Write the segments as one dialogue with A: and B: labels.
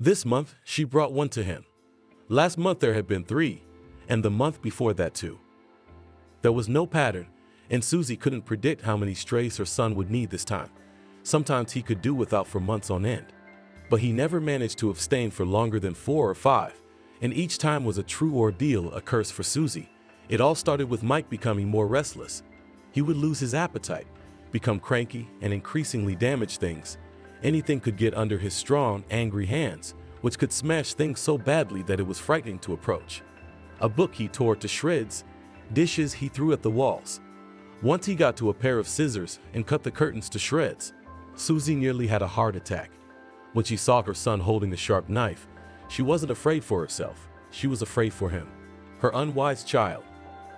A: This month, she brought one to him. Last month there had been 3, and the month before that 2. There was no pattern, and Susie couldn't predict how many strays her son would need this time. Sometimes he could do without for months on end. But he never managed to abstain for longer than 4 or 5, and each time was a true ordeal, a curse for Susie. It all started with Mike becoming more restless. He would lose his appetite, become cranky, and increasingly damage things. Anything could get under his strong, angry hands, which could smash things so badly that it was frightening to approach. A book he tore to shreds, dishes he threw at the walls. Once he got to a pair of scissors and cut the curtains to shreds. Susie nearly had a heart attack. When she saw her son holding a sharp knife, she wasn't afraid for herself. She was afraid for him, her unwise child.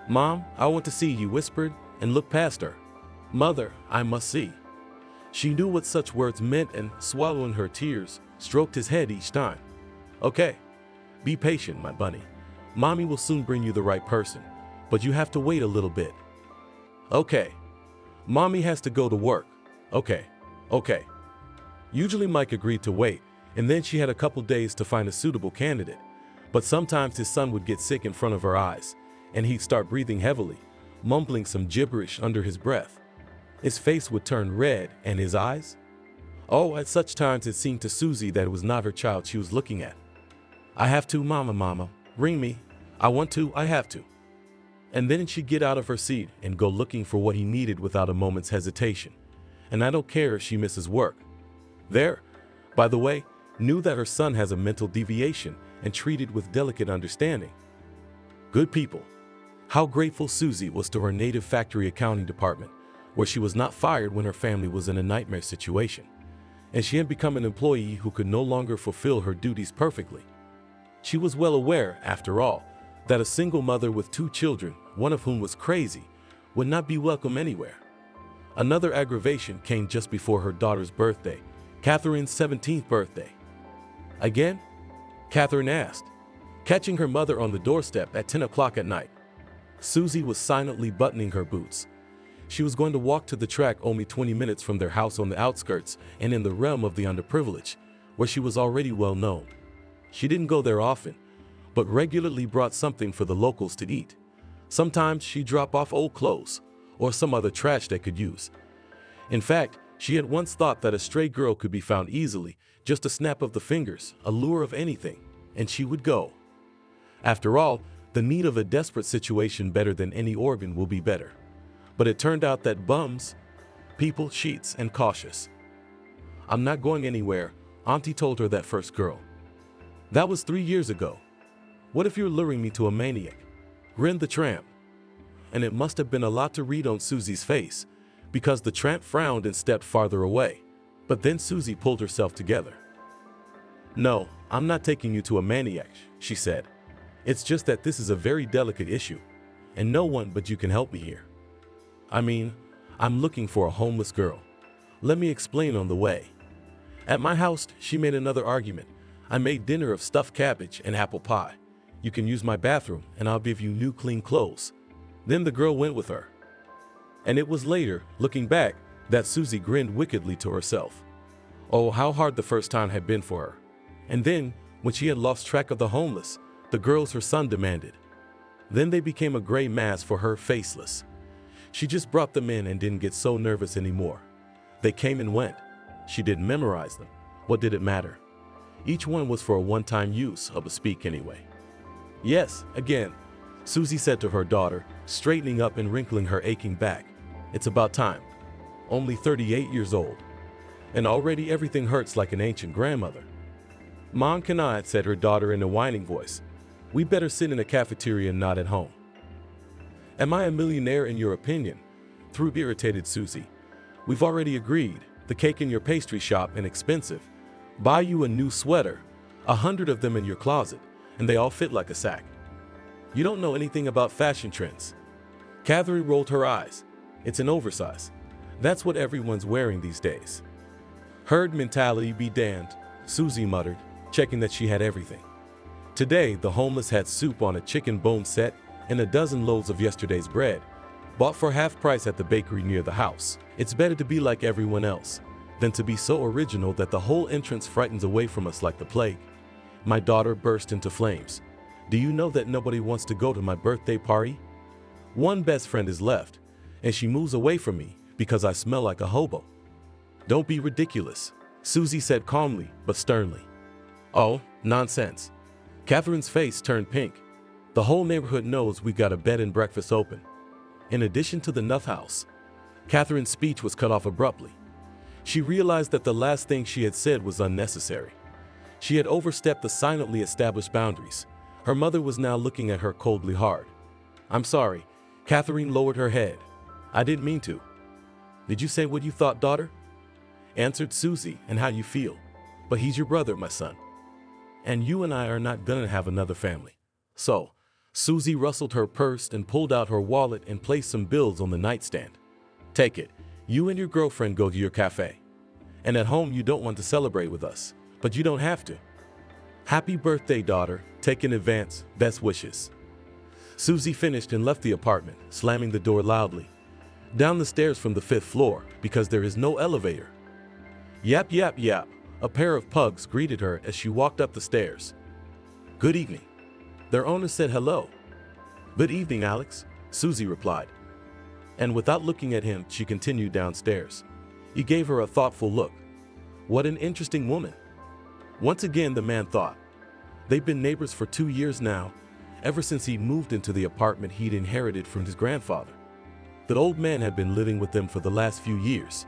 A: "Mom, I want to see," he whispered, and looked past her. "Mother, I must see." She knew what such words meant and, swallowing her tears, stroked his head each time. "Okay, be patient, my bunny. Mommy will soon bring you the right person, but you have to wait a little bit." "Okay. Mommy has to go to work." "Okay, okay." Usually Mike agreed to wait, and then she had a couple days to find a suitable candidate. But sometimes his son would get sick in front of her eyes, and he'd start breathing heavily, mumbling some gibberish under his breath. His face would turn red, and his eyes? Oh, at such times it seemed to Susie that it was not her child she was looking at. "I have to, mama, ring me. I want to, I have to." And then she'd get out of her seat and go looking for what he needed without a moment's hesitation. And I don't care if she misses work. There, by the way, knew that her son has a mental deviation and treated with delicate understanding. Good people. How grateful Susie was to her native factory accounting department, where she was not fired when her family was in a nightmare situation, and she had become an employee who could no longer fulfill her duties perfectly. She was well aware, after all, that a single mother with 2 children, one of whom was crazy, would not be welcome anywhere. Another aggravation came just before her daughter's birthday, Catherine's 17th birthday. "Again?" Catherine asked, catching her mother on the doorstep at 10 o'clock at night. Susie was silently buttoning her boots. She was going to walk to the track only 20 minutes from their house on the outskirts and in the realm of the underprivileged, where she was already well known. She didn't go there often, but regularly brought something for the locals to eat. Sometimes she'd drop off old clothes or some other trash they could use. In fact, she had once thought that a stray girl could be found easily, just a snap of the fingers, a lure of anything, and she would go. After all, the need of a desperate situation better than any organ will be better. But it turned out that bums, people, sheets, and cautious. "I'm not going anywhere," Auntie told her that first girl. "That was 3 years ago. What if you're luring me to a maniac?" grinned the tramp. And it must have been a lot to read on Susie's face, because the tramp frowned and stepped farther away. But then Susie pulled herself together. "No, I'm not taking you to a maniac," she said. "It's just that this is a very delicate issue, and no one but you can help me here. I mean, I'm looking for a homeless girl. Let me explain on the way. At my house," she made another argument, "I made dinner of stuffed cabbage and apple pie. You can use my bathroom, and I'll give you new clean clothes." Then the girl went with her. And it was later, looking back, that Susie grinned wickedly to herself. Oh, how hard the first time had been for her. And then, when she had lost track of the homeless, the girls her son demanded. Then they became a gray mass for her, faceless. She just brought them in and didn't get so nervous anymore. They came and went. She didn't memorize them. What did it matter? Each one was for a one-time use, of a speak anyway. "Yes, again," Susie said to her daughter, straightening up and wrinkling her aching back. "It's about time. Only 38 years old. And already everything hurts like an ancient grandmother." "Mom, can I?" said her daughter in a whining voice. "We better sit in a cafeteria and not at home." "Am I a millionaire in your opinion?" threw irritated Susie. "We've already agreed. The cake in your pastry shop inexpensive. Buy you a new sweater, 100 of them in your closet, and they all fit like a sack. You don't know anything about fashion trends." Catherine rolled her eyes. "It's an oversize. That's what everyone's wearing these days." "Herd mentality be damned," Susie muttered, checking that she had everything. Today, the homeless had soup on a chicken bone set and a dozen loaves of yesterday's bread, bought for half price at the bakery near the house. It's better to be like everyone else than to be so original that the whole entrance frightens away from us like the plague. My daughter burst into flames. Do you know that nobody wants to go to my birthday party? One best friend is left, and she moves away from me because I smell like a hobo. Don't be ridiculous, Susie said calmly but sternly. Oh, nonsense. Catherine's face turned pink. The whole neighborhood knows we got a bed and breakfast open. In addition to the Nuff House, Catherine's speech was cut off abruptly. She realized that the last thing she had said was unnecessary. She had overstepped the silently established boundaries. Her mother was now looking at her coldly hard. I'm sorry. Catherine lowered her head. I didn't mean to. Did you say what you thought, daughter? Answered Susie, and how you feel. But he's your brother, my son. And you and I are not gonna have another family. So, Susie rustled her purse and pulled out her wallet and placed some bills on the nightstand. Take it. You and your girlfriend go to your cafe. And at home you don't want to celebrate with us, but you don't have to. Happy birthday, daughter. Take in advance. Best wishes. Susie finished and left the apartment, slamming the door loudly. Down the stairs from the 5th floor, because there is no elevator. Yap, yap, yap. A pair of pugs greeted her as she walked up the stairs. Good evening. Their owner said hello. Good evening, Alex, Susie replied. And without looking at him, she continued downstairs. He gave her a thoughtful look. What an interesting woman. Once again, the man thought. They've been neighbors for 2 years now, ever since he moved into the apartment he'd inherited from his grandfather. The old man had been living with them for the last few years.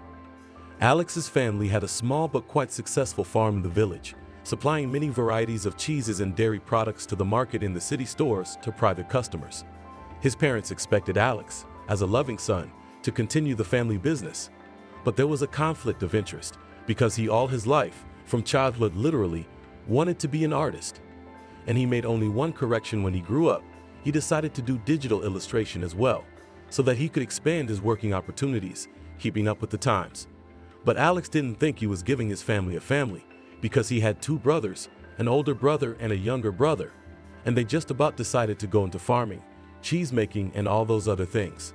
A: Alex's family had a small but quite successful farm in the village, supplying many varieties of cheeses and dairy products to the market in the city stores to private customers. His parents expected Alex, as a loving son, to continue the family business. But there was a conflict of interest because he all his life, from childhood literally, wanted to be an artist. And he made only one correction when he grew up. He decided to do digital illustration as well, so that he could expand his working opportunities, keeping up with the times. But Alex didn't think he was giving his family a family, because he had 2 brothers, an older brother and a younger brother, and they just about decided to go into farming, cheese making, and all those other things.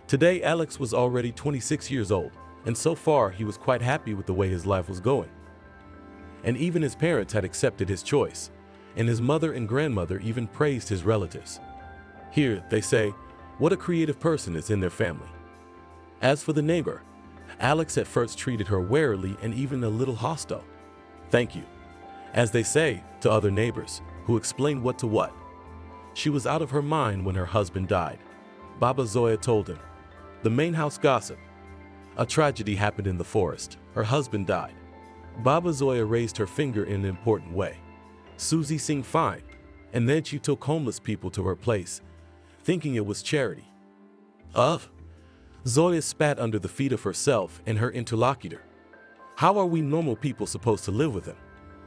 A: Today, Alex was already 26 years old, and so far he was quite happy with the way his life was going. And even his parents had accepted his choice, and his mother and grandmother even praised his relatives. Here, they say, what a creative person is in their family. As for the neighbor, Alex at first treated her warily and even a little hostile. Thank you, as they say to other neighbors, who explained what to what. She was out of her mind when her husband died. Baba Zoya told him. The main house gossip. A tragedy happened in the forest. Her husband died. Baba Zoya raised her finger in an important way. Susie seemed fine, and then she took homeless people to her place, thinking it was charity. Zoya spat under the feet of herself and her interlocutor. How are we normal people supposed to live with him?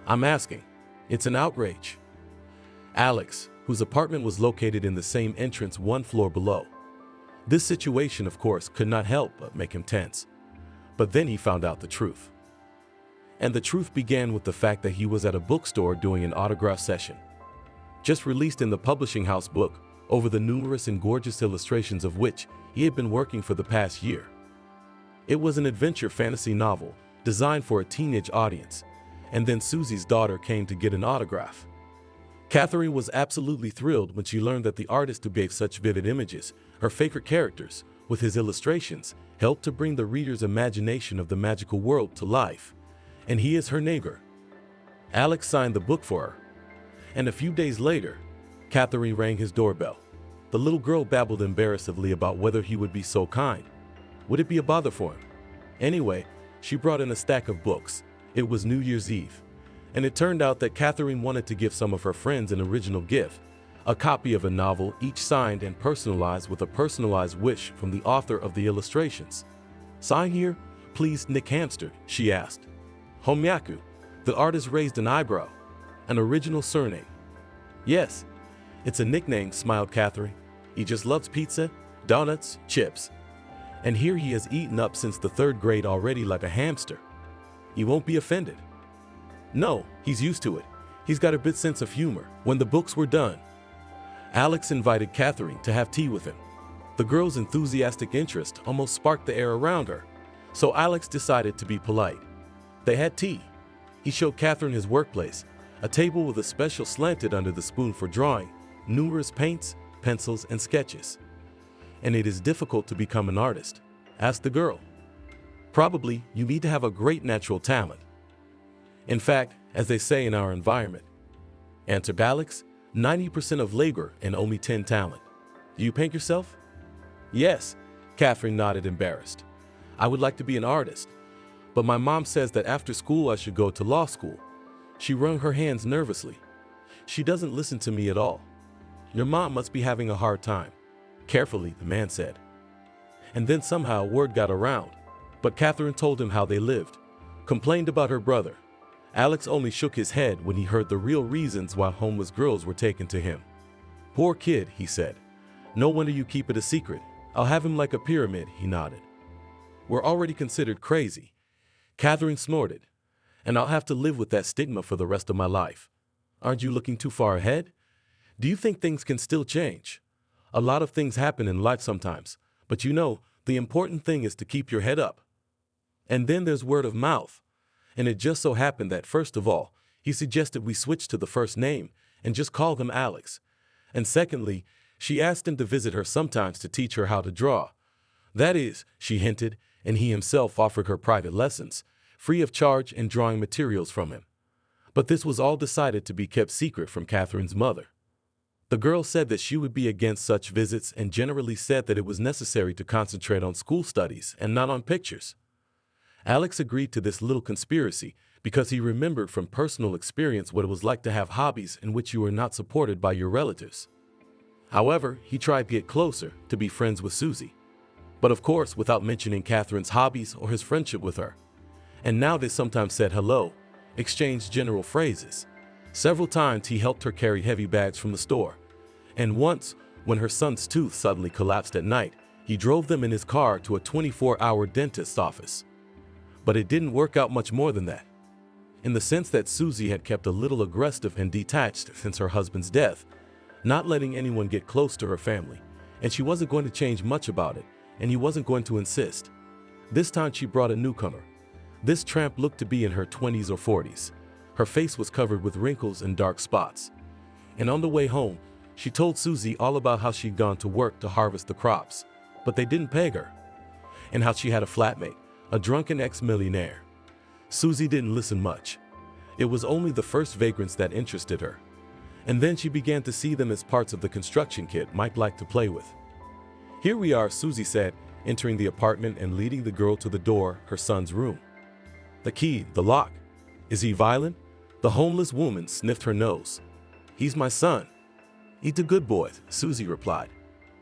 A: I'm asking. It's an outrage. Alex, whose apartment was located in the same entrance 1 floor below. This situation, of course, could not help but make him tense. But then he found out the truth. And the truth began with the fact that he was at a bookstore doing an autograph session, just released in the publishing house book, over the numerous and gorgeous illustrations of which he had been working for the past year. It was an adventure fantasy novel designed for a teenage audience, and then Susie's daughter came to get an autograph. Catherine was absolutely thrilled when she learned that the artist who gave such vivid images, her favorite characters, with his illustrations, helped to bring the reader's imagination of the magical world to life. And he is her neighbor. Alex signed the book for her. And a few days later, Catherine rang his doorbell. The little girl babbled embarrassedly about whether he would be so kind. Would it be a bother for him? Anyway, she brought in a stack of books. It was New Year's Eve. And it turned out that Catherine wanted to give some of her friends an original gift, a copy of a novel, each signed and personalized with a personalized wish from the author of the illustrations. Sign here, please, Nick Hamster, she asked. Homyaku, the artist raised an eyebrow. An original surname. Yes, it's a nickname, smiled Catherine. He just loves pizza, donuts, chips. And here he has eaten up since the 3rd grade already like a hamster. He won't be offended. No, he's used to it. He's got a bit sense of humor. When the books were done, Alex invited Catherine to have tea with him. The girl's enthusiastic interest almost sparked the air around her, so Alex decided to be polite. They had tea. He showed Catherine his workplace, A table with a special slanted under the spoon for drawing, numerous paints, pencils, and sketches. And it is difficult to become an artist, asked the girl. Probably, you need to have a great natural talent. In fact, as they say in our environment, answered Alex, 90% of labor and only 10 talent. Do you paint yourself? Yes, Catherine nodded, embarrassed. I would like to be an artist, but my mom says that after school I should go to law school. She wrung her hands nervously. She doesn't listen to me at all. Your mom must be having a hard time. Carefully, the man said. And then somehow word got around, but Catherine told him how they lived, complained about her brother. Alex only shook his head when he heard the real reasons why homeless girls were taken to him. Poor kid, he said. No wonder you keep it a secret. I'll have him like a pyramid, he nodded. We're already considered crazy. Catherine snorted. And I'll have to live with that stigma for the rest of my life. Aren't you looking too far ahead? Do you think things can still change? A lot of things happen in life sometimes, but you know, the important thing is to keep your head up. And then there's word of mouth. And it just so happened that first of all, he suggested we switch to the first name and just call them Alex. And secondly, she asked him to visit her sometimes to teach her how to draw. That is, she hinted, and he himself offered her private lessons, free of charge, and drawing materials from him. But this was all decided to be kept secret from Catherine's mother. The girl said that she would be against such visits and generally said that it was necessary to concentrate on school studies and not on pictures. Alex agreed to this little conspiracy because he remembered from personal experience what it was like to have hobbies in which you were not supported by your relatives. However, he tried to get closer, to be friends with Susie. But of course, without mentioning Catherine's hobbies or his friendship with her. And now they sometimes said hello, exchanged general phrases. Several times he helped her carry heavy bags from the store. And once, when her son's tooth suddenly collapsed at night, he drove them in his car to a 24-hour dentist's office. But it didn't work out much more than that. In the sense that Susie had kept a little aggressive and detached since her husband's death, not letting anyone get close to her family, and she wasn't going to change much about it, and he wasn't going to insist. This time she brought a newcomer. This tramp looked to be in her 20s or 40s. Her face was covered with wrinkles and dark spots. And on the way home, she told Susie all about how she'd gone to work to harvest the crops, but they didn't pay her, and how she had a flatmate, a drunken ex-millionaire. Susie didn't listen much. It was only the first vagrants that interested her. And then she began to see them as parts of the construction kit Mike liked to play with. Here we are, Susie said, entering the apartment and leading the girl to the door, her son's room. The key, the lock. Is he violent? The homeless woman sniffed her nose. He's my son. He's a good boy, Susie replied.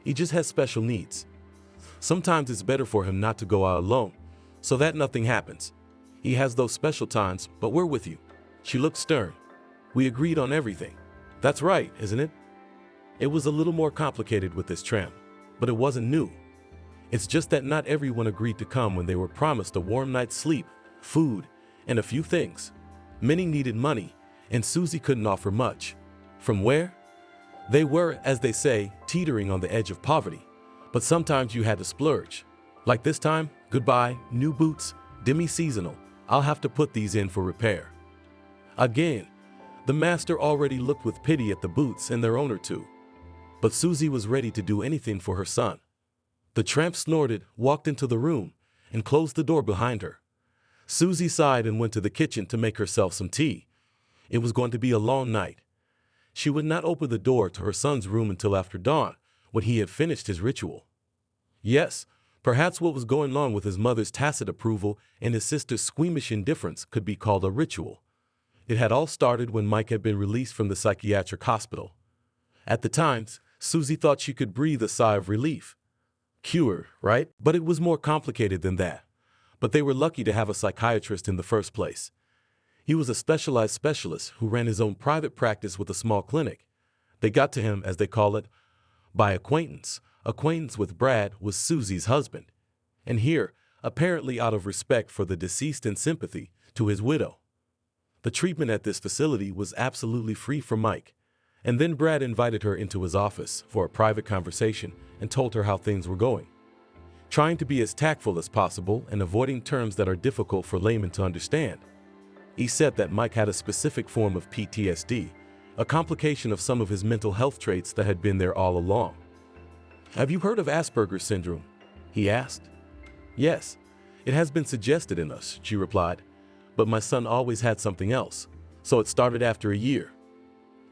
A: He just has special needs. Sometimes it's better for him not to go out alone, so that nothing happens. He has those special times, but we're with you. She looked stern. We agreed on everything. That's right, isn't it? It was a little more complicated with this tramp, but it wasn't new. It's just that not everyone agreed to come when they were promised a warm night's sleep, food, and a few things. Many needed money, and Susie couldn't offer much. From where? They were, as they say, teetering on the edge of poverty, but sometimes you had to splurge. Like this time, goodbye, new boots, demi-seasonal. I'll have to put these in for repair. Again, the master already looked with pity at the boots and their owner too. But Susie was ready to do anything for her son. The tramp snorted, walked into the room, and closed the door behind her. Susie sighed and went to the kitchen to make herself some tea. It was going to be a long night. She would not open the door to her son's room until after dawn, when he had finished his ritual. Yes, perhaps what was going on with his mother's tacit approval and his sister's squeamish indifference could be called a ritual. It had all started when Mike had been released from the psychiatric hospital. At the time, Susie thought she could breathe a sigh of relief. Cure, right? But it was more complicated than that. But they were lucky to have a psychiatrist in the first place. He was a specialized specialist who ran his own private practice with a small clinic. They got to him, as they call it, by acquaintance. Acquaintance with Brad was Susie's husband. And here, apparently out of respect for the deceased and sympathy, to his widow. The treatment at this facility was absolutely free for Mike. And then Brad invited her into his office for a private conversation and told her how things were going. Trying to be as tactful as possible and avoiding terms that are difficult for laymen to understand. He said that Mike had a specific form of PTSD, a complication of some of his mental health traits that had been there all along. "Have you heard of Asperger's syndrome?" he asked. "Yes, it has been suggested in us," she replied, "but my son always had something else, so it started after a year."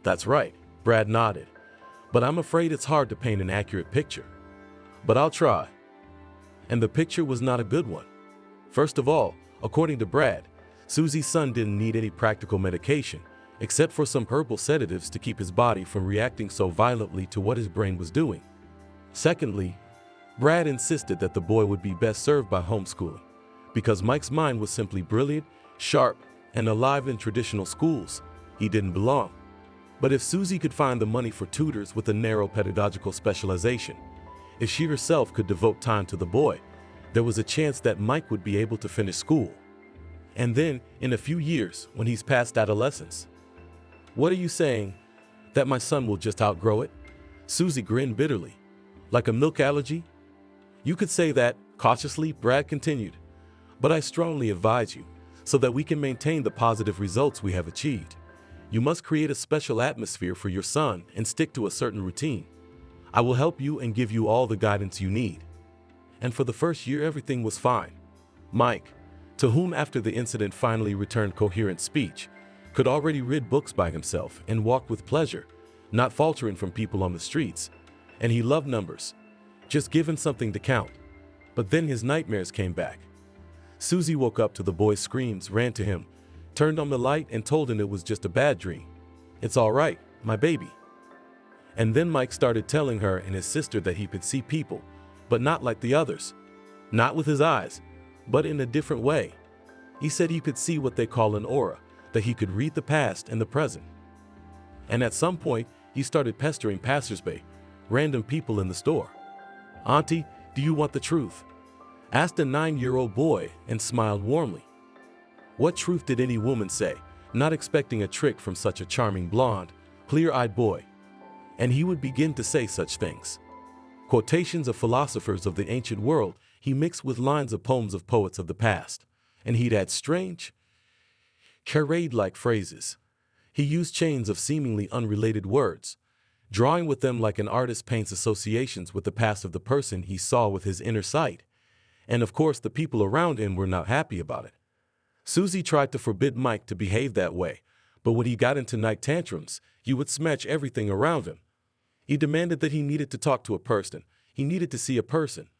A: "That's right," Brad nodded, "but I'm afraid it's hard to paint an accurate picture. But I'll try." And the picture was not a good one. First of all, according to Brad, Susie's son didn't need any practical medication, except for some herbal sedatives to keep his body from reacting so violently to what his brain was doing. Secondly, Brad insisted that the boy would be best served by homeschooling, because Mike's mind was simply brilliant, sharp, and alive in traditional schools. He didn't belong. But if Susie could find the money for tutors with a narrow pedagogical specialization, if she herself could devote time to the boy, there was a chance that Mike would be able to finish school. And then, in a few years, when he's past adolescence. "What are you saying? That my son will just outgrow it?" Susie grinned bitterly. "Like a milk allergy?" "You could say that," cautiously, Brad continued. "But I strongly advise you, so that we can maintain the positive results we have achieved, you must create a special atmosphere for your son and stick to a certain routine. I will help you and give you all the guidance you need." And for the first year, everything was fine. Mike, to whom after the incident finally returned coherent speech, could already read books by himself and walked with pleasure, not faltering from people on the streets. And he loved numbers, just given something to count. But then his nightmares came back. Susie woke up to the boy's screams, ran to him, turned on the light and told him it was just a bad dream. "It's all right, my baby." And then Mike started telling her and his sister that he could see people, but not like the others. Not with his eyes, but in a different way. He said he could see what they call an aura, that he could read the past and the present. And at some point, he started pestering passersby, random people in the store. "Auntie, do you want the truth?" asked a 9-year-old boy and smiled warmly. What truth did any woman say, not expecting a trick from such a charming blonde, clear-eyed boy? And he would begin to say such things. Quotations of philosophers of the ancient world he mixed with lines of poems of poets of the past, and he'd add strange, charade-like phrases. He used chains of seemingly unrelated words, drawing with them like an artist paints associations with the past of the person he saw with his inner sight. And of course, the people around him were not happy about it. Susie tried to forbid Mike to behave that way, but when he got into night tantrums, he would smash everything around him. He demanded that he needed to talk to a person. He needed to see a person.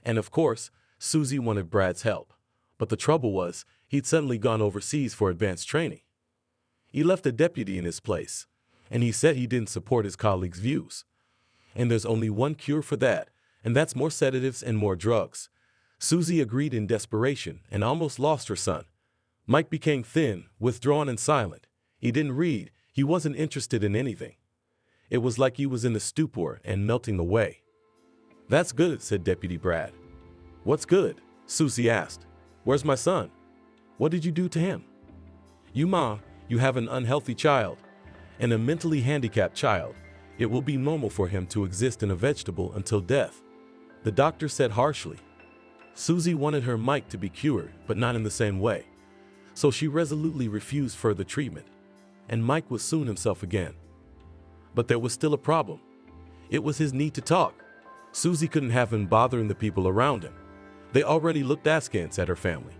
A: And of course, Susie wanted Brad's help. But the trouble was, he'd suddenly gone overseas for advanced training. He left a deputy in his place, and he said he didn't support his colleagues' views. And there's only one cure for that, and that's more sedatives and more drugs. Susie agreed in desperation and almost lost her son. Mike became thin, withdrawn, and silent. He didn't read. He wasn't interested in anything. It was like he was in a stupor and melting away. "That's good," said Deputy Brad. "What's good?" Susie asked. "Where's my son? What did you do to him?" You have an unhealthy child, and a mentally handicapped child. It will be normal for him to exist in a vegetable until death," the doctor said harshly. Susie wanted her Mike to be cured, but not in the same way. So she resolutely refused further treatment, and Mike was soon himself again. But there was still a problem. It was his need to talk. Susie couldn't have him bothering the people around him. They already looked askance at her family.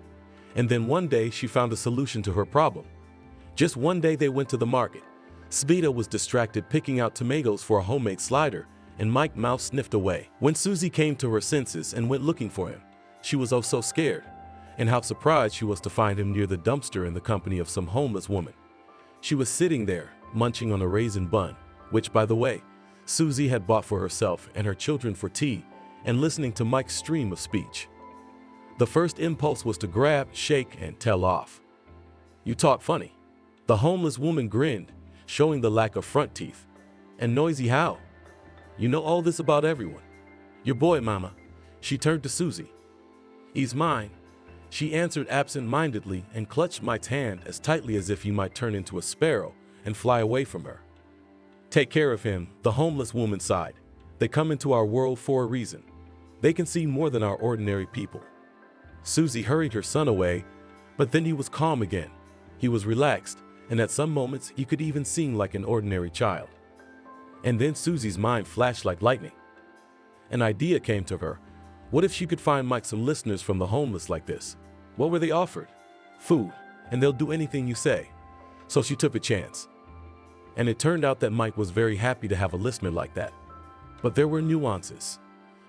A: And then one day she found a solution to her problem. Just one day they went to the market. Sveta was distracted picking out tomatoes for a homemade slider, and Mike's mouth sniffed away. When Susie came to her senses and went looking for him, she was oh so scared, and how surprised she was to find him near the dumpster in the company of some homeless woman. She was sitting there, munching on a raisin bun, which, by the way, Susie had bought for herself and her children for tea, and listening to Mike's stream of speech. The first impulse was to grab, shake, and tell off. "You talk funny." The homeless woman grinned, showing the lack of front teeth. "And noisy how? You know all this about everyone." "Your boy, Mama." She turned to Susie. "He's mine," she answered absent-mindedly and clutched Mike's hand as tightly as if he might turn into a sparrow and fly away from her. "Take care of him," the homeless woman sighed. "They come into our world for a reason. They can see more than our ordinary people." Susie hurried her son away, but then he was calm again. He was relaxed, and at some moments he could even seem like an ordinary child. And then Susie's mind flashed like lightning. An idea came to her. What if she could find Mike some listeners from the homeless like this? What were they offered? Food, and they'll do anything you say. So she took a chance. And it turned out that Mike was very happy to have a listener like that. But there were nuances.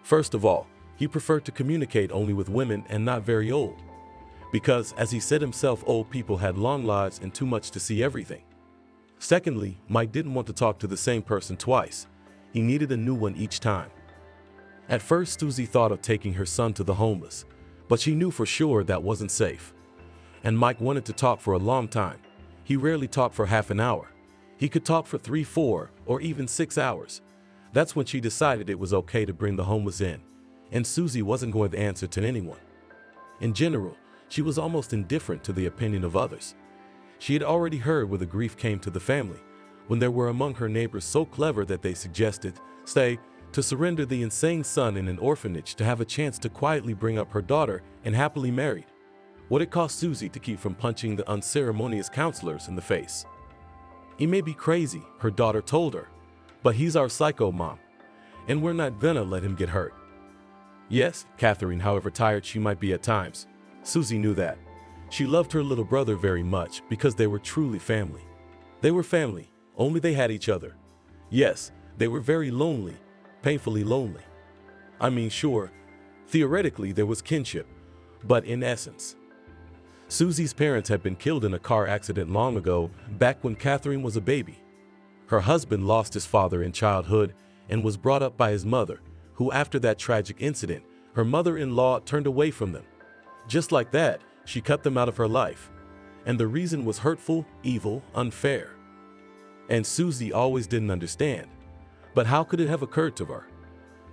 A: First of all, he preferred to communicate only with women and not very old. Because, as he said himself, old people had long lives and too much to see everything. Secondly, Mike didn't want to talk to the same person twice. He needed a new one each time. At first, Susie thought of taking her son to the homeless, but she knew for sure that wasn't safe. And Mike wanted to talk for a long time. He rarely talked for half an hour. He could talk for 3, 4, or even 6 hours. That's when she decided it was okay to bring the homeless in, and Susie wasn't going to answer to anyone. In general, she was almost indifferent to the opinion of others. She had already heard where the grief came to the family, when there were among her neighbors so clever that they suggested, to surrender the insane son in an orphanage to have a chance to quietly bring up her daughter and happily married. What it cost Susie to keep from punching the unceremonious counselors in the face. He may be crazy, her daughter told her, but he's our psycho mom, and we're not gonna let him get hurt. Yes, Catherine, however tired she might be at times, Susie knew that. She loved her little brother very much because they were truly family. They were family, only they had each other. Yes, they were very lonely, painfully lonely. I mean, sure, theoretically there was kinship, but in essence. Susie's parents had been killed in a car accident long ago, back when Catherine was a baby. Her husband lost his father in childhood and was brought up by his mother, who after that tragic incident, her mother-in-law turned away from them. Just like that, she cut them out of her life. And the reason was hurtful, evil, unfair. And Susie always didn't understand. But how could it have occurred to her?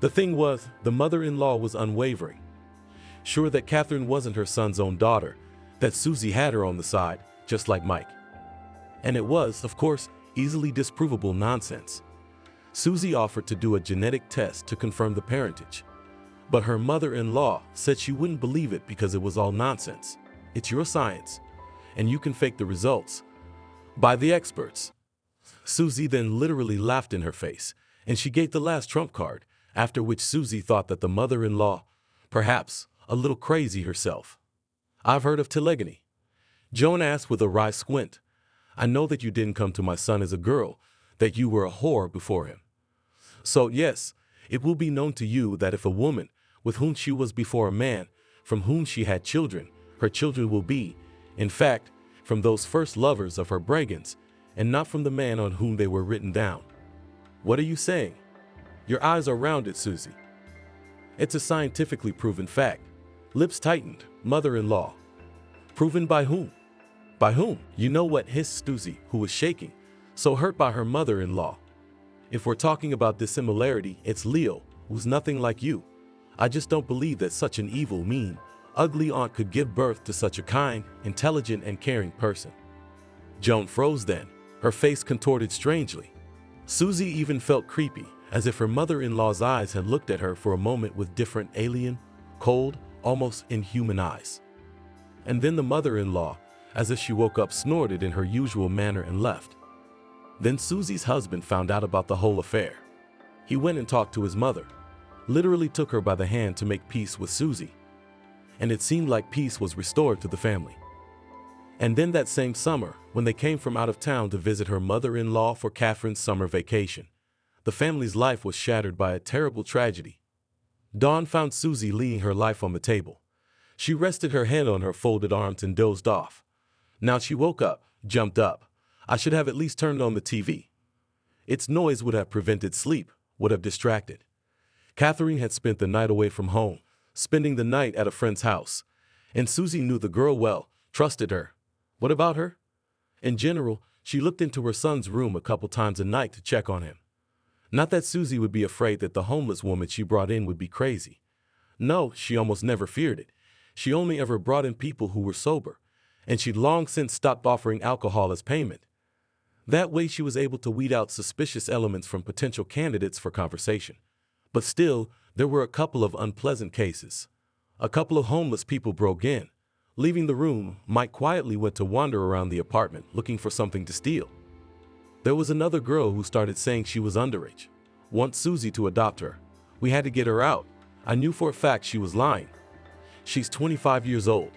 A: The thing was, the mother-in-law was unwavering. Sure that Catherine wasn't her son's own daughter, that Susie had her on the side, just like Mike. And it was, of course, easily disprovable nonsense. Susie offered to do a genetic test to confirm the parentage. But her mother-in-law said she wouldn't believe it because it was all nonsense. It's your science, and you can fake the results. By the experts. Susie then literally laughed in her face, and she gave the last trump card, after which Susie thought that the mother-in-law, perhaps a little crazy herself. I've heard of telegony. Joan asked with a wry squint. I know that you didn't come to my son as a girl, that you were a whore before him. So yes, it will be known to you that if a woman, with whom she was before a man, from whom she had children, her children will be, in fact, from those first lovers of her Bragans, and not from the man on whom they were written down. What are you saying? Your eyes are rounded, Susie. It's a scientifically proven fact. Lips tightened, mother-in-law. Proven by whom? By whom? You know what, hissed Susie, who was shaking, so hurt by her mother-in-law. If we're talking about dissimilarity, it's Leo, who's nothing like you. I just don't believe that such an evil, mean, ugly aunt could give birth to such a kind, intelligent, and caring person. Joan froze then, her face contorted strangely. Susie even felt creepy, as if her mother-in-law's eyes had looked at her for a moment with different, alien, cold, almost inhuman eyes. And then the mother-in-law, as if she woke up, snorted in her usual manner and left. Then Susie's husband found out about the whole affair. He went and talked to his mother, literally took her by the hand to make peace with Susie. And it seemed like peace was restored to the family. And then that same summer, when they came from out of town to visit her mother-in-law for Catherine's summer vacation, the family's life was shattered by a terrible tragedy. Dawn found Susie laying her life on the table. She rested her head on her folded arms and dozed off. Now she woke up, jumped up. I should have at least turned on the TV. Its noise would have prevented sleep, would have distracted. Catherine had spent the night away from home, spending the night at a friend's house. And Susie knew the girl well, trusted her. What about her? In general, she looked into her son's room a couple times a night to check on him. Not that Susie would be afraid that the homeless woman she brought in would be crazy. No, she almost never feared it. She only ever brought in people who were sober, and she'd long since stopped offering alcohol as payment. That way she was able to weed out suspicious elements from potential candidates for conversation. But still, there were a couple of unpleasant cases. A couple of homeless people broke in, Leaving the room, Mike quietly went to wander around the apartment looking for something to steal. There was another girl who started saying she was underage, wants Susie to adopt her. We had to get her out. I knew for a fact she was lying. She's 25 years old.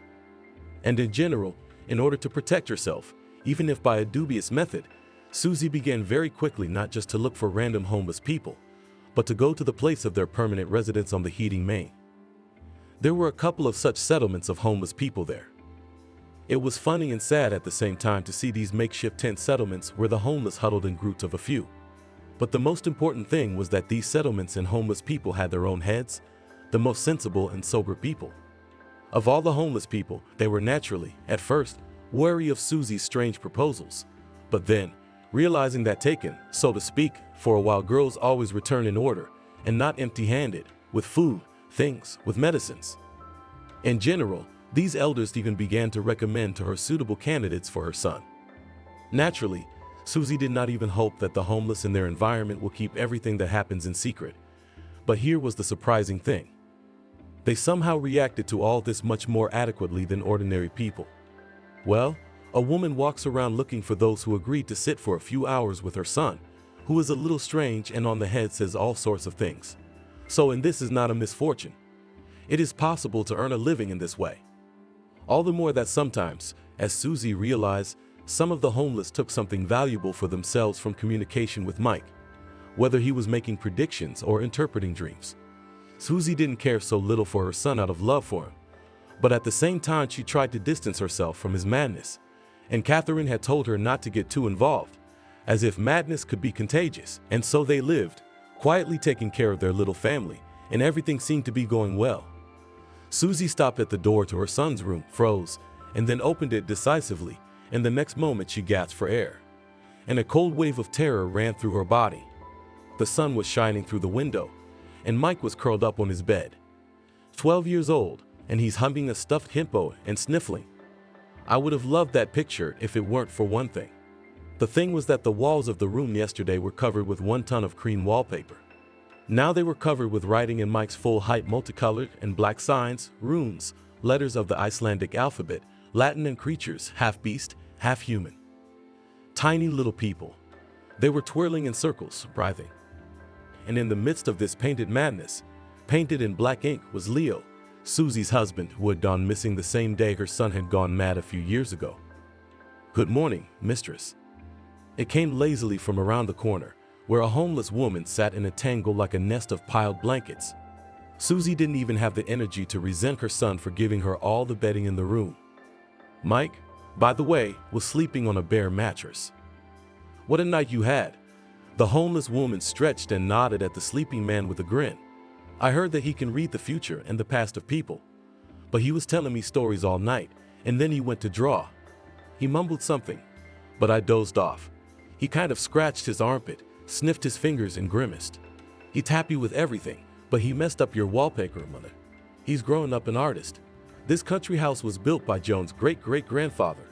A: And in general, in order to protect herself, even if by a dubious method, Susie began very quickly not just to look for random homeless people, but to go to the place of their permanent residence on the heating main. There were a couple of such settlements of homeless people there. It was funny and sad at the same time to see these makeshift tent settlements where the homeless huddled in groups of a few. But the most important thing was that these settlements and homeless people had their own heads, the most sensible and sober people. Of all the homeless people, they were naturally, at first, wary of Susie's strange proposals. But then, realizing that taken, so to speak, for a while girls always return in order, and not empty-handed, with food, things, with medicines. In general, these elders even began to recommend to her suitable candidates for her son. Naturally, Susie did not even hope that the homeless in their environment will keep everything that happens in secret. But here was the surprising thing. They somehow reacted to all this much more adequately than ordinary people. Well, a woman walks around looking for those who agreed to sit for a few hours with her son, who is a little strange and on the head says all sorts of things. So, and this is not a misfortune. It is possible to earn a living in this way. All the more that sometimes, as Susie realized, some of the homeless took something valuable for themselves from communication with Mike, whether he was making predictions or interpreting dreams. Susie didn't care so little for her son out of love for him, but at the same time she tried to distance herself from his madness, and Catherine had told her not to get too involved, as if madness could be contagious, and so they lived, quietly taking care of their little family, and everything seemed to be going well. Susie stopped at the door to her son's room, froze, and then opened it decisively, and the next moment she gasped for air, and a cold wave of terror ran through her body. The sun was shining through the window, and Mike was curled up on his bed. 12 years old, and he's humping a stuffed hippo and sniffling. I would have loved that picture if it weren't for one thing. The thing was that the walls of the room yesterday were covered with 1 ton of cream wallpaper. Now they were covered with writing in Mike's full-height multicolored and black signs, runes, letters of the Icelandic alphabet, Latin and creatures, half beast, half human. Tiny little people. They were twirling in circles, writhing. And in the midst of this painted madness, painted in black ink, was Leo, Susie's husband, who had gone missing the same day her son had gone mad a few years ago. "Good morning, mistress." It came lazily from around the corner, where a homeless woman sat in a tangle like a nest of piled blankets. Susie didn't even have the energy to resent her son for giving her all the bedding in the room. Mike, by the way, was sleeping on a bare mattress. "What a night you had." The homeless woman stretched and nodded at the sleeping man with a grin. "I heard that he can read the future and the past of people. But he was telling me stories all night, and then he went to draw. He mumbled something, but I dozed off. He kind of scratched his armpit, sniffed his fingers and grimaced. He's happy with everything, but he messed up your wallpaper, mother. He's growing up an artist. This country house was built by Joan's great-great-grandfather.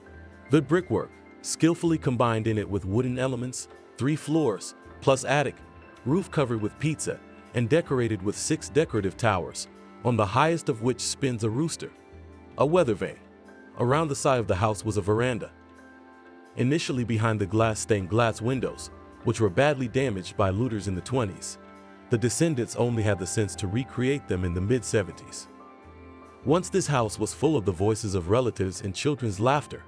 A: The brickwork, skillfully combined in it with wooden elements, 3 floors, plus attic, roof covered with pizza, and decorated with 6 decorative towers, on the highest of which spins a rooster. A weather vane. Around the side of the house was a veranda. Initially behind the glass-stained glass windows, which were badly damaged by looters in the 20s, the descendants only had the sense to recreate them in the mid-70s. Once this house was full of the voices of relatives and children's laughter.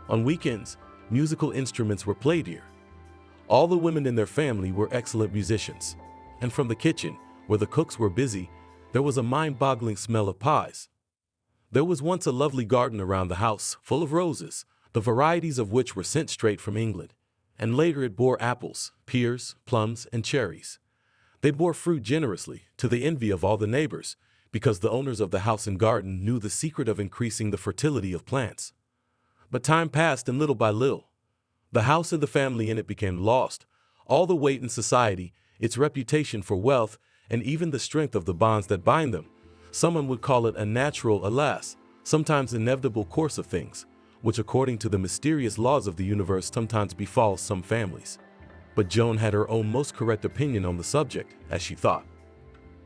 A: On weekends, musical instruments were played here. All the women in their family were excellent musicians, and from the kitchen, where the cooks were busy, there was a mind-boggling smell of pies. There was once a lovely garden around the house, full of roses, the varieties of which were sent straight from England, and later it bore apples, pears, plums, and cherries. They bore fruit generously, to the envy of all the neighbors, because the owners of the house and garden knew the secret of increasing the fertility of plants. But time passed, and little by little, the house and the family in it became lost, all the weight in society, its reputation for wealth, and even the strength of the bonds that bind them. Someone would call it a natural, alas, sometimes inevitable course of things, which according to the mysterious laws of the universe sometimes befalls some families. But Joan had her own most correct opinion on the subject, as she thought.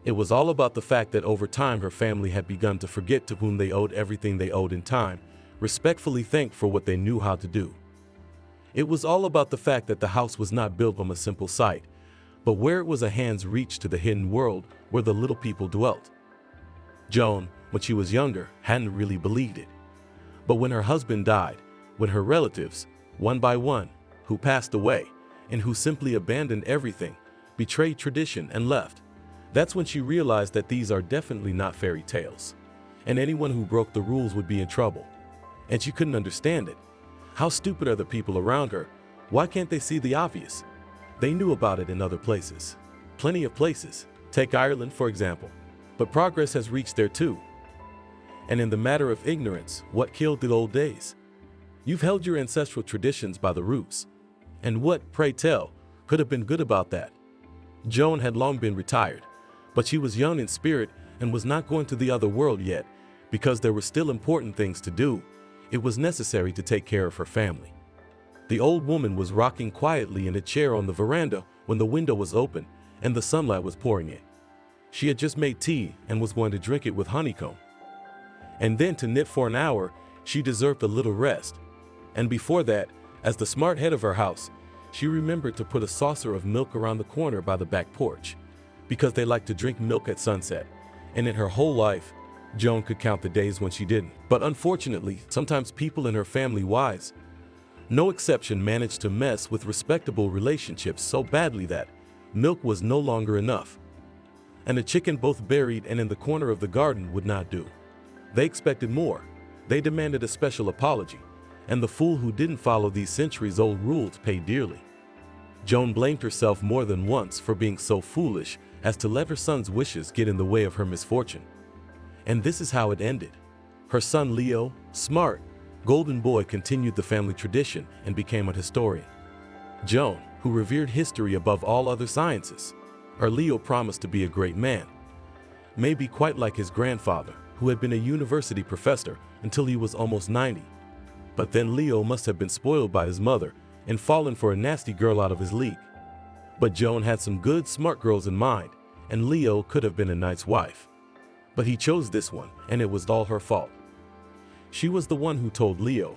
A: It was all about the fact that over time her family had begun to forget to whom they owed everything they owed in time, respectfully thanked for what they knew how to do. It was all about the fact that the house was not built on a simple site, but where it was a hand's reach to the hidden world where the little people dwelt. Joan, when she was younger, hadn't really believed it. But when her husband died, when her relatives, one by one, who passed away, and who simply abandoned everything, betrayed tradition and left, that's when she realized that these are definitely not fairy tales, and anyone who broke the rules would be in trouble. And she couldn't understand it. How stupid are the people around her? Why can't they see the obvious? They knew about it in other places. Plenty of places. Take Ireland, for example. But progress has reached there too. And in the matter of ignorance, what killed the old days? You've held your ancestral traditions by the roots. And what, pray tell, could have been good about that? Joan had long been retired, but she was young in spirit and was not going to the other world yet, because there were still important things to do. It was necessary to take care of her family. The old woman was rocking quietly in a chair on the veranda when the window was open and the sunlight was pouring in. She had just made tea and was going to drink it with honeycomb. And then to knit for an hour, she deserved a little rest. And before that, as the smart head of her house, she remembered to put a saucer of milk around the corner by the back porch, because they liked to drink milk at sunset. And in her whole life, Joan could count the days when she didn't. But unfortunately, sometimes people in her family, wise, no exception, managed to mess with respectable relationships so badly that milk was no longer enough. And a chicken both buried and in the corner of the garden would not do. They expected more. They demanded a special apology. And the fool who didn't follow these centuries-old rules paid dearly. Joan blamed herself more than once for being so foolish as to let her son's wishes get in the way of her misfortune. And this is how it ended. Her son Leo, smart, golden boy, continued the family tradition and became a historian. Joan, who revered history above all other sciences, her Leo promised to be a great man, maybe quite like his grandfather, who had been a university professor until he was almost 90. But then Leo must have been spoiled by his mother and fallen for a nasty girl out of his league. But Joan had some good, smart girls in mind, and Leo could have been a nice wife. But he chose this one, and it was all her fault. She was the one who told Leo,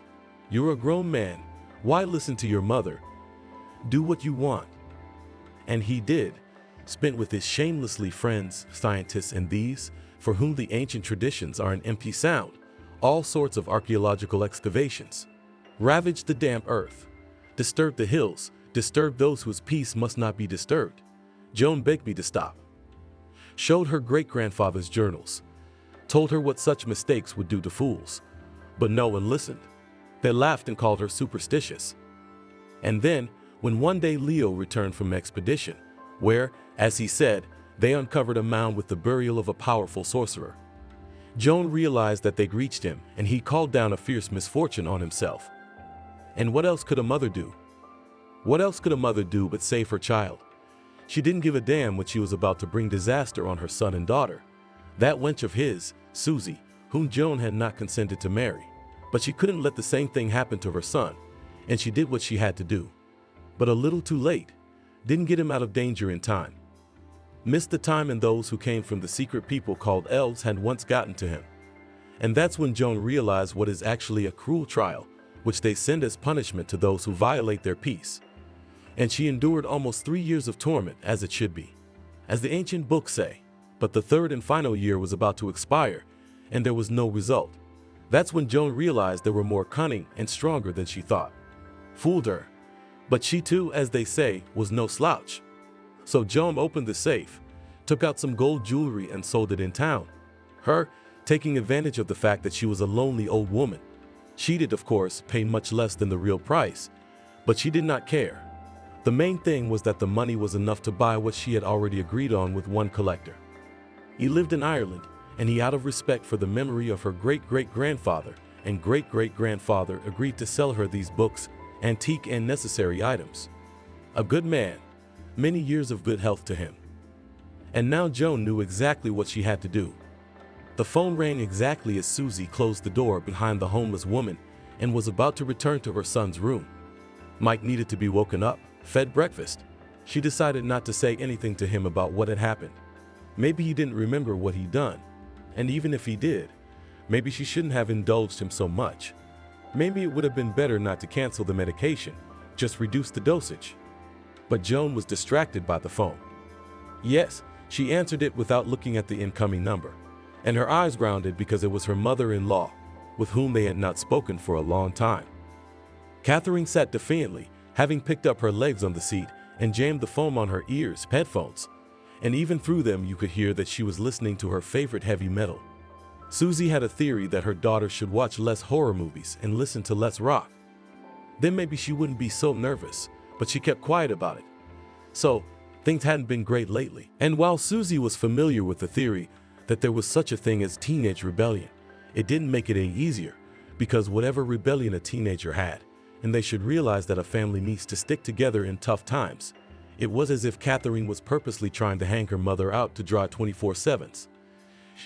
A: "You're a grown man. Why listen to your mother? Do what you want." And he did, spent with his shamelessly friends, scientists, and these, for whom the ancient traditions are an empty sound, all sorts of archaeological excavations, ravaged the damp earth, disturbed the hills, disturbed those whose peace must not be disturbed. Joan begged me to stop, showed her great-grandfather's journals, told her what such mistakes would do to fools. But no one listened. They laughed and called her superstitious. And then, when one day Leo returned from expedition, where, as he said, they uncovered a mound with the burial of a powerful sorcerer, Joan realized that they'd reached him, and he called down a fierce misfortune on himself. And what else could a mother do? What else could a mother do but save her child? She didn't give a damn when she was about to bring disaster on her son and daughter. That wench of his, Susie, whom Joan had not consented to marry. But she couldn't let the same thing happen to her son, and she did what she had to do. But a little too late. Didn't get him out of danger in time. Missed the time, and those who came from the secret people called elves had once gotten to him. And that's when Joan realized what is actually a cruel trial, which they send as punishment to those who violate their peace. And she endured almost 3 years of torment, as it should be, as the ancient books say. But the third and final year was about to expire, and there was no result. That's when Joan realized they were more cunning and stronger than she thought. Fooled her. But she too, as they say, was no slouch. So Joan opened the safe, took out some gold jewelry and sold it in town. Her, taking advantage of the fact that she was a lonely old woman. Cheated, of course, paid much less than the real price, but she did not care. The main thing was that the money was enough to buy what she had already agreed on with one collector. He lived in Ireland, and he, out of respect for the memory of her great-great-grandfather and great-great-grandfather, agreed to sell her these books, antique and necessary items. A good man, many years of good health to him. And now Joan knew exactly what she had to do. The phone rang exactly as Susie closed the door behind the homeless woman and was about to return to her son's room. Mike needed to be woken up, fed breakfast. She decided not to say anything to him about what had happened. Maybe he didn't remember what he'd done. And even if he did, maybe she shouldn't have indulged him so much. Maybe it would have been better not to cancel the medication, just reduce the dosage. But Joan was distracted by the phone. Yes, she answered it without looking at the incoming number, and her eyes rounded because it was her mother-in-law, with whom they had not spoken for a long time. Catherine sat defiantly, having picked up her legs on the seat and jammed the phone on her ears, headphones, and even through them you could hear that she was listening to her favorite heavy metal. Susie had a theory that her daughter should watch less horror movies and listen to less rock. Then maybe she wouldn't be so nervous, but she kept quiet about it. So, things hadn't been great lately. And while Susie was familiar with the theory that there was such a thing as teenage rebellion, it didn't make it any easier, because whatever rebellion a teenager had, and they should realize that a family needs to stick together in tough times, it was as if Catherine was purposely trying to hang her mother out to dry 24/7s.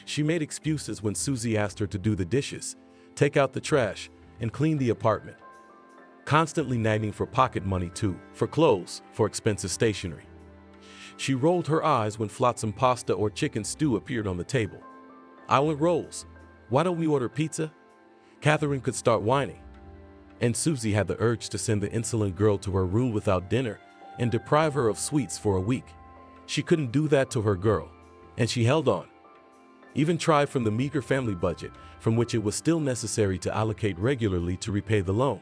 A: She made excuses when Susie asked her to do the dishes, take out the trash, and clean the apartment, constantly nagging for pocket money too, for clothes, for expensive stationery. She rolled her eyes when flotsam pasta or chicken stew appeared on the table. "I want rolls. Why don't we order pizza?" Catherine could start whining. And Susie had the urge to send the insolent girl to her room without dinner and deprive her of sweets for a week. She couldn't do that to her girl, and she held on. Even tried from the meager family budget, from which it was still necessary to allocate regularly to repay the loan.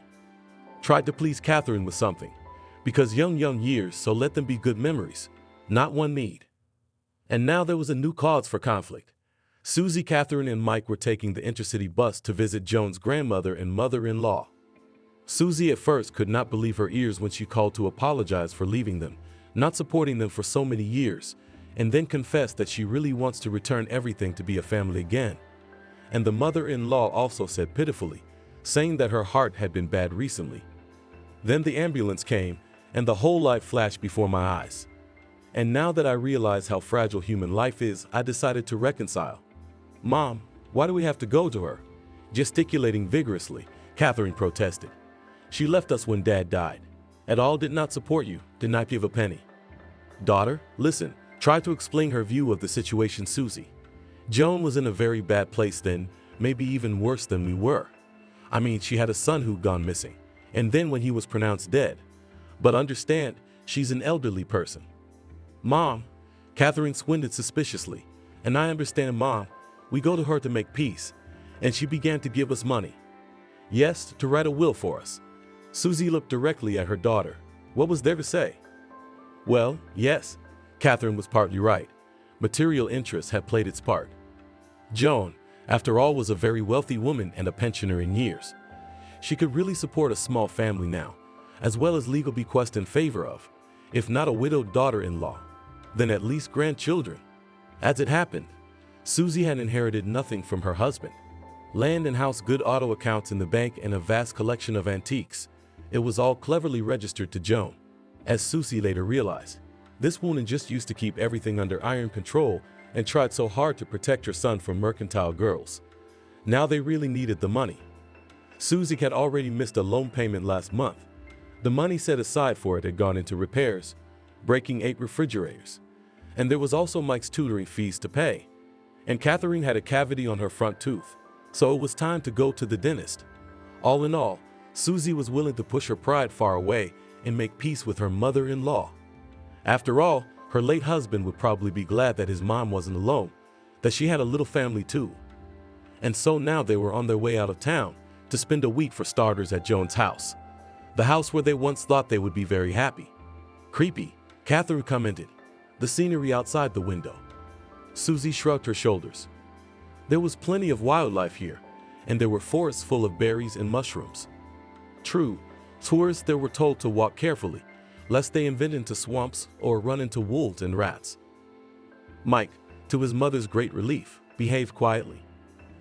A: Tried to please Catherine with something, because young years, so let them be good memories, not one need. And now there was a new cause for conflict. Susie, Catherine, and Mike were taking the intercity bus to visit Joan's grandmother and mother-in-law. Susie at first could not believe her ears when she called to apologize for leaving them, not supporting them for so many years, and then confessed that she really wants to return everything to be a family again. And the mother-in-law also said pitifully, saying that her heart had been bad recently. Then the ambulance came, and the whole life flashed before my eyes. And now that I realize how fragile human life is, I decided to reconcile. "Mom, why do we have to go to her?" Gesticulating vigorously, Catherine protested. "She left us when Dad died. At all did not support you, did not give a penny." "Daughter, listen," tried to explain her view of the situation Susie. "Joan was in a very bad place then, maybe even worse than we were. I mean, she had a son who'd gone missing, and then when he was pronounced dead. But understand, she's an elderly person." "Mom," Catherine squinted suspiciously, "and I understand, Mom, we go to her to make peace, and she began to give us money. Yes, to write a will for us." Susie looked directly at her daughter. What was there to say? Well, yes, Catherine was partly right. Material interest had played its part. Joan, after all, was a very wealthy woman and a pensioner in years. She could really support a small family now, as well as legal bequest in favor of, if not a widowed daughter-in-law, then at least grandchildren. As it happened, Susie had inherited nothing from her husband. Land and house, good auto accounts in the bank, and a vast collection of antiques. It was all cleverly registered to Joan. As Susie later realized, this woman just used to keep everything under iron control and tried so hard to protect her son from mercantile girls. Now they really needed the money. Susie had already missed a loan payment last month. The money set aside for it had gone into repairs, breaking 8 refrigerators. And there was also Mike's tutoring fees to pay. And Catherine had a cavity on her front tooth, so it was time to go to the dentist. All in all, Susie was willing to push her pride far away and make peace with her mother-in-law. After all, her late husband would probably be glad that his mom wasn't alone, that she had a little family too. And so now they were on their way out of town to spend a week for starters at Joan's house, the house where they once thought they would be very happy. Creepy, Catherine commented, the scenery outside the window. Susie shrugged her shoulders. There was plenty of wildlife here, and there were forests full of berries and mushrooms. True, tourists there were told to walk carefully, lest they invent into swamps or run into wolves and rats. Mike, to his mother's great relief, behaved quietly.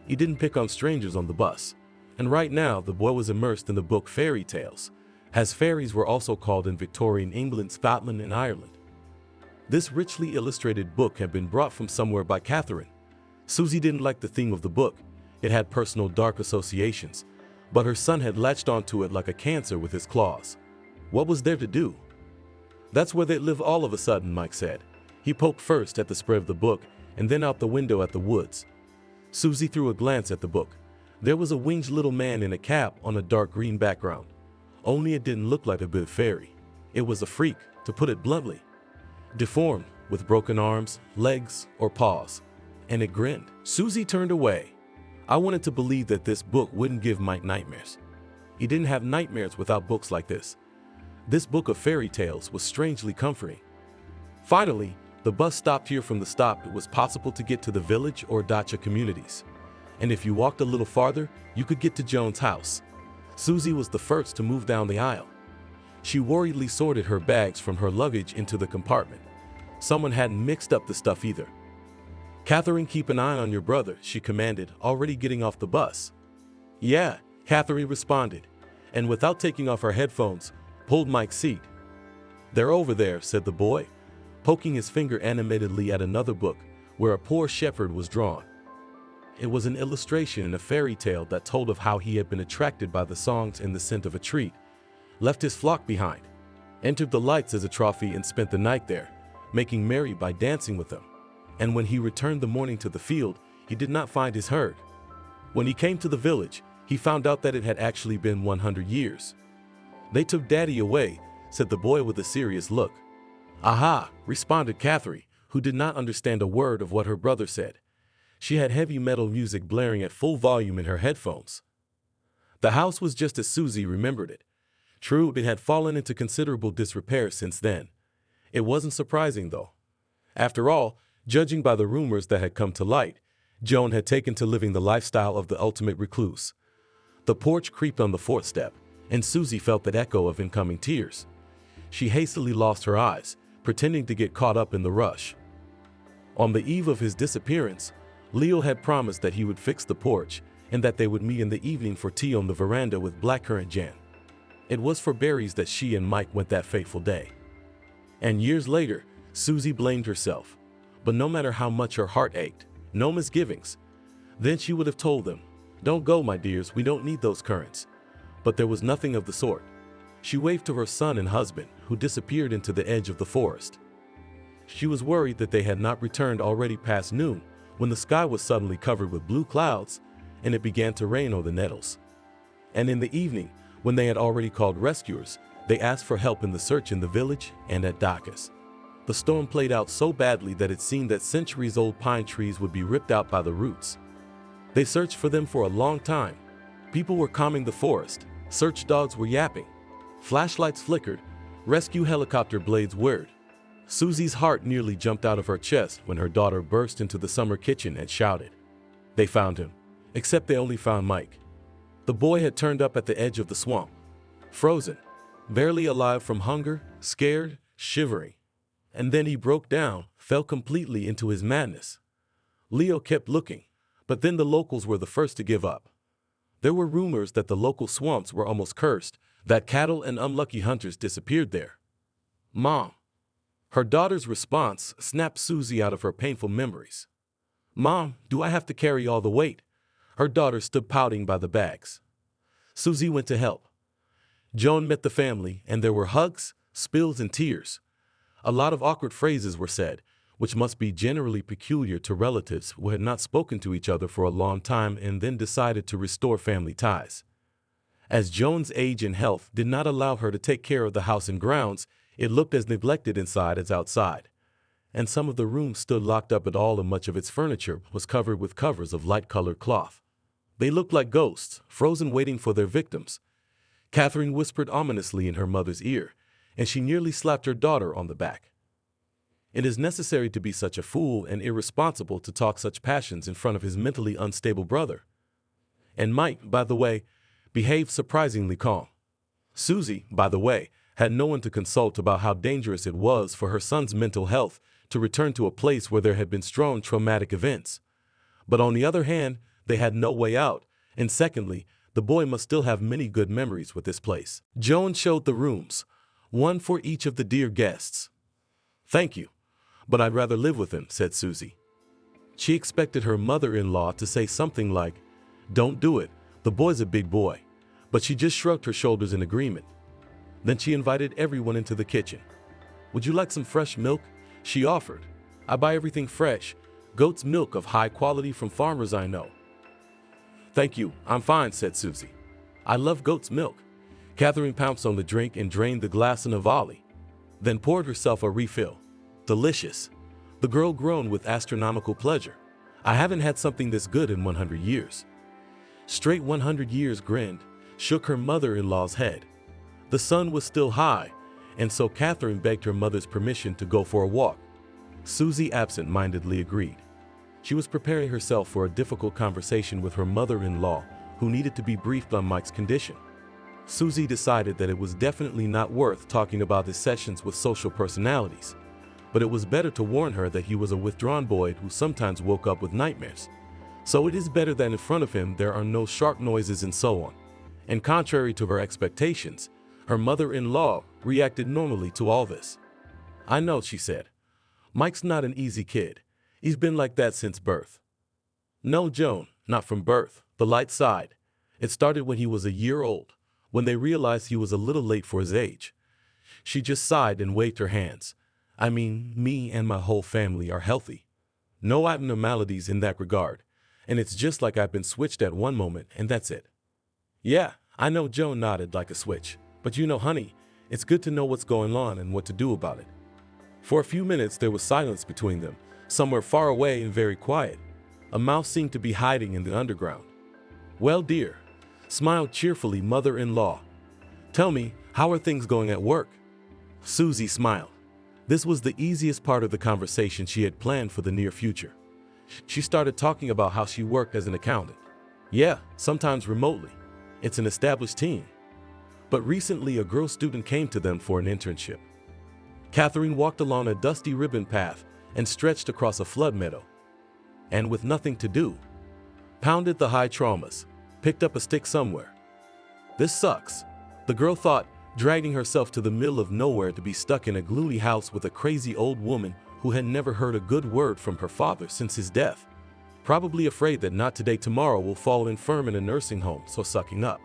A: He didn't pick on strangers on the bus, and right now the boy was immersed in the book Fairy Tales, as fairies were also called in Victorian England, Scotland, and Ireland. This richly illustrated book had been brought from somewhere by Catherine. Susie didn't like the theme of the book. It had personal dark associations, but her son had latched onto it like a cancer with his claws. What was there to do? That's where they'd live all of a sudden, Mike said. He poked first at the spread of the book and then out the window at the woods. Susie threw a glance at the book. There was a winged little man in a cap on a dark green background. Only it didn't look like a bit of fairy. It was a freak, to put it bluntly. Deformed, with broken arms, legs, or paws. And it grinned. Susie turned away. I wanted to believe that this book wouldn't give Mike nightmares. He didn't have nightmares without books like this. This book of fairy tales was strangely comforting. Finally, the bus stopped here. From the stop, it was possible to get to the village or dacha communities. And if you walked a little farther, you could get to Joan's house. Susie was the first to move down the aisle. She worriedly sorted her bags from her luggage into the compartment. Someone hadn't mixed up the stuff either. Catherine, keep an eye on your brother, she commanded, already getting off the bus. Yeah, Catherine responded, and without taking off her headphones, pulled Mike's seat. They're over there, said the boy, poking his finger animatedly at another book where a poor shepherd was drawn. It was an illustration in a fairy tale that told of how he had been attracted by the songs and the scent of a treat, left his flock behind, entered the lights as a trophy and spent the night there, making merry by dancing with them. And when he returned the morning to the field, he did not find his herd. When he came to the village, he found out that it had actually been 100 years. They took Daddy away, said the boy with a serious look. Aha, responded Catherine, who did not understand a word of what her brother said. She had heavy metal music blaring at full volume in her headphones. The house was just as Susie remembered it. True, it had fallen into considerable disrepair since then. It wasn't surprising, though. After all, judging by the rumors that had come to light, Joan had taken to living the lifestyle of the ultimate recluse. The porch creaked on the fourth step, and Susie felt that echo of incoming tears. She hastily lost her eyes, pretending to get caught up in the rush. On the eve of his disappearance, Leo had promised that he would fix the porch and that they would meet in the evening for tea on the veranda with blackcurrant jam. It was for berries that she and Mike went that fateful day. And years later, Susie blamed herself. But no matter how much her heart ached, no misgivings. Then she would have told them, "Don't go, my dears, we don't need those currants." But there was nothing of the sort. She waved to her son and husband, who disappeared into the edge of the forest. She was worried that they had not returned already past noon, when the sky was suddenly covered with blue clouds, and it began to rain on the nettles. And in the evening, when they had already called rescuers, they asked for help in the search in the village and at Dacus. The storm played out so badly that it seemed that centuries-old pine trees would be ripped out by the roots. They searched for them for a long time. People were combing the forest, search dogs were yapping, flashlights flickered, rescue helicopter blades whirred. Susie's heart nearly jumped out of her chest when her daughter burst into the summer kitchen and shouted. They found him, except they only found Mike. The boy had turned up at the edge of the swamp, frozen, barely alive from hunger, scared, shivering. And then he broke down, fell completely into his madness. Leo kept looking, but then the locals were the first to give up. There were rumors that the local swamps were almost cursed, that cattle and unlucky hunters disappeared there. Mom. Her daughter's response snapped Susie out of her painful memories. Mom, do I have to carry all the weight? Her daughter stood pouting by the bags. Susie went to help. Joan met the family, and there were hugs, spills, and tears. A lot of awkward phrases were said, which must be generally peculiar to relatives who had not spoken to each other for a long time and then decided to restore family ties. As Joan's age and health did not allow her to take care of the house and grounds, it looked as neglected inside as outside. And some of the rooms stood locked up at all, and much of its furniture was covered with covers of light-colored cloth. They looked like ghosts, frozen waiting for their victims. Catherine whispered ominously in her mother's ear, and she nearly slapped her daughter on the back. It is necessary to be such a fool and irresponsible to talk such passions in front of his mentally unstable brother. And Mike, by the way, behaved surprisingly calm. Susie, by the way, had no one to consult about how dangerous it was for her son's mental health to return to a place where there had been strong traumatic events. But on the other hand, they had no way out, and secondly, the boy must still have many good memories with this place. Joan showed the rooms, one for each of the dear guests. Thank you, but I'd rather live with him, said Susie. She expected her mother-in-law to say something like, don't do it, the boy's a big boy, but she just shrugged her shoulders in agreement. Then she invited everyone into the kitchen. Would you like some fresh milk? She offered, I buy everything fresh, goat's milk of high quality from farmers I know. Thank you, I'm fine, said Susie. I love goat's milk. Catherine pounced on the drink and drained the glass in a volley, then poured herself a refill. Delicious. The girl groaned with astronomical pleasure. I haven't had something this good in 100 years. Straight 100 years grinned, shook her mother-in-law's head. The sun was still high, and so Catherine begged her mother's permission to go for a walk. Susie absent-mindedly agreed. She was preparing herself for a difficult conversation with her mother-in-law, who needed to be briefed on Mike's condition. Susie decided that it was definitely not worth talking about his sessions with social personalities, but it was better to warn her that he was a withdrawn boy who sometimes woke up with nightmares. So it is better that in front of him there are no sharp noises and so on. And contrary to her expectations, her mother-in-law reacted normally to all this. I know, she said. Mike's not an easy kid. He's been like that since birth. No, Joan, not from birth. The light sighed. It started when he was a year old, when they realized he was a little late for his age. She just sighed and waved her hands. I mean, me and my whole family are healthy. No abnormalities in that regard. And it's just like I've been switched at one moment, and that's it. Yeah, I know, Joan nodded like a switch. But you know, honey, it's good to know what's going on and what to do about it. For a few minutes there was silence between them, somewhere far away and very quiet. A mouse seemed to be hiding in the underground. Well, dear, smiled cheerfully mother-in-law. Tell me, how are things going at work? Susie smiled. This was the easiest part of the conversation she had planned for the near future. She started talking about how she worked as an accountant. Yeah, sometimes remotely. It's an established team. But recently a girl student came to them for an internship. Catherine walked along a dusty ribbon path and stretched across a flood meadow. And with nothing to do, pounded the high traumas, picked up a stick somewhere. This sucks, the girl thought, dragging herself to the middle of nowhere to be stuck in a gloomy house with a crazy old woman who had never heard a good word from her father since his death, probably afraid that not today tomorrow will fall infirm in a nursing home, so sucking up.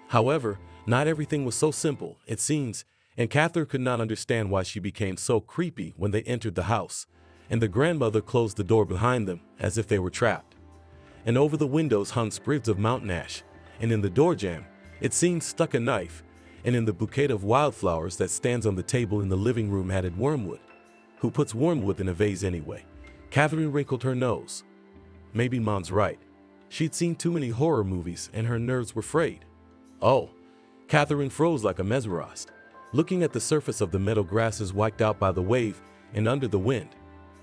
A: However, not everything was so simple, it seems, and Catherine could not understand why she became so creepy when they entered the house, and the grandmother closed the door behind them as if they were trapped. And over the windows hung sprigs of mountain ash, and in the door jamb, it seemed stuck a knife, and in the bouquet of wildflowers that stands on the table in the living room added wormwood. Who puts wormwood in a vase anyway? Catherine wrinkled her nose. Maybe Mom's right. She'd seen too many horror movies and her nerves were frayed. Oh, Catherine froze like a mesmerized, looking at the surface of the meadow grasses wiped out by the wave and under the wind.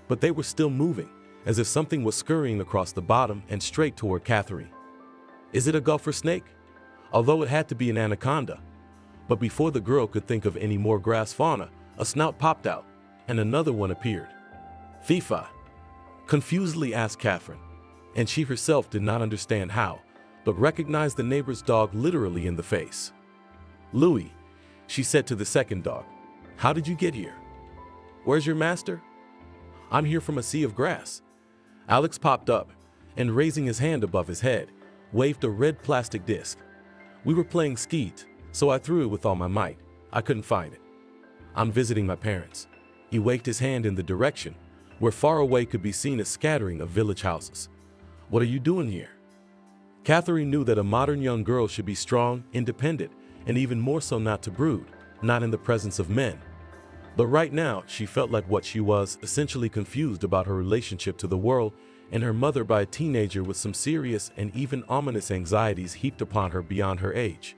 A: But they were still moving, as if something was scurrying across the bottom and straight toward Catherine. Is it a gopher snake? Although it had to be an anaconda. But before the girl could think of any more grass fauna, a snout popped out, and another one appeared. Fifa? Confusedly asked Catherine, and she herself did not understand how, but recognized the neighbor's dog literally in the face. Louis, she said to the second dog, how did you get here? Where's your master? I'm here from a sea of grass. Alex popped up, and raising his hand above his head, waved a red plastic disc. We were playing skeet, so I threw it with all my might. I couldn't find it. I'm visiting my parents. He waved his hand in the direction where far away could be seen a scattering of village houses. What are you doing here? Catherine knew that a modern young girl should be strong, independent, and even more so not to brood, not in the presence of men. But right now, she felt like what she was, essentially confused about her relationship to the world and her mother by a teenager with some serious and even ominous anxieties heaped upon her beyond her age.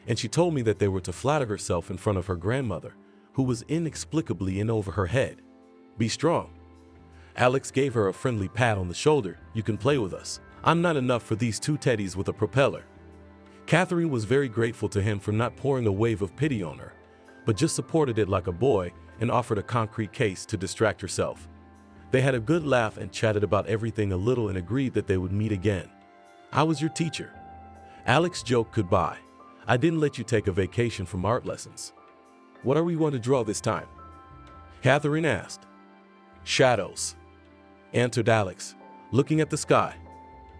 A: And she told me that they were to flatter herself in front of her grandmother, who was inexplicably in over her head. Be strong. Alex gave her a friendly pat on the shoulder. You can play with us. I'm not enough for these two teddies with a propeller. Catherine was very grateful to him for not pouring a wave of pity on her, but just supported it like a boy and offered a concrete case to distract herself. They had a good laugh and chatted about everything a little and agreed that they would meet again. How was your teacher? Alex joked goodbye. I didn't let you take a vacation from art lessons. What are we going to draw this time? Catherine asked. Shadows, answered Alex, looking at the sky.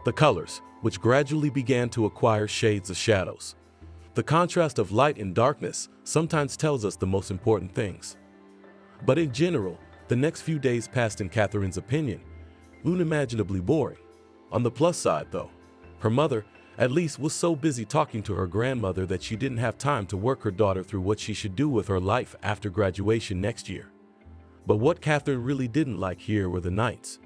A: The colors, which gradually began to acquire shades of shadows. The contrast of light and darkness sometimes tells us the most important things. But in general, The next few days passed in Catherine's opinion unimaginably boring. On the plus side, though, her mother, at least, was so busy talking to her grandmother that she didn't have time to work her daughter through what she should do with her life after graduation next year. But what Catherine really didn't like here were the nights.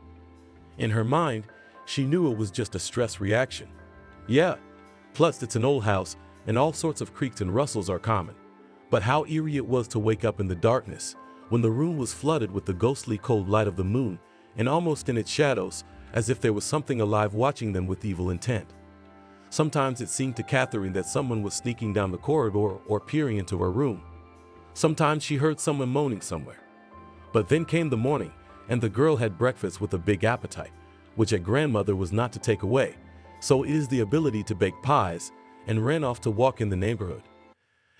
A: In her mind, she knew it was just a stress reaction. Yeah, plus it's an old house and all sorts of creaks and rustles are common. But how eerie it was to wake up in the darkness when the room was flooded with the ghostly cold light of the moon and almost in its shadows, as if there was something alive watching them with evil intent. Sometimes it seemed to Catherine that someone was sneaking down the corridor or peering into her room. Sometimes she heard someone moaning somewhere. But then came the morning, and the girl had breakfast with a big appetite, which a grandmother was not to take away, so it is the ability to bake pies, and ran off to walk in the neighborhood.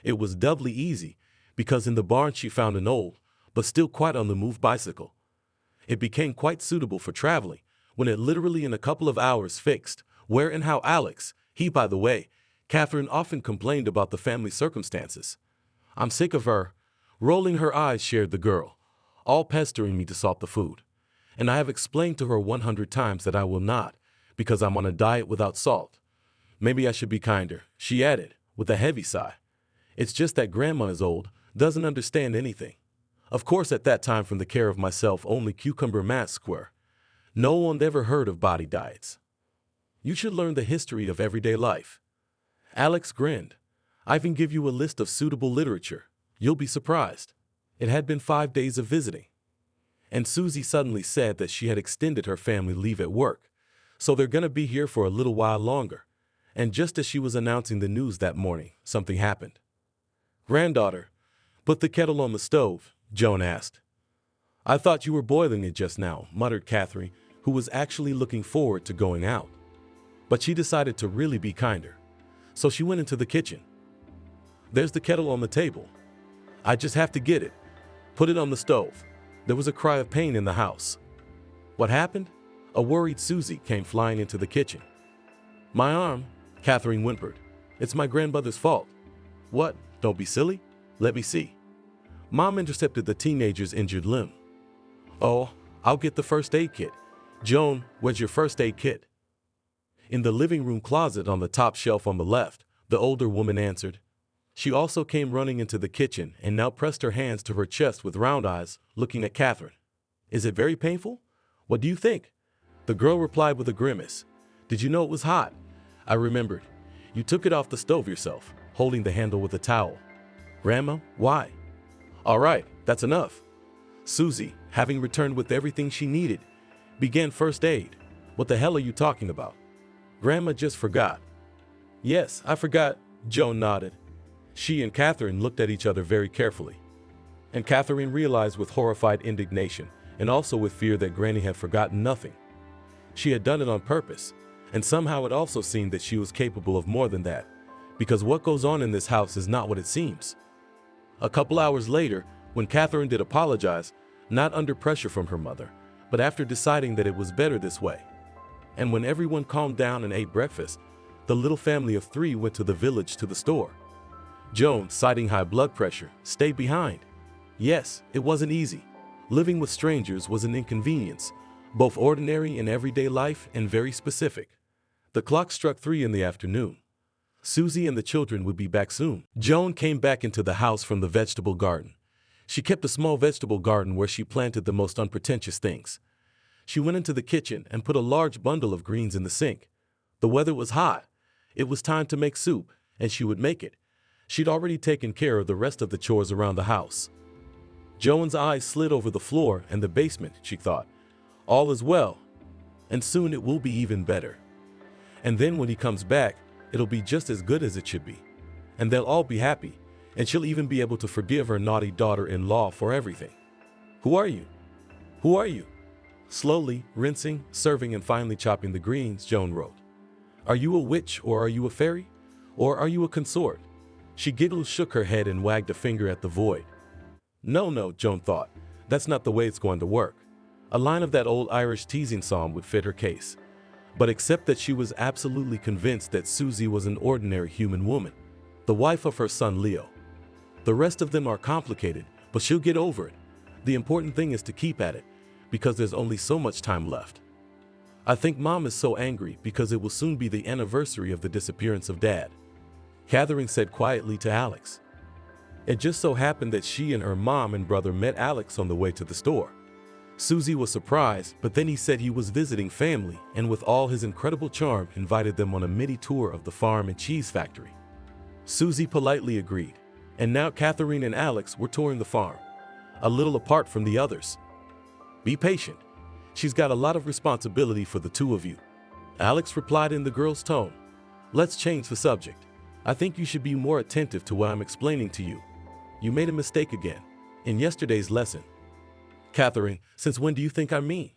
A: It was doubly easy, because in the barn she found an old, but still quite on the move bicycle. It became quite suitable for traveling, when it literally in a couple of hours fixed, where and how Alex, he by the way, Catherine often complained about the family circumstances. I'm sick of her, rolling her eyes shared the girl, all pestering me to salt the food. And I have explained to her 100 times that I will not, because I'm on a diet without salt. Maybe I should be kinder, she added, with a heavy sigh. It's just that grandma is old, doesn't understand anything. Of course at that time from the care of myself only cucumber masks were. No one ever heard of body diets. You should learn the history of everyday life. Alex grinned. I can give you a list of suitable literature. You'll be surprised. It had been 5 days of visiting. And Susie suddenly said that she had extended her family leave at work, so they're gonna be here for a little while longer. And just as she was announcing the news that morning, something happened. Granddaughter, put the kettle on the stove, Joan asked. I thought you were boiling it just now, muttered Catherine, who was actually looking forward to going out. But she decided to really be kinder, so she went into the kitchen. There's the kettle on the table. I just have to get it. Put it on the stove. There was a cry of pain in the house. What happened? A worried Susie came flying into the kitchen. My arm, Catherine whimpered. It's my grandmother's fault. What? Don't be silly. Let me see. Mom intercepted the teenager's injured limb. Oh, I'll get the first aid kit. Joan, where's your first aid kit? In the living room closet on the top shelf on the left, the older woman answered. She also came running into the kitchen and now pressed her hands to her chest with round eyes, looking at Catherine. Is it very painful? What do you think? The girl replied with a grimace. Did you know it was hot? I remembered. You took it off the stove yourself, holding the handle with a towel. Grandma, why? All right, that's enough. Susie, having returned with everything she needed, began first aid. What the hell are you talking about? Grandma just forgot. Yes, I forgot, Joan nodded. She and Catherine looked at each other very carefully. And Catherine realized with horrified indignation and also with fear that Granny had forgotten nothing. She had done it on purpose, and somehow it also seemed that she was capable of more than that, because what goes on in this house is not what it seems. A couple hours later, when Catherine did apologize, not under pressure from her mother, but after deciding that it was better this way. And when everyone calmed down and ate breakfast, the little family of 3 went to the village to the store. Joan, citing high blood pressure, stayed behind. Yes, it wasn't easy. Living with strangers was an inconvenience, both ordinary in everyday life and very specific. The clock struck 3 in the afternoon. Susie and the children would be back soon. Joan came back into the house from the vegetable garden. She kept a small vegetable garden where she planted the most unpretentious things. She went into the kitchen and put a large bundle of greens in the sink. The weather was hot. It was time to make soup, and she would make it. She'd already taken care of the rest of the chores around the house. Joan's eyes slid over the floor and the basement, she thought. All is well, and soon it will be even better. And then when he comes back, it'll be just as good as it should be. And they'll all be happy, and she'll even be able to forgive her naughty daughter-in-law for everything. Who are you? Who are you? Slowly, rinsing, serving, and finally chopping the greens, Joan wrote. Are you a witch, or are you a fairy? Or are you a consort? She giggled, shook her head, and wagged a finger at the void. No, Joan thought. That's not the way it's going to work. A line of that old Irish teasing song would fit her case. But except that she was absolutely convinced that Susie was an ordinary human woman, the wife of her son Leo. The rest of them are complicated, but she'll get over it. The important thing is to keep at it, because there's only so much time left. I think Mom is so angry because it will soon be the anniversary of the disappearance of Dad," Catherine said quietly to Alex. It just so happened that she and her mom and brother met Alex on the way to the store. Susie was surprised, but then he said he was visiting family and with all his incredible charm invited them on a mini tour of the farm and cheese factory. Susie politely agreed, and now Catherine and Alex were touring the farm, a little apart from the others. "Be patient. She's got a lot of responsibility for the two of you," Alex replied in the girl's tone. "Let's change the subject. I think you should be more attentive to what I'm explaining to you. You made a mistake again in yesterday's lesson." "Catherine, since when do you think I'm mean?"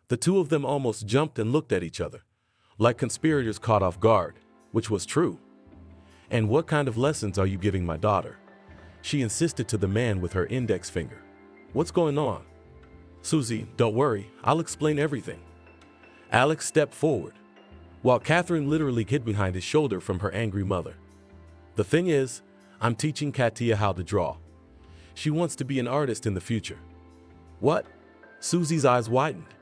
A: The two of them almost jumped and looked at each other, like conspirators caught off guard, which was true. "And what kind of lessons are you giving my daughter?" she insisted to the man with her index finger. "What's going on?" "Susie, don't worry, I'll explain everything." Alex stepped forward, while Catherine literally hid behind his shoulder from her angry mother. "The thing is, I'm teaching Katia how to draw. She wants to be an artist in the future." "What?" Susie's eyes widened.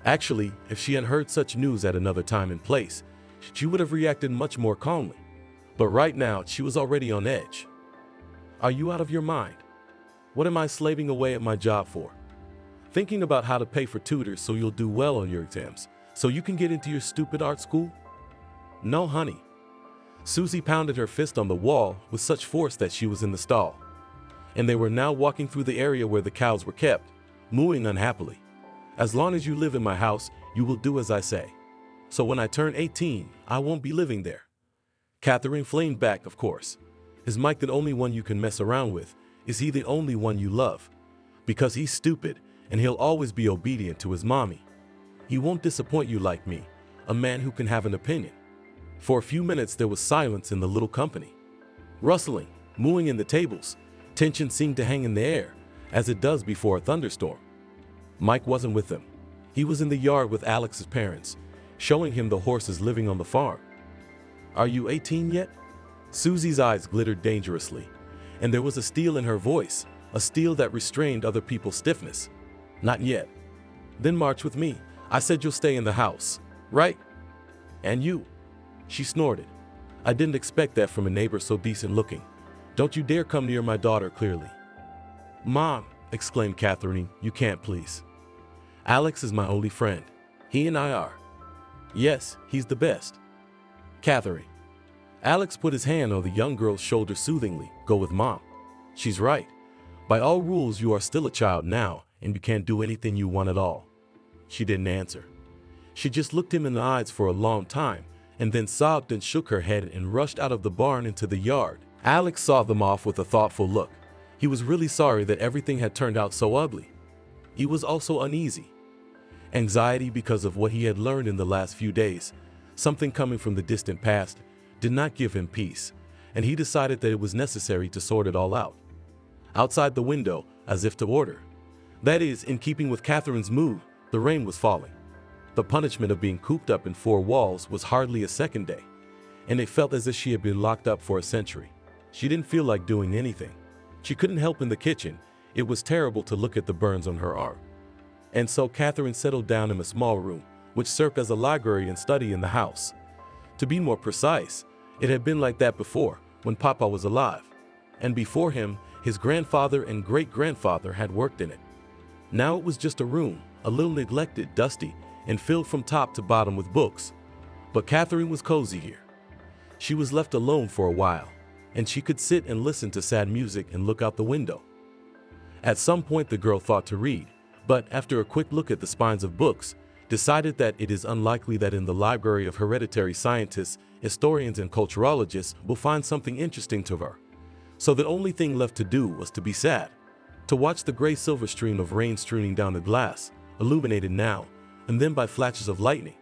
A: Actually, if she had heard such news at another time and place, she would have reacted much more calmly. But right now, she was already on edge. "Are you out of your mind? What am I slaving away at my job for? Thinking about how to pay for tutors so you'll do well on your exams, so you can get into your stupid art school?" "No, honey." Susie pounded her fist on the wall with such force that she was in the stall, and they were now walking through the area where the cows were kept, mooing unhappily. "As long as you live in my house, you will do as I say. So when I turn 18, I won't be living there." Catherine flamed back, of course. "Is Mike the only one you can mess around with? Is he the only one you love? Because he's stupid, and he'll always be obedient to his mommy. He won't disappoint you like me, a man who can have an opinion." For a few minutes there was silence in the little company. Rustling, mooing in the tables, tension seemed to hang in the air, as it does before a thunderstorm. Mike wasn't with them. He was in the yard with Alex's parents, showing him the horses living on the farm. "Are you 18 yet?" Susie's eyes glittered dangerously, and there was a steel in her voice, a steel that restrained other people's stiffness. "Not yet." "Then march with me. I said you'll stay in the house, right?" "And you?" She snorted. "I didn't expect that from a neighbor so decent looking. Don't you dare come near my daughter, clearly." "Mom," exclaimed Catherine, "you can't please. Alex is my only friend. He and I are." "Yes, he's the best." "Catherine." Alex put his hand on the young girl's shoulder soothingly. "Go with Mom. She's right. By all rules, you are still a child now, and you can't do anything you want at all." She didn't answer. She just looked him in the eyes for a long time, and then sobbed and shook her head and rushed out of the barn into the yard. Alex saw them off with a thoughtful look. He was really sorry that everything had turned out so ugly. He was also uneasy. Anxiety because of what he had learned in the last few days, something coming from the distant past, did not give him peace, and he decided that it was necessary to sort it all out. Outside the window, as if to order. That is, in keeping with Catherine's mood, the rain was falling. The punishment of being cooped up in four walls was hardly a second day, and it felt as if she had been locked up for a century. She didn't feel like doing anything. She couldn't help in the kitchen. It was terrible to look at the burns on her arm. And so Catherine settled down in a small room, which served as a library and study in the house. To be more precise, it had been like that before, when Papa was alive. And before him, his grandfather and great-grandfather had worked in it. Now it was just a room, a little neglected, dusty, and filled from top to bottom with books. But Catherine was cozy here. She was left alone for a while, and she could sit and listen to sad music and look out the window. At some point the girl thought to read, but after a quick look at the spines of books, decided that it is unlikely that in the library of hereditary scientists, historians, and culturologists will find something interesting to her. So the only thing left to do was to be sad, to watch the gray-silver stream of rain streaming down the glass, illuminated now and then by flashes of lightning.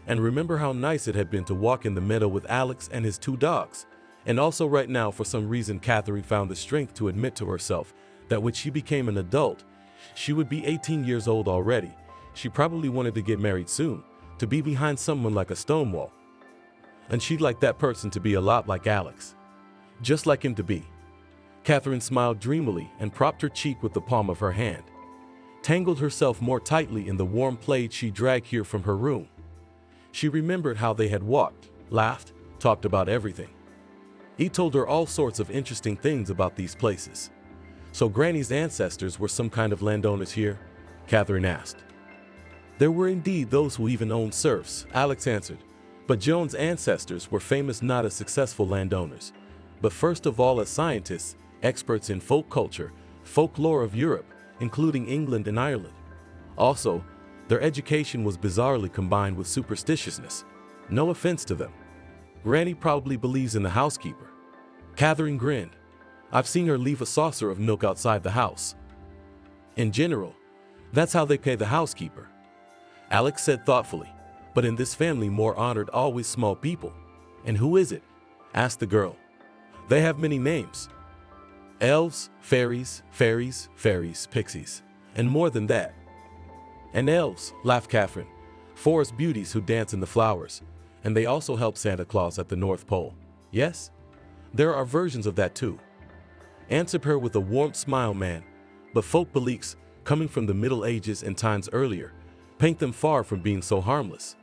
A: And remember how nice it had been to walk in the meadow with Alex and his two dogs. And also right now, for some reason, Catherine found the strength to admit to herself that when she became an adult, she would be 18 years old already. She probably wanted to get married soon, to be behind someone like a stone wall. And she'd like that person to be a lot like Alex. Just like him to be. Catherine smiled dreamily and propped her cheek with the palm of her hand, tangled herself more tightly in the warm plaid she dragged here from her room. She remembered how they had walked, laughed, talked about everything. He told her all sorts of interesting things about these places. So Granny's ancestors were some kind of landowners here? Catherine asked. There were indeed those who even owned serfs, Alex answered. But Joan's ancestors were famous not as successful landowners, but first of all as scientists, experts in folk culture, folklore of Europe, including England and Ireland. Also, their education was bizarrely combined with superstitiousness. No offense to them. Granny probably believes in the housekeeper. Catherine grinned. I've seen her leave a saucer of milk outside the house. In general, that's how they pay the housekeeper. Alex said thoughtfully, but in this family more honored always small people. And who is it? Asked the girl. They have many names. Elves, fairies, pixies, and more than that. And elves, laughed Catherine, forest beauties who dance in the flowers, and they also help Santa Claus at the North Pole. Yes? There are versions of that too. Answered her with a warm smile, man, but folk beliefs, coming from the Middle Ages and times earlier, paint them far from being so harmless.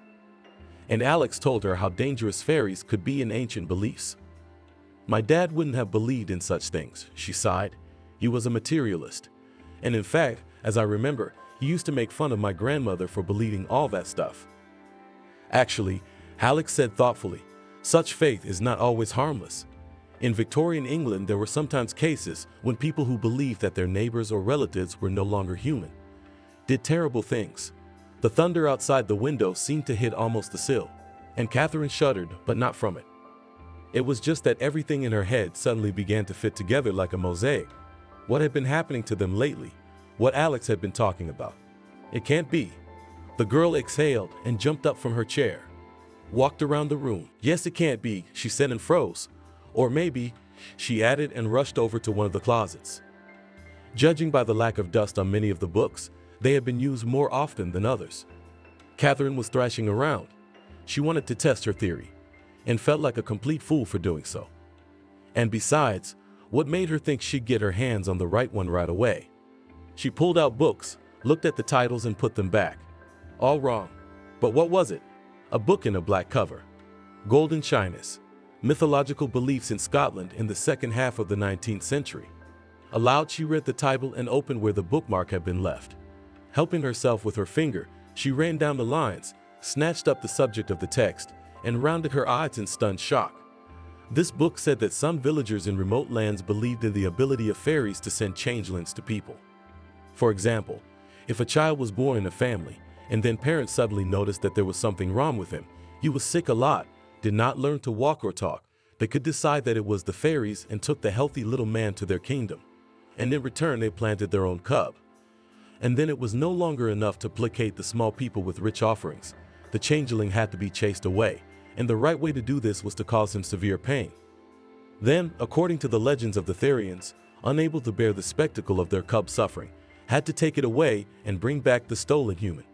A: And Alex told her how dangerous fairies could be in ancient beliefs. My dad wouldn't have believed in such things, she sighed. He was a materialist. And in fact, as I remember, he used to make fun of my grandmother for believing all that stuff. Actually, Alex said thoughtfully, such faith is not always harmless. In Victorian England, there were sometimes cases when people who believed that their neighbors or relatives were no longer human did terrible things. The thunder outside the window seemed to hit almost the sill, and Catherine shuddered, but not from it. It was just that everything in her head suddenly began to fit together like a mosaic. What had been happening to them lately? What Alex had been talking about? It can't be. The girl exhaled and jumped up from her chair, walked around the room. Yes, it can't be, she said and froze. Or maybe, she added and rushed over to one of the closets. Judging by the lack of dust on many of the books, they had been used more often than others. Catherine was thrashing around. She wanted to test her theory, and felt like a complete fool for doing so. And besides, what made her think she'd get her hands on the right one right away? She pulled out books, looked at the titles and put them back. All wrong. But what was it? A book in a black cover. Golden Shyness. Mythological beliefs in Scotland in the second half of the 19th century. Aloud she read the title and opened where the bookmark had been left. Helping herself with her finger, she ran down the lines, snatched up the subject of the text, and rounded her eyes in stunned shock. This book said that some villagers in remote lands believed in the ability of fairies to send changelings to people. For example, if a child was born in a family, and then parents suddenly noticed that there was something wrong with him, he was sick a lot, did not learn to walk or talk, they could decide that it was the fairies and took the healthy little man to their kingdom. And in return they planted their own cub. And then it was no longer enough to placate the small people with rich offerings. The changeling had to be chased away, and the right way to do this was to cause him severe pain. Then, according to the legends of the Therians, unable to bear the spectacle of their cub suffering, had to take it away and bring back the stolen human.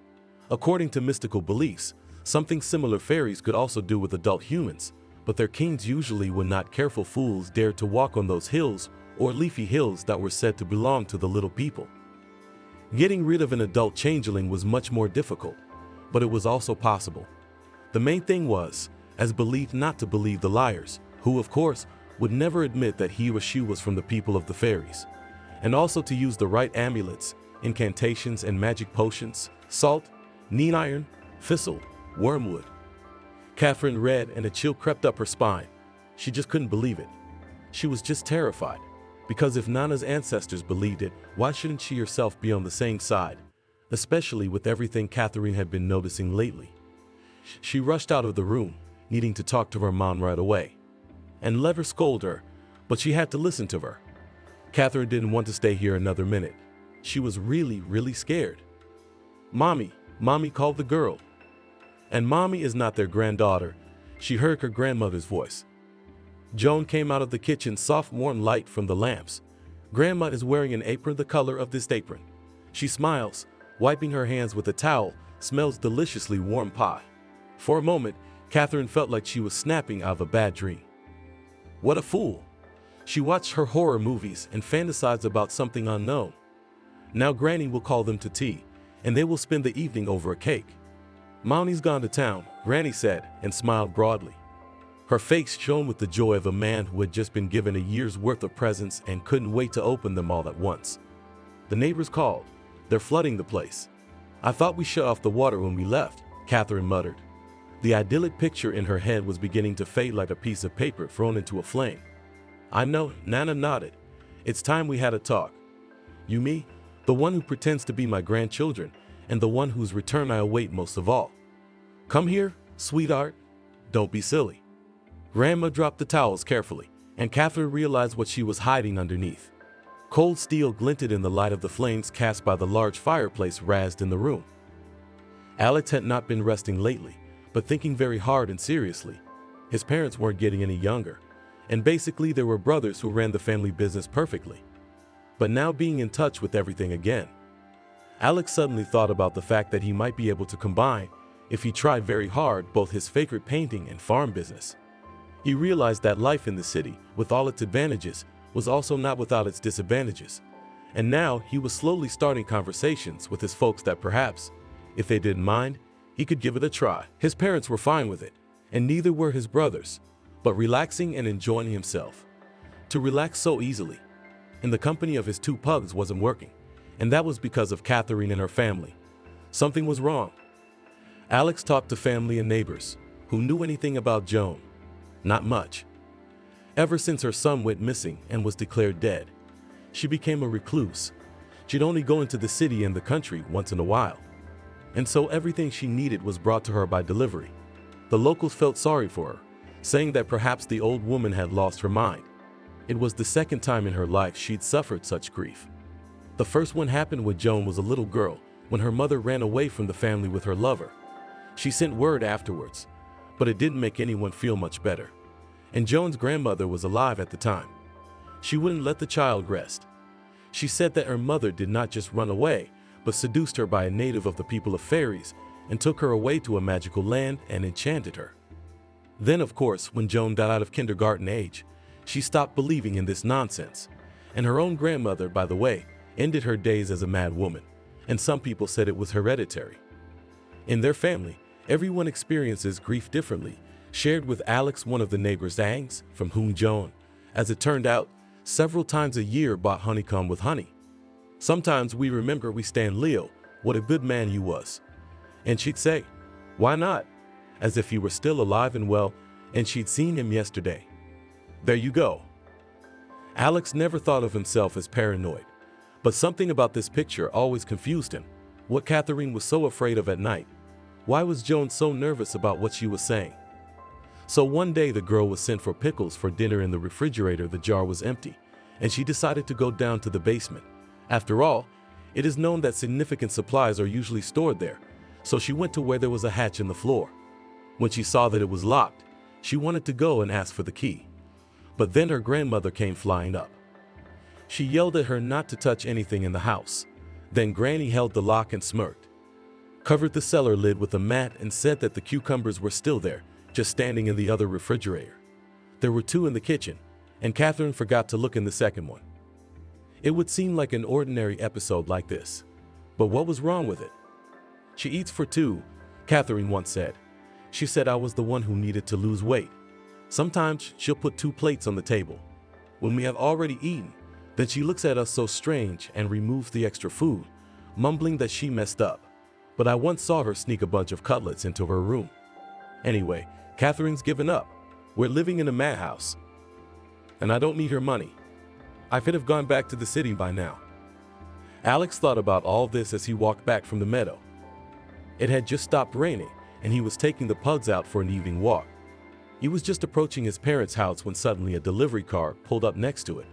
A: According to mystical beliefs, something similar fairies could also do with adult humans, but their kings usually when not careful fools dared to walk on those hills or leafy hills that were said to belong to the little people. Getting rid of an adult changeling was much more difficult, but it was also possible. The main thing was, as believed, not to believe the liars, who of course would never admit that he or she was from the people of the fairies, and also to use the right amulets, incantations and magic potions, salt, neat iron, thistle, wormwood. Catherine read and a chill crept up her spine. She just couldn't believe it. She was just terrified. Because if Nana's ancestors believed it, why shouldn't she herself be on the same side? Especially with everything Catherine had been noticing lately. She rushed out of the room, needing to talk to her mom right away. And let her scold her, but she had to listen to her. Catherine didn't want to stay here another minute. She was really scared. Mommy called the girl. And Mommy is not their granddaughter. She heard her grandmother's voice. Joan came out of the kitchen, soft warm light from the lamps. Grandma is wearing an apron the color of this apron. She smiles, wiping her hands with a towel, smells deliciously warm pie. For a moment, Catherine felt like she was snapping out of a bad dream. What a fool! She watched her horror movies and fantasized about something unknown. Now Granny will call them to tea, and they will spend the evening over a cake. "Mounty's gone to town," Granny said, and smiled broadly. Her face shone with the joy of a man who had just been given a year's worth of presents and couldn't wait to open them all at once. The neighbors called. "They're flooding the place." "I thought we shut off the water when we left," Catherine muttered. The idyllic picture in her head was beginning to fade like a piece of paper thrown into a flame. "I know," Nana nodded. "It's time we had a talk. You, me, the one who pretends to be my grandchildren, and the one whose return I await most of all. Come here, sweetheart. Don't be silly." Grandma dropped the towels carefully, and Catherine realized what she was hiding underneath. Cold steel glinted in the light of the flames cast by the large fireplace raised in the room. Alex had not been resting lately, but thinking very hard and seriously. His parents weren't getting any younger, and basically there were brothers who ran the family business perfectly. But now being in touch with everything again, Alex suddenly thought about the fact that he might be able to combine, if he tried very hard, both his favorite painting and farm business. He realized that life in the city, with all its advantages, was also not without its disadvantages. And now he was slowly starting conversations with his folks that perhaps, if they didn't mind, he could give it a try. His parents were fine with it, and neither were his brothers, but relaxing and enjoying himself. To relax so easily in the company of his two pugs wasn't working, and that was because of Catherine and her family. Something was wrong. Alex talked to family and neighbors who knew anything about Joan. Not much. Ever since her son went missing and was declared dead, she became a recluse. She'd only go into the city and the country once in a while, and so everything she needed was brought to her by delivery. The locals felt sorry for her, saying that perhaps the old woman had lost her mind. It was the second time in her life she'd suffered such grief. The first one happened when Joan was a little girl, when her mother ran away from the family with her lover. She sent word afterwards, but it didn't make anyone feel much better. And Joan's grandmother was alive at the time. She wouldn't let the child rest. She said that her mother did not just run away, but seduced her by a native of the people of fairies and took her away to a magical land and enchanted her. Then, of course, when Joan got out of kindergarten age, she stopped believing in this nonsense. And her own grandmother, by the way, ended her days as a mad woman, and some people said it was hereditary. In their family, everyone experiences grief differently, shared with Alex, one of the neighbor's Angs, from whom Joan, as it turned out, several times a year bought honeycomb with honey. "Sometimes we remember we stand Leo, what a good man you was." And she'd say, "Why not?" as if he were still alive and well, and she'd seen him yesterday. There you go. Alex never thought of himself as paranoid, but something about this picture always confused him. What Catherine was so afraid of at night? Why was Joan so nervous about what she was saying? So one day the girl was sent for pickles for dinner. In the refrigerator the jar was empty, and she decided to go down to the basement. After all, it is known that significant supplies are usually stored there, so she went to where there was a hatch in the floor. When she saw that it was locked, she wanted to go and ask for the key. But then her grandmother came flying up. She yelled at her not to touch anything in the house. Then Granny held the lock and smirked, covered the cellar lid with a mat, and said that the cucumbers were still there, just standing in the other refrigerator. There were two in the kitchen, and Catherine forgot to look in the second one. It would seem like an ordinary episode like this, but what was wrong with it? "She eats for two," Catherine once said. "She said I was the one who needed to lose weight. Sometimes she'll put 2 plates on the table. When we have already eaten, then she looks at us so strange and removes the extra food, mumbling that she messed up. But I once saw her sneak a bunch of cutlets into her room. Anyway, Catherine's given up. We're living in a madhouse. And I don't need her money. I could have gone back to the city by now." Alex thought about all this as he walked back from the meadow. It had just stopped raining, and he was taking the pugs out for an evening walk. He was just approaching his parents' house when suddenly a delivery car pulled up next to it.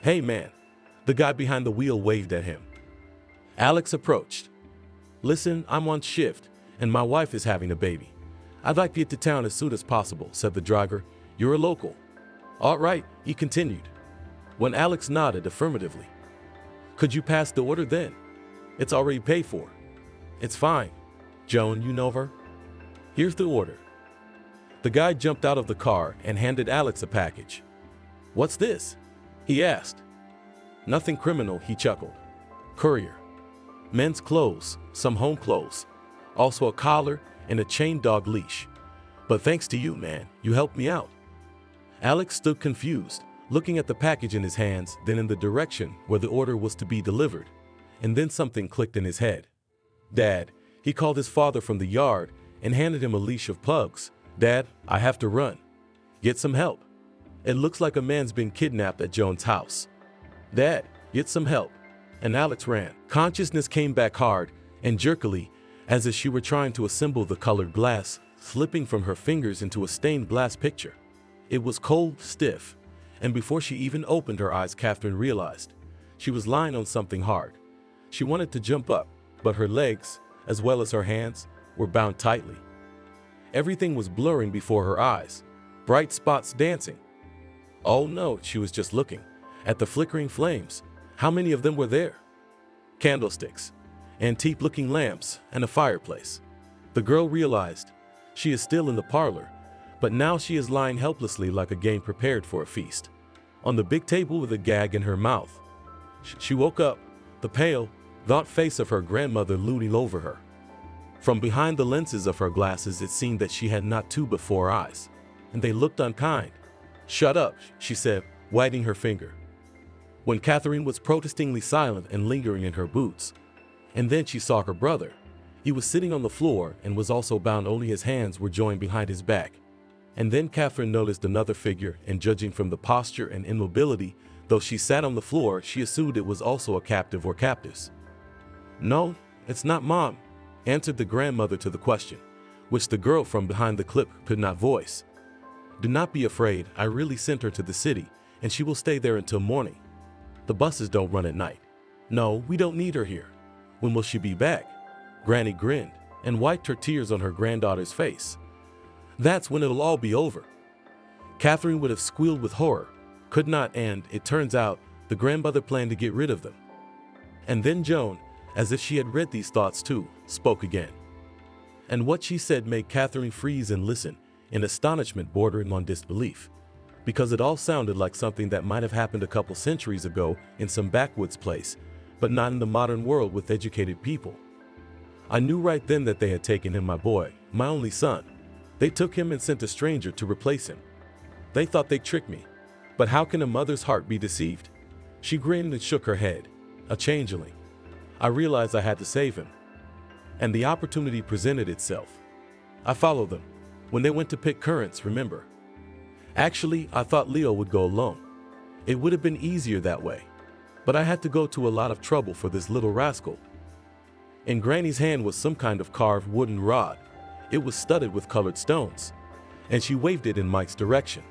A: "Hey man," the guy behind the wheel waved at him. Alex approached. "Listen, I'm on shift, and my wife is having a baby. I'd like to get to town as soon as possible," said the driver. "You're a local." "All right," he continued. When Alex nodded affirmatively. "Could you pass the order then? It's already paid for." "It's fine. Joan, you know her? Here's the order." The guy jumped out of the car and handed Alex a package. "What's this?" he asked. Nothing criminal, he chuckled. Courier. Men's clothes, some home clothes, also a collar and a chained dog leash. But thanks to you, man, you helped me out. Alex stood confused, looking at the package in his hands, then in the direction where the order was to be delivered. And then something clicked in his head. Dad, he called his father from the yard and handed him a leash of pugs. Dad, I have to run. Get some help. It looks like a man's been kidnapped at Joan's house. Dad, get some help. And Alex ran. Consciousness came back hard and jerkily, as if she were trying to assemble the colored glass, slipping from her fingers into a stained glass picture. It was cold, stiff, and before she even opened her eyes, Catherine realized she was lying on something hard. She wanted to jump up, but her legs, as well as her hands, were bound tightly. Everything was blurring before her eyes, bright spots dancing. Oh no, she was just looking at the flickering flames. How many of them were there? Candlesticks, antique-looking lamps, and a fireplace. The girl realized she is still in the parlor, but now she is lying helplessly like a game prepared for a feast, on the big table with a gag in her mouth. She woke up, the pale, gaunt face of her grandmother looming over her. From behind the lenses of her glasses, it seemed that she had not two but four eyes, and they looked unkind. Shut up, she said, wagging her finger. When Catherine was protestingly silent and lingering in her boots, and then she saw her brother. He was sitting on the floor and was also bound, only his hands were joined behind his back. And then Catherine noticed another figure, and judging from the posture and immobility, though she sat on the floor, she assumed it was also a captive or captives. No, it's not Mom, answered the grandmother to the question, which the girl from behind the clip could not voice. Do not be afraid, I really sent her to the city, and she will stay there until morning. The buses don't run at night. No, we don't need her here. When will she be back? Granny grinned and wiped her tears on her granddaughter's face. That's when it'll all be over. Catherine would have squealed with horror, could not, and, it turns out, the grandmother planned to get rid of them. And then Joan, as if she had read these thoughts too, spoke again. And what she said made Catherine freeze and listen, in astonishment bordering on disbelief, because it all sounded like something that might have happened a couple centuries ago in some backwoods place, but not in the modern world with educated people. I knew right then that they had taken him, my boy, my only son. They took him and sent a stranger to replace him. They thought they tricked me, but how can a mother's heart be deceived? She grinned and shook her head. A changeling. I realized I had to save him, and the opportunity presented itself. I followed them when they went to pick currants, remember? Actually, I thought Leo would go alone. It would have been easier that way, but I had to go to a lot of trouble for this little rascal. In Granny's hand was some kind of carved wooden rod. It was studded with colored stones, and she waved it in Mike's direction.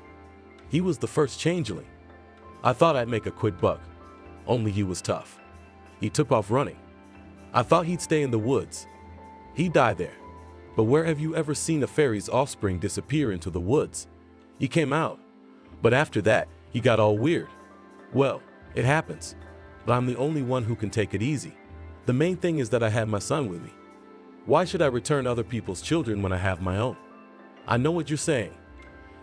A: He was the first changeling. I thought I'd make a quick buck, only he was tough. He took off running. I thought he'd stay in the woods. He'd die there. But where have you ever seen a fairy's offspring disappear into the woods? He came out, but after that, he got all weird. Well, it happens, but I'm the only one who can take it easy. The main thing is that I had my son with me. Why should I return other people's children when I have my own? I know what you're saying.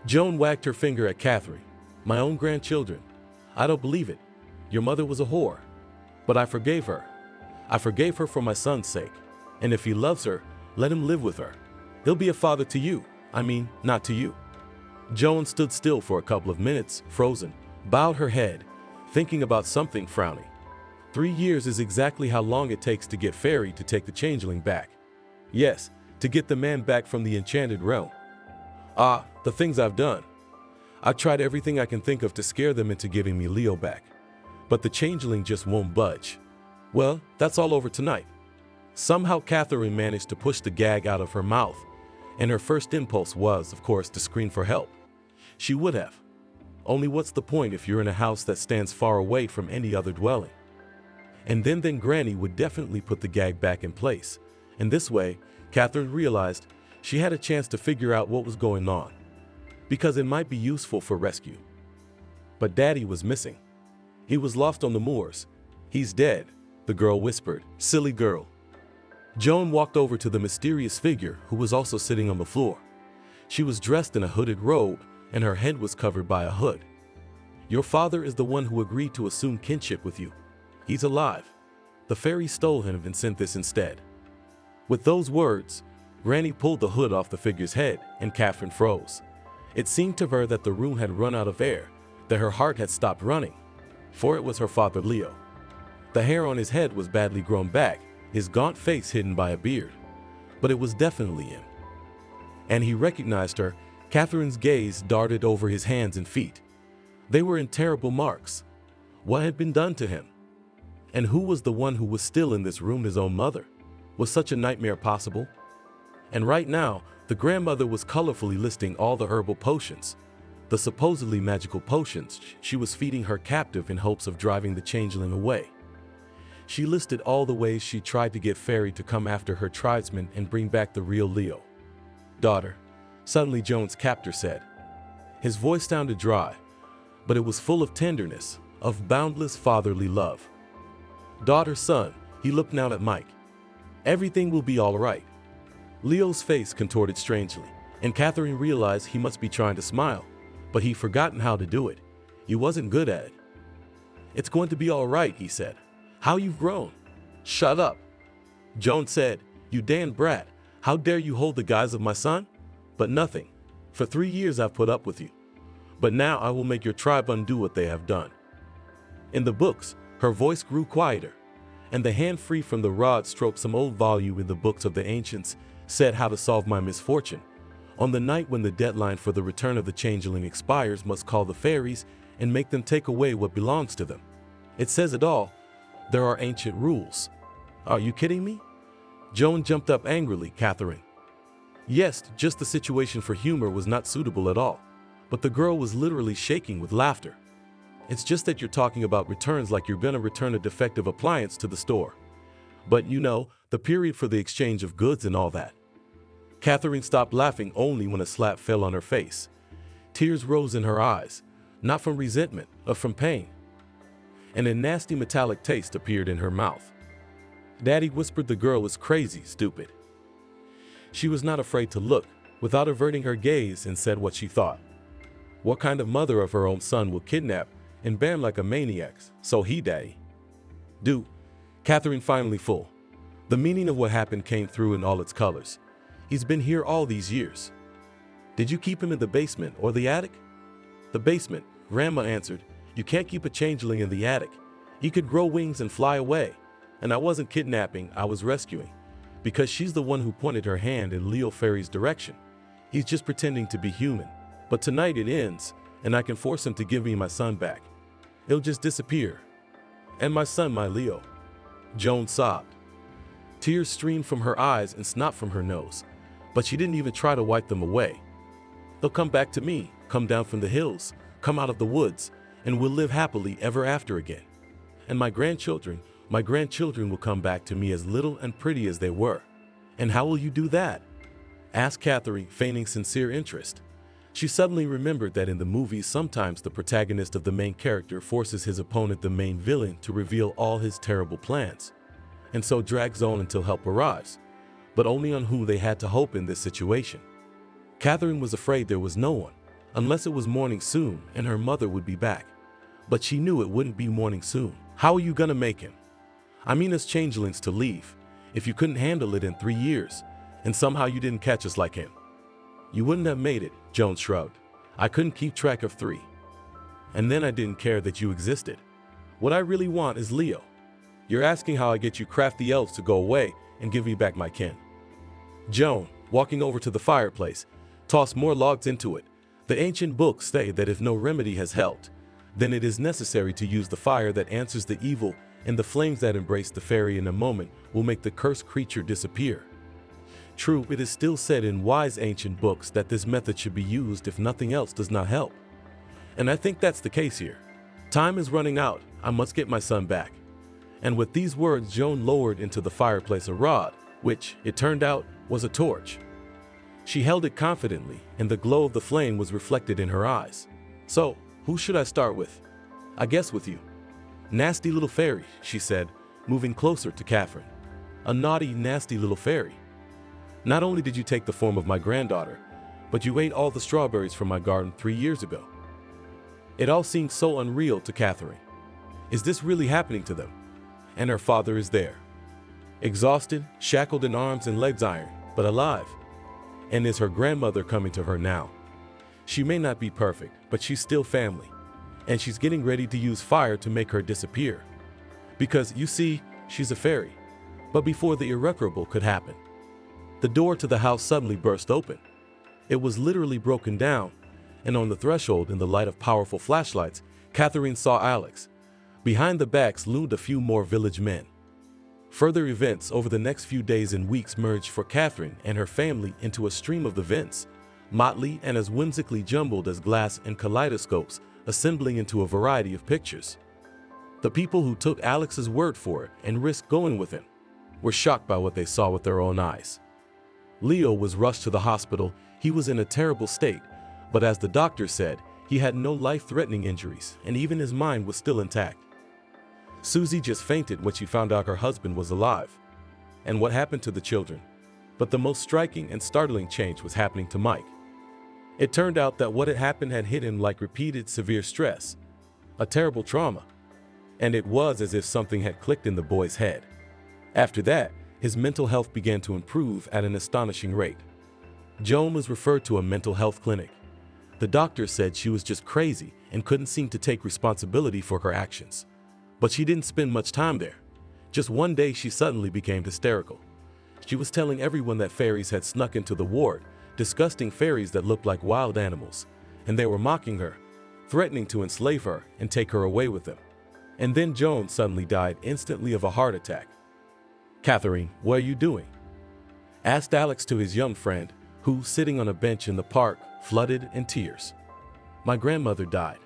A: Joan wagged her finger at Catherine. My own grandchildren. I don't believe it. Your mother was a whore. But I forgave her. I forgave her for my son's sake. And if he loves her, let him live with her. He'll be a father to you. I mean, not to you. Joan stood still for a couple of minutes, frozen, bowed her head, thinking about something, frowning. 3 years is exactly how long it takes to get Fairy to take the changeling back. Yes, to get the man back from the enchanted realm. Ah, the things I've done. I've tried everything I can think of to scare them into giving me Leo back. But the changeling just won't budge. Well, that's all over tonight. Somehow Catherine managed to push the gag out of her mouth, and her first impulse was, of course, to scream for help. She would have. Only what's the point if you're in a house that stands far away from any other dwelling? And then Granny would definitely put the gag back in place. And this way, Catherine realized she had a chance to figure out what was going on, because it might be useful for rescue. But Daddy was missing. He was lost on the moors. He's dead, the girl whispered. Silly girl. Joan walked over to the mysterious figure who was also sitting on the floor. She was dressed in a hooded robe, and her head was covered by a hood. Your father is the one who agreed to assume kinship with you. He's alive. The fairy stole him and sent this instead." With those words, Granny pulled the hood off the figure's head, and Catherine froze. It seemed to her that the room had run out of air, that her heart had stopped running, for it was her father Leo. The hair on his head was badly grown back, his gaunt face hidden by a beard. But it was definitely him. And he recognized her. Catherine's gaze darted over his hands and feet. They were in terrible marks. What had been done to him? And who was the one who was still in this room? His own mother? Was such a nightmare possible? And right now, the grandmother was colorfully listing all the herbal potions, the supposedly magical potions she was feeding her captive in hopes of driving the changeling away. She listed all the ways she tried to get Fairy to come after her tribesmen and bring back the real Leo. "Daughter," suddenly Joan's captor said. His voice sounded dry, but it was full of tenderness, of boundless fatherly love. "Daughter, son," he looked now at Mike. "Everything will be all right." Leo's face contorted strangely, and Catherine realized he must be trying to smile, but he'd forgotten how to do it. He wasn't good at it. "It's going to be all right," he said. "How you've grown." "Shut up," Joan said. "You damn brat. How dare you hold the guise of my son? But nothing. For 3 years I've put up with you. But now I will make your tribe undo what they have done." In the books, her voice grew quieter, and the hand free from the rod stroked some old volume in the books of the ancients, said how to solve my misfortune. On the night when the deadline for the return of the changeling expires, must call the fairies and make them take away what belongs to them. It says it all. There are ancient rules. Are you kidding me? Joan jumped up angrily. Catherine. Yes, just the situation for humor was not suitable at all. But the girl was literally shaking with laughter. It's just that you're talking about returns like you're gonna return a defective appliance to the store. But you know, the period for the exchange of goods and all that. Catherine stopped laughing only when a slap fell on her face. Tears rose in her eyes, not from resentment, but from pain. And a nasty metallic taste appeared in her mouth. Daddy whispered the girl was crazy, stupid. She was not afraid to look, without averting her gaze, and said what she thought. What kind of mother of her own son will kidnap and ban like a maniac? So he, Daddy. Do. Catherine finally full. The meaning of what happened came through in all its colors. He's been here all these years. Did you keep him in the basement or the attic? The basement, Grandma answered. You can't keep a changeling in the attic. He could grow wings and fly away. And I wasn't kidnapping, I was rescuing. Because she's the one who pointed her hand in Leo Fairy's direction. He's just pretending to be human. But tonight it ends, and I can force him to give me my son back. He'll just disappear. And my son, my Leo. Joan sobbed. Tears streamed from her eyes and snot from her nose. But she didn't even try to wipe them away. They'll come back to me, come down from the hills, come out of the woods, and we'll live happily ever after again. And my grandchildren will come back to me as little and pretty as they were. And how will you do that? Asked Catherine, feigning sincere interest. She suddenly remembered that in the movies sometimes the protagonist of the main character forces his opponent, the main villain, to reveal all his terrible plans, and so drags on until help arrives, but only on whom they had to hope in this situation. Catherine was afraid there was no one, unless it was morning soon and her mother would be back. But she knew it wouldn't be morning soon. How are you gonna make him? I mean us changelings to leave, if you couldn't handle it in 3 years, and somehow you didn't catch us like him. You wouldn't have made it, Joan shrugged. I couldn't keep track of 3. And then I didn't care that you existed. What I really want is Leo. You're asking how I get you crafty elves to go away and give me back my kin. Joan, walking over to the fireplace, tossed more logs into it. The ancient books say that if no remedy has helped, then it is necessary to use the fire that answers the evil, and the flames that embrace the fairy in a moment will make the cursed creature disappear. True, it is still said in wise ancient books that this method should be used if nothing else does not help. And I think that's the case here. Time is running out, I must get my son back. And with these words, Joan lowered into the fireplace a rod, which, it turned out, was a torch. She held it confidently, and the glow of the flame was reflected in her eyes. So, who should I start with? I guess with you. Nasty little fairy, she said, moving closer to Catherine. A naughty, nasty little fairy. Not only did you take the form of my granddaughter, but you ate all the strawberries from my garden 3 years ago. It all seemed so unreal to Catherine. Is this really happening to them? And her father is there, exhausted, shackled in arms and legs iron, but alive. And is her grandmother coming to her now? She may not be perfect, but she's still family. And she's getting ready to use fire to make her disappear. Because, you see, she's a fairy. But before the irreparable could happen, the door to the house suddenly burst open. It was literally broken down, and on the threshold, in the light of powerful flashlights, Catherine saw Alex. Behind the backs loomed a few more village men. Further events over the next few days and weeks merged for Catherine and her family into a stream of events, motley and as whimsically jumbled as glass and kaleidoscopes, assembling into a variety of pictures. The people who took Alex's word for it and risked going with him were shocked by what they saw with their own eyes. Leo was rushed to the hospital. He was in a terrible state, but as the doctor said, he had no life-threatening injuries, and even his mind was still intact. Susie just fainted when she found out her husband was alive. And what happened to the children? But the most striking and startling change was happening to Mike. It turned out that what had happened had hit him like repeated severe stress, a terrible trauma. And it was as if something had clicked in the boy's head. After that, his mental health began to improve at an astonishing rate. Joan was referred to a mental health clinic. The doctor said she was just crazy and couldn't seem to take responsibility for her actions. But she didn't spend much time there. Just one day she suddenly became hysterical. She was telling everyone that fairies had snuck into the ward, disgusting fairies that looked like wild animals, and they were mocking her, threatening to enslave her and take her away with them. And then Joan suddenly died instantly of a heart attack. "Catherine, what are you doing?" asked Alex to his young friend, who, sitting on a bench in the park, flooded in tears. "My grandmother died."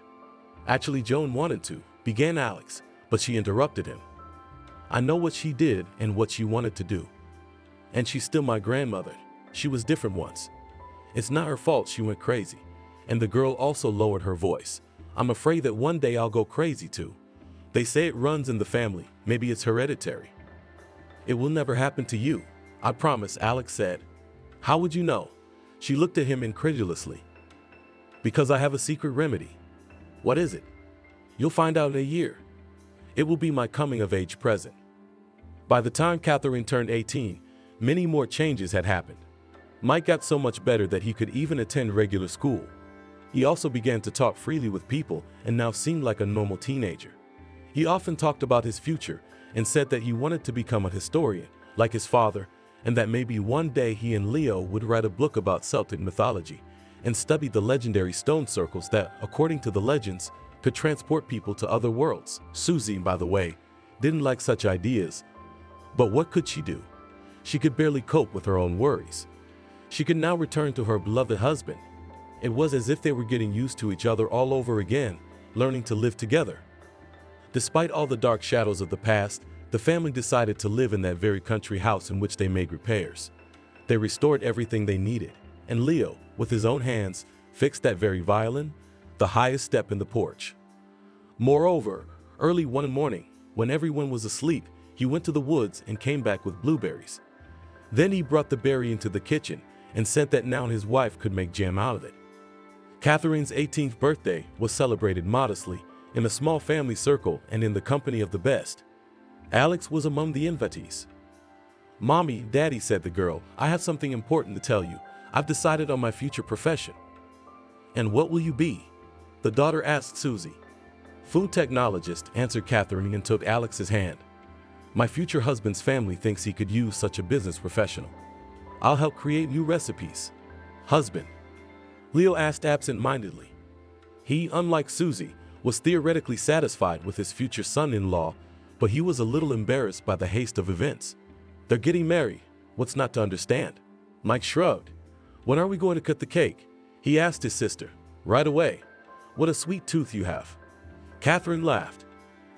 A: "Actually, Joan wanted to," began Alex, but she interrupted him. "I know what she did and what she wanted to do. And she's still my grandmother. She was different once. It's not her fault she went crazy." And the girl also lowered her voice. "I'm afraid that one day I'll go crazy too. They say it runs in the family. Maybe it's hereditary." "It will never happen to you, I promise," Alex said. "How would you know?" She looked at him incredulously. "Because I have a secret remedy." "What is it?" "You'll find out in a year. It will be my coming-of-age present." By the time Catherine turned 18, many more changes had happened. Mike got so much better that he could even attend regular school. He also began to talk freely with people and now seemed like a normal teenager. He often talked about his future and said that he wanted to become a historian, like his father, and that maybe one day he and Leo would write a book about Celtic mythology and study the legendary stone circles that, according to the legends, could transport people to other worlds. Susie, by the way, didn't like such ideas, but what could she do? She could barely cope with her own worries. She could now return to her beloved husband. It was as if they were getting used to each other all over again, learning to live together. Despite all the dark shadows of the past, the family decided to live in that very country house in which they made repairs. They restored everything they needed, and Leo, with his own hands, fixed that very violin, the highest step in the porch. Moreover, early one morning, when everyone was asleep, he went to the woods and came back with blueberries. Then he brought the berry into the kitchen and said that now his wife could make jam out of it. Catherine's 18th birthday was celebrated modestly, in a small family circle and in the company of the best. Alex was among the invitees. "Mommy, Daddy," said the girl, "I have something important to tell you. I've decided on my future profession." "And what will you be?" the daughter asked Susie. "Food technologist," answered Catherine and took Alex's hand. "My future husband's family thinks he could use such a business professional. I'll help create new recipes." "Husband?" Leo asked absent-mindedly. He, unlike Susie, was theoretically satisfied with his future son-in-law, but he was a little embarrassed by the haste of events. "They're getting married. What's not to understand?" Mike shrugged. "When are we going to cut the cake?" he asked his sister. "Right away. What a sweet tooth you have." Catherine laughed,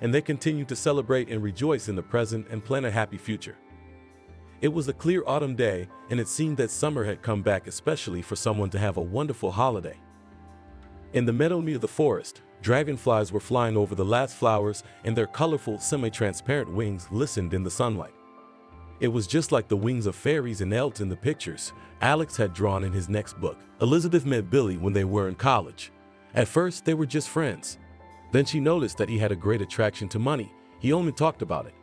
A: and they continued to celebrate and rejoice in the present and plan a happy future. It was a clear autumn day, and it seemed that summer had come back especially for someone to have a wonderful holiday. In the meadow near the forest, dragonflies were flying over the last flowers, and their colorful, semi-transparent wings glistened in the sunlight. It was just like the wings of fairies and elves in the pictures Alex had drawn in his next book. Elizabeth met Billy when they were in college. At first, they were just friends. Then she noticed that he had a great attraction to money. He only talked about it.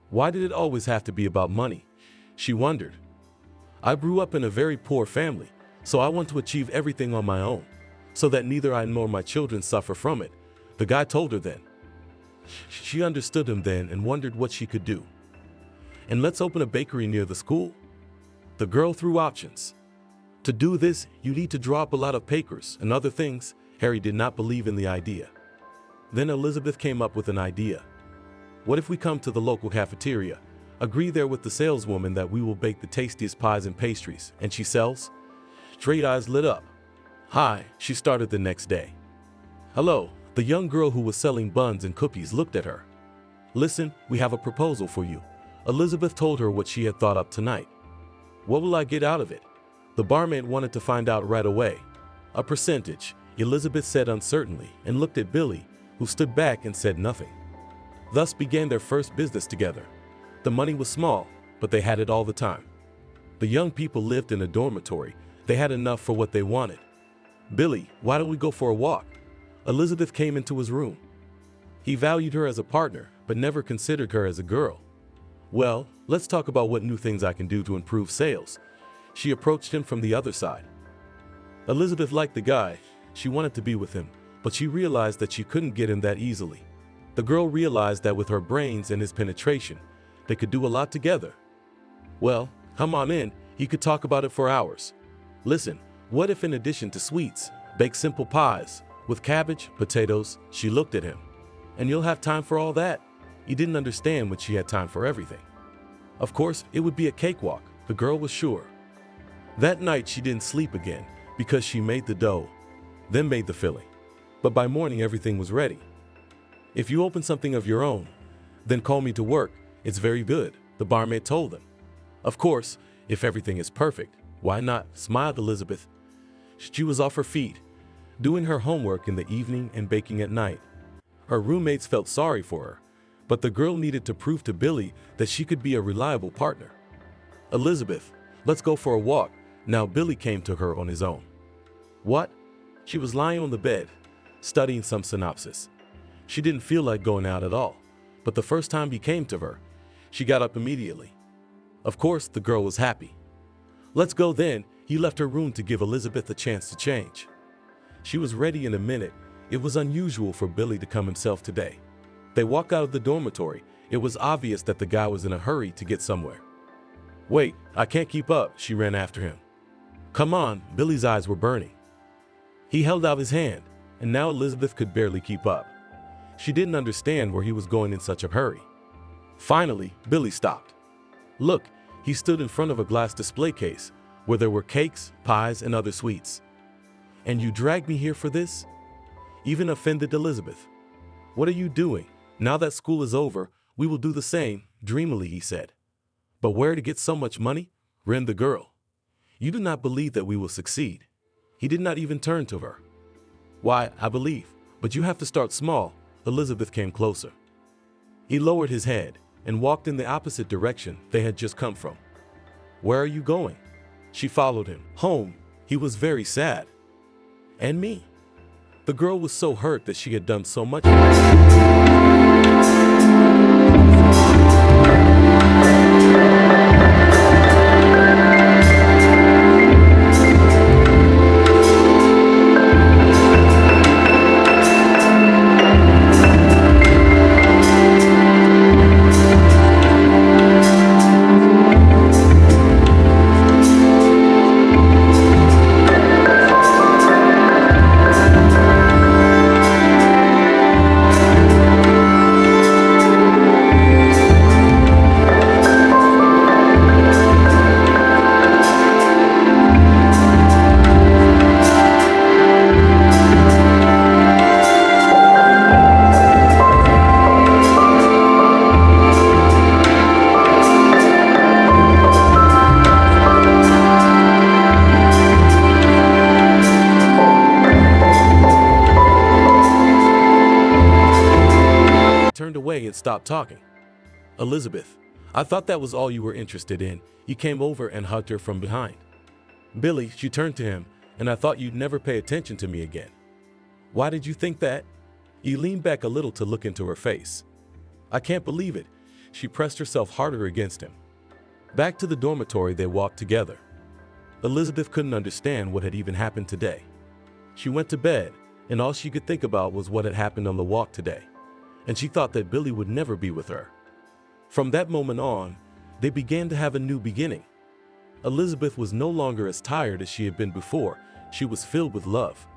A: Why did it always have to be about money? She wondered. I grew up in a very poor family, so I want to achieve everything on my own, so that neither I nor my children suffer from it, the guy told her then. She understood him then and wondered what she could do. And let's open a bakery near the school? The girl threw options. To do this, you need to draw up a lot of papers and other things. Harry did not believe in the idea. Then Elizabeth came up with an idea. What if we come to the local cafeteria, agree there with the saleswoman that we will bake the tastiest pies and pastries, and she sells? Straight eyes lit up. Hi, she started the next day. Hello, the young girl who was selling buns and cookies looked at her. Listen, we have a proposal for you. Elizabeth told her what she had thought up tonight. What will I get out of it? The barmaid wanted to find out right away. A percentage, Elizabeth said uncertainly and looked at Billy, who stood back and said nothing. Thus began their first business together. The money was small, but they had it all the time. The young people lived in a dormitory. They had enough for what they wanted. Billy, why don't we go for a walk? Elizabeth came into his room. He valued her as a partner, but never considered her as a girl. Well, let's talk about what new things I can do to improve sales. She approached him from the other side. Elizabeth liked the guy. She wanted to be with him, but she realized that she couldn't get him that easily. The girl realized that with her brains and his penetration, they could do a lot together. Well, come on in, he could talk about it for hours. Listen, what if in addition to sweets, bake simple pies, with cabbage, potatoes? She looked at him. And you'll have time for all that? He didn't understand when she had time for everything. Of course, it would be a cakewalk, the girl was sure. That night she didn't sleep again because she made the dough, then made the filling. But by morning everything was ready. If you open something of your own, then call me to work. It's very good, the barmaid told them. Of course, if everything is perfect, why not? Smiled Elizabeth. She was off her feet, doing her homework in the evening and baking at night. Her roommates felt sorry for her, but the girl needed to prove to Billy that she could be a reliable partner. Elizabeth, let's go for a walk. Now Billy came to her on his own. What? She was lying on the bed, studying some synopsis. She didn't feel like going out at all, but the first time he came to her, she got up immediately. Of course, the girl was happy. Let's go then. He left her room to give Elizabeth a chance to change. She was ready in a minute. It was unusual for Billy to come himself today. They walked out of the dormitory. It was obvious that the guy was in a hurry to get somewhere. Wait, I can't keep up, she ran after him. Come on, Billy's eyes were burning. He held out his hand, and now Elizabeth could barely keep up. She didn't understand where he was going in such a hurry. Finally, Billy stopped. Look, he stood in front of a glass display case where there were cakes, pies, and other sweets. And you dragged me here for this? Even offended Elizabeth. What are you doing? Now that school is over, we will do the same, dreamily he said. But where to get so much money? Grinned the girl. You do not believe that we will succeed. He did not even turn to her. Why, I believe, but you have to start small. Elizabeth came closer. He lowered his head and walked in the opposite direction they had just come from. Where are you going? She followed him. Home. He was very sad. And me. The girl was so hurt that she had done so much. Turned away and stopped talking. Elizabeth, I thought that was all you were interested in. He came over and hugged her from behind. Billy, she turned to him, and I thought you'd never pay attention to me again. Why did you think that? He leaned back a little to look into her face. I can't believe it. She pressed herself harder against him. Back to the dormitory they walked together. Elizabeth couldn't understand what had even happened today. She went to bed, and all she could think about was what had happened on the walk today, and she thought that Billy would never be with her. From that moment on, they began to have a new beginning. Elizabeth was no longer as tired as she had been before. She was filled with love.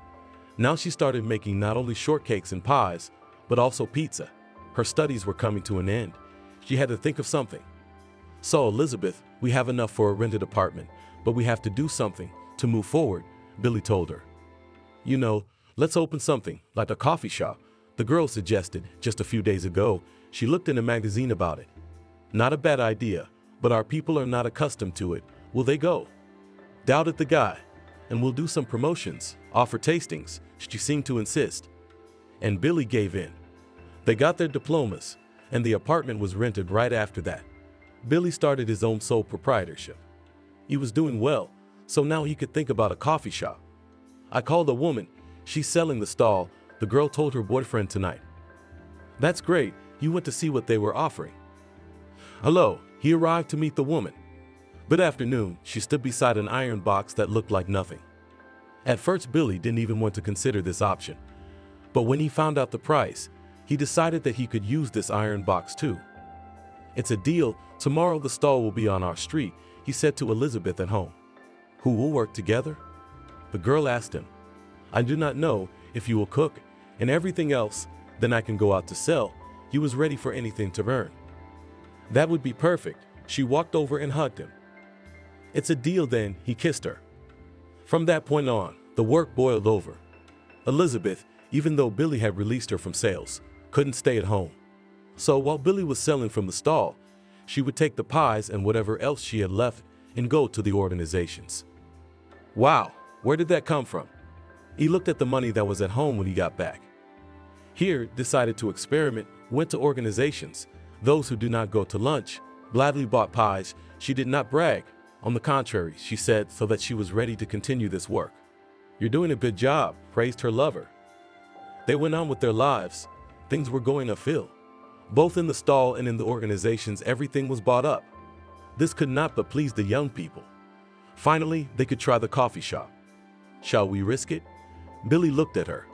A: Now she started making not only shortcakes and pies, but also pizza. Her studies were coming to an end. She had to think of something. So, Elizabeth, we have enough for a rented apartment, but we have to do something to move forward, Billy told her. You know, let's open something, like a coffee shop, the girl suggested just a few days ago. She looked in a magazine about it. Not a bad idea, but our people are not accustomed to it. Will they go? Doubted the guy. And we'll do some promotions, offer tastings, she seemed to insist. And Billy gave in. They got their diplomas, and the apartment was rented right after that. Billy started his own sole proprietorship. He was doing well, so now he could think about a coffee shop. I called a woman. She's selling the stall, the girl told her boyfriend tonight. That's great. You went to see what they were offering. Hello, he arrived to meet the woman. Good afternoon. She stood beside an iron box that looked like nothing. At first, Billy didn't even want to consider this option. But when he found out the price, he decided that he could use this iron box too. It's a deal. Tomorrow the stall will be on our street, he said to Elizabeth at home. Who will work together? The girl asked him. I do not know. If you will cook and everything else, then I can go out to sell. He was ready for anything to earn. That would be perfect. She walked over and hugged him. It's a deal then, he kissed her. From that point on, the work boiled over. Elizabeth, even though Billy had released her from sales, couldn't stay at home. So while Billy was selling from the stall, she would take the pies and whatever else she had left and go to the organizations. Wow, where did that come from? He looked at the money that was at home when he got back. Here, decided to experiment, went to organizations. Those who do not go to lunch gladly bought pies. She did not brag. On the contrary, she said, so that she was ready to continue this work. You're doing a good job, praised her lover. They went on with their lives. Things were going uphill. Both in the stall and in the organizations, everything was bought up. This could not but please the young people. Finally, they could try the coffee shop. Shall we risk it? Billy looked at her.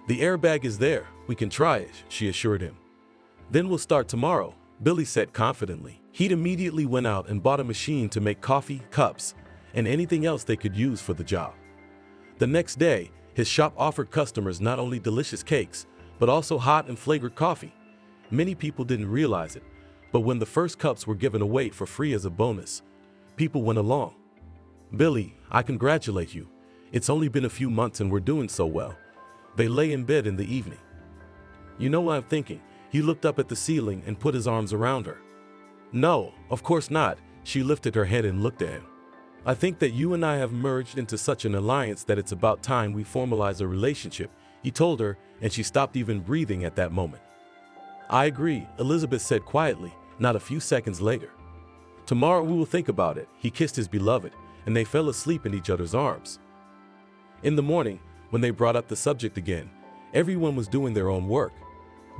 A: The airbag is there. We can try it, she assured him. Then we'll start tomorrow, Billy said confidently. He'd immediately went out and bought a machine to make coffee, cups, and anything else they could use for the job. The next day, his shop offered customers not only delicious cakes, but also hot and flavored coffee. Many people didn't realize it, but when the first cups were given away for free as a bonus, people went along. Billy, I congratulate you. It's only been a few months and we're doing so well. They lay in bed in the evening. You know what I'm thinking? He looked up at the ceiling and put his arms around her. No, of course not. She lifted her head and looked at him. I think that you and I have merged into such an alliance that it's about time we formalize a relationship, he told her, and she stopped even breathing at that moment. I agree, Elizabeth said quietly, not a few seconds later. Tomorrow we will think about it, he kissed his beloved, and they fell asleep in each other's arms. In the morning, when they brought up the subject again, everyone was doing their own work.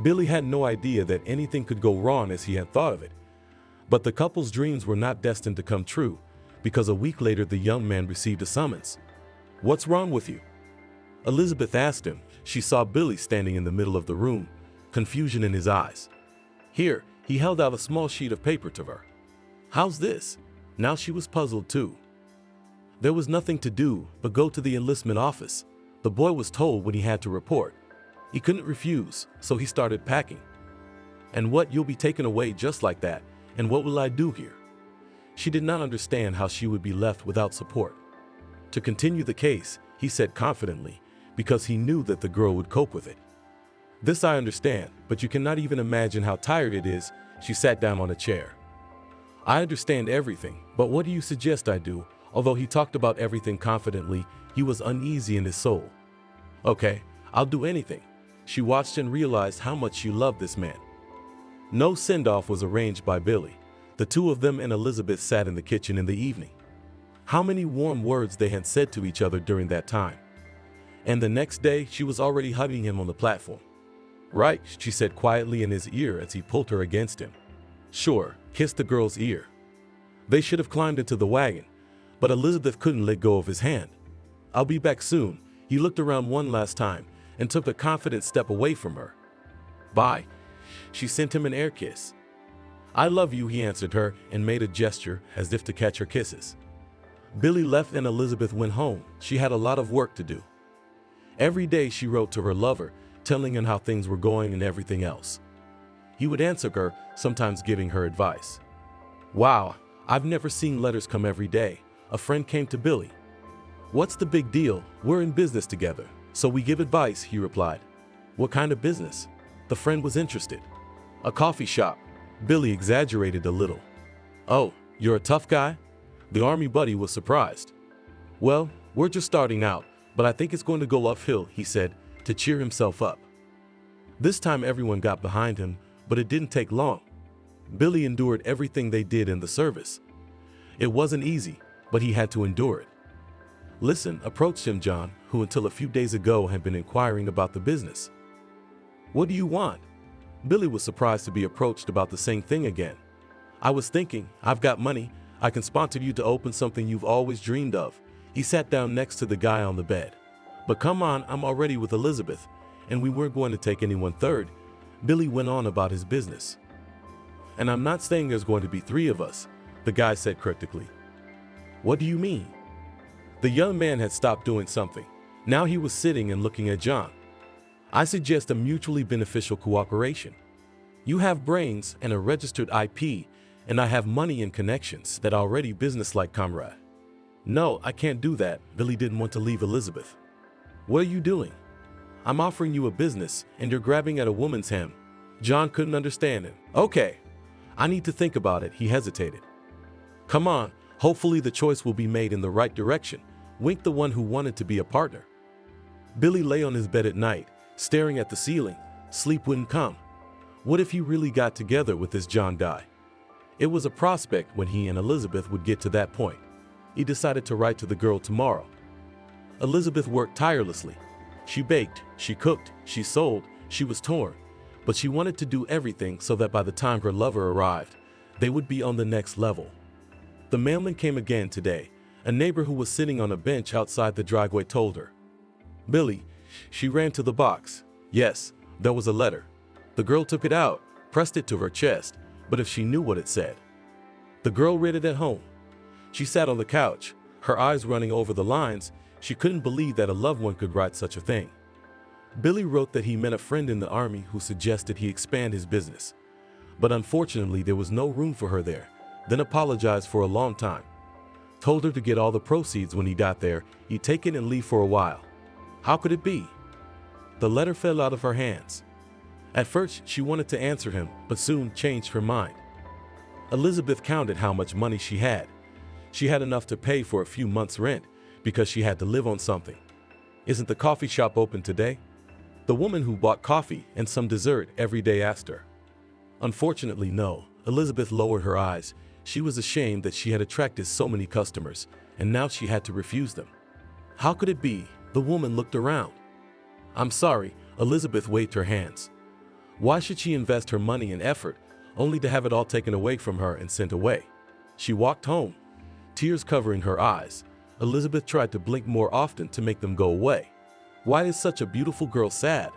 A: Billy had no idea that anything could go wrong as he had thought of it. But the couple's dreams were not destined to come true, because a week later the young man received a summons. What's wrong with you? Elizabeth asked him. She saw Billy standing in the middle of the room, confusion in his eyes. Here, he held out a small sheet of paper to her. How's this? Now she was puzzled too. There was nothing to do but go to the enlistment office. The boy was told when he had to report. He couldn't refuse, so he started packing. And what, you'll be taken away just like that, and what will I do here? She did not understand how she would be left without support. To continue the case, he said confidently, because he knew that the girl would cope with it. This I understand, but you cannot even imagine how tired it is. She sat down on a chair. I understand everything, but what do you suggest I do? Although he talked about everything confidently, he was uneasy in his soul. Okay, I'll do anything. She watched and realized how much she loved this man. No send-off was arranged by Billy. The two of them and Elizabeth sat in the kitchen in the evening. How many warm words they had said to each other during that time. And the next day, she was already hugging him on the platform. "Right," she said quietly in his ear as he pulled her against him. "Sure," kissed the girl's ear. They should have climbed into the wagon, but Elizabeth couldn't let go of his hand. "I'll be back soon." He looked around one last time and took a confident step away from her. "Bye." She sent him an air kiss. "I love you," he answered her and made a gesture as if to catch her kisses. Billy left and Elizabeth went home. She had a lot of work to do. Every day she wrote to her lover, telling him how things were going and everything else. He would answer her, sometimes giving her advice. "Wow, I've never seen letters come every day," a friend came to Billy. "What's the big deal? We're in business together, so we give advice," he replied. "What kind of business?" The friend was interested. "A coffee shop." Billy exaggerated a little. "Oh, you're a tough guy?" The army buddy was surprised. "Well, we're just starting out, but I think it's going to go uphill," he said, to cheer himself up. This time everyone got behind him, but it didn't take long. Billy endured everything they did in the service. It wasn't easy, but he had to endure it. Listen, approached him John, who until a few days ago had been inquiring about the business. "What do you want?" Billy was surprised to be approached about the same thing again. "I was thinking, I've got money. I can sponsor you to open something you've always dreamed of." He sat down next to the guy on the bed. "But come on, I'm already with Elizabeth, and we weren't going to take anyone third." Billy went on about his business. "And I'm not saying there's going to be 3 of us," the guy said cryptically. "What do you mean?" The young man had stopped doing something. Now he was sitting and looking at John. "I suggest a mutually beneficial cooperation. You have brains and a registered IP, and I have money and connections that are already business-like, comrade." "No, I can't do that." Billy didn't want to leave Elizabeth. "What are you doing?" "I'm offering you a business, and you're grabbing at a woman's hem." John couldn't understand him. "Okay, I need to think about it," he hesitated. "Come on, hopefully the choice will be made in the right direction," winked the one who wanted to be a partner. Billy lay on his bed at night, staring at the ceiling. Sleep wouldn't come. What if he really got together with this John guy? It was a prospect when he and Elizabeth would get to that point. He decided to write to the girl tomorrow. Elizabeth worked tirelessly. She baked, she cooked, she sold, she was torn, but she wanted to do everything so that by the time her lover arrived, they would be on the next level. The mailman came again today. A neighbor who was sitting on a bench outside the driveway told her. "Billy," she ran to the box. Yes, there was a letter. The girl took it out, pressed it to her chest, but if she knew what it said. The girl read it at home. She sat on the couch, her eyes running over the lines. She couldn't believe that a loved one could write such a thing. Billy wrote that he met a friend in the army who suggested he expand his business. But unfortunately, there was no room for her there, then apologized for a long time. Told her to get all the proceeds when he got there, he'd take it and leave for a while. How could it be? The letter fell out of her hands. At first, she wanted to answer him, but soon changed her mind. Elizabeth counted how much money she had. She had enough to pay for a few months' rent because she had to live on something. "Isn't the coffee shop open today?" The woman who bought coffee and some dessert every day asked her. Unfortunately, no. Elizabeth lowered her eyes. She was ashamed that she had attracted so many customers, and now she had to refuse them. How could it be? The woman looked around. "I'm sorry," Elizabeth waved her hands. Why should she invest her money and effort only to have it all taken away from her and sent away? She walked home, tears covering her eyes. Elizabeth tried to blink more often to make them go away. Why is such a beautiful girl sad?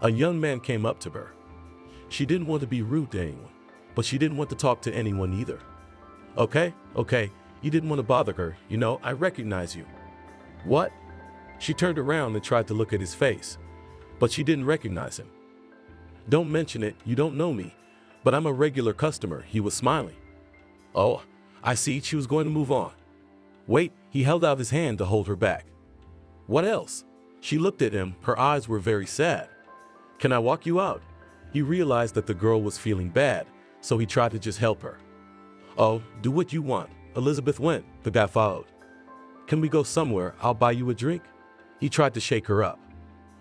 A: A young man came up to her. She didn't want to be rude to anyone, but she didn't want to talk to anyone either. Okay, you didn't want to bother her, you know, I recognize you." "What?" She turned around and tried to look at his face, but she didn't recognize him. "Don't mention it, you don't know me, but I'm a regular customer," he was smiling. "Oh, I see," she was going to move on. "Wait," he held out his hand to hold her back. "What else?" She looked at him, her eyes were very sad. "Can I walk you out?" He realized that the girl was feeling bad, so he tried to just help her. "Oh, do what you want." Elizabeth went, the guy followed. "Can we go somewhere? I'll buy you a drink." He tried to shake her up.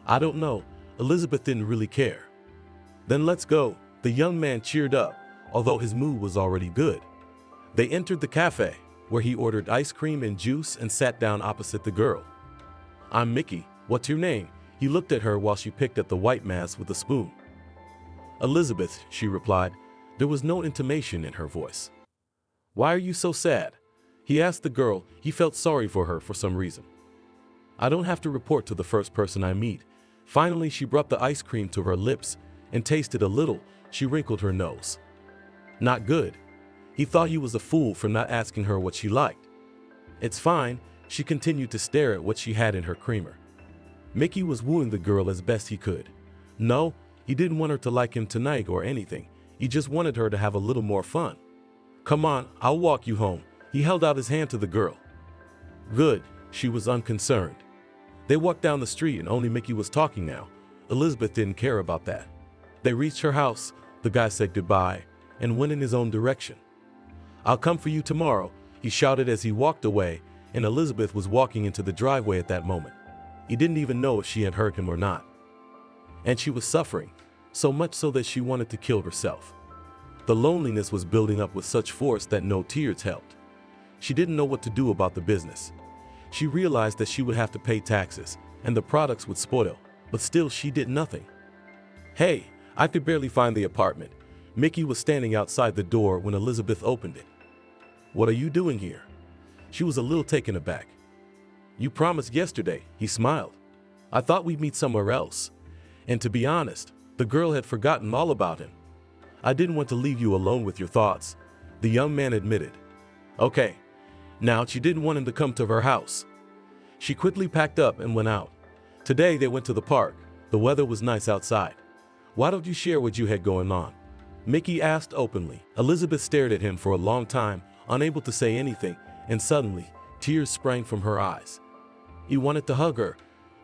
A: "I don't know." Elizabeth didn't really care. "Then let's go." The young man cheered up, although his mood was already good. They entered the cafe, where he ordered ice cream and juice and sat down opposite the girl. "I'm Mickey," What's your name? He looked at her while she picked at the white mass with a spoon. Elizabeth, she replied. There was no intonation in her voice. Why are you so sad? He asked the girl. He felt sorry for her for some reason. I don't have to report to the first person I meet. Finally, she brought the ice cream to her lips and tasted a little. She wrinkled her nose. Not good. He thought he was a fool for not asking her what she liked. It's fine. She continued to stare at what she had in her creamer. Mickey was wooing the girl as best he could. No, he didn't want her to like him tonight or anything. He just wanted her to have a little more fun. Come on, I'll walk you home. He held out his hand to the girl. Good, she was unconcerned. They walked down the street and only Mickey was talking now. Elizabeth didn't care about that. They reached her house. The guy said goodbye and went in his own direction. I'll come for you tomorrow, he shouted as he walked away, and Elizabeth was walking into the driveway at that moment. He didn't even know if she had heard him or not. And she was suffering, so much so that she wanted to kill herself. The loneliness was building up with such force that no tears helped. She didn't know what to do about the business. She realized that she would have to pay taxes, and the products would spoil, but still she did nothing. Hey, I could barely find the apartment. Mickey was standing outside the door when Elizabeth opened it. What are you doing here? She was a little taken aback. You promised yesterday, he smiled. I thought we'd meet somewhere else. And to be honest, the girl had forgotten all about him. I didn't want to leave you alone with your thoughts, the young man admitted. Okay. Now, she didn't want him to come to her house. She quickly packed up and went out. Today they went to the park. The weather was nice outside. Why don't you share what you had going on? Mickey asked openly. Elizabeth stared at him for a long time, unable to say anything, and suddenly, tears sprang from her eyes. He wanted to hug her,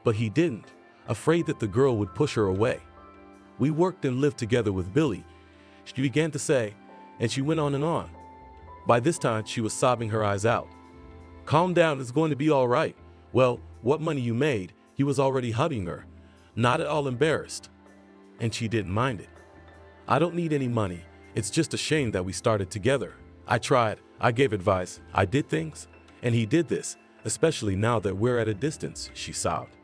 A: but he didn't, afraid that the girl would push her away. We worked and lived together with Billy, she began to say, and she went on and on. By this time, she was sobbing her eyes out. Calm down, it's going to be all right. Well, what money you made, he was already hugging her, not at all embarrassed. And she didn't mind it. I don't need any money. It's just a shame that we started together. I tried, I gave advice, I did things, and he did this, especially now that we're at a distance, she sobbed.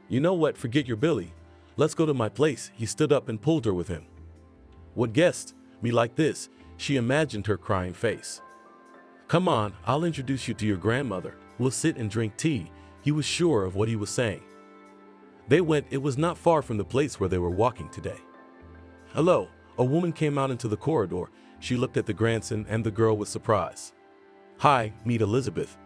A: You know what, forget your Billy. Let's go to my place. He stood up and pulled her with him. What guest? Me like this? She imagined her crying face. Come on, I'll introduce you to your grandmother. We'll sit and drink tea. He was sure of what he was saying. They went. It was not far from the place where they were walking today. Hello. A woman came out into the corridor. She looked at the grandson and the girl with surprise. Hi, meet Elizabeth.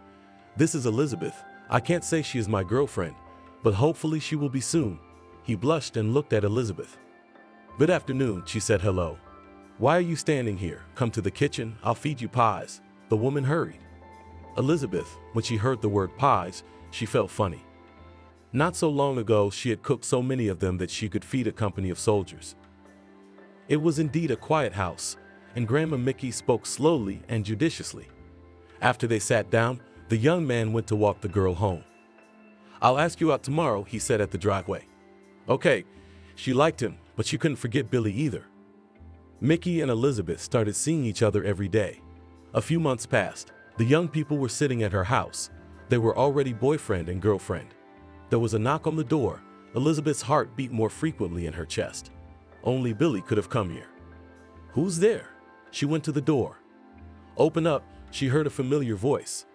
A: This is Elizabeth. I can't say she is my girlfriend, but hopefully she will be soon. He blushed and looked at Elizabeth. Good afternoon, she said hello. Why are you standing here? Come to the kitchen, I'll feed you pies. The woman hurried. Elizabeth, when she heard the word pies, she felt funny. Not so long ago, she had cooked so many of them that she could feed a company of soldiers. It was indeed a quiet house, and Grandma Mickey spoke slowly and judiciously. After they sat down, the young man went to walk the girl home. I'll ask you out tomorrow, he said at the driveway. Okay, she liked him, but she couldn't forget Billy either. Mickey and Elizabeth started seeing each other every day. A few months passed. The young people were sitting at her house. They were already boyfriend and girlfriend. There was a knock on the door. Elizabeth's heart beat more frequently in her chest. Only Billy could have come here. Who's there? She went to the door. Open up, she heard a familiar voice.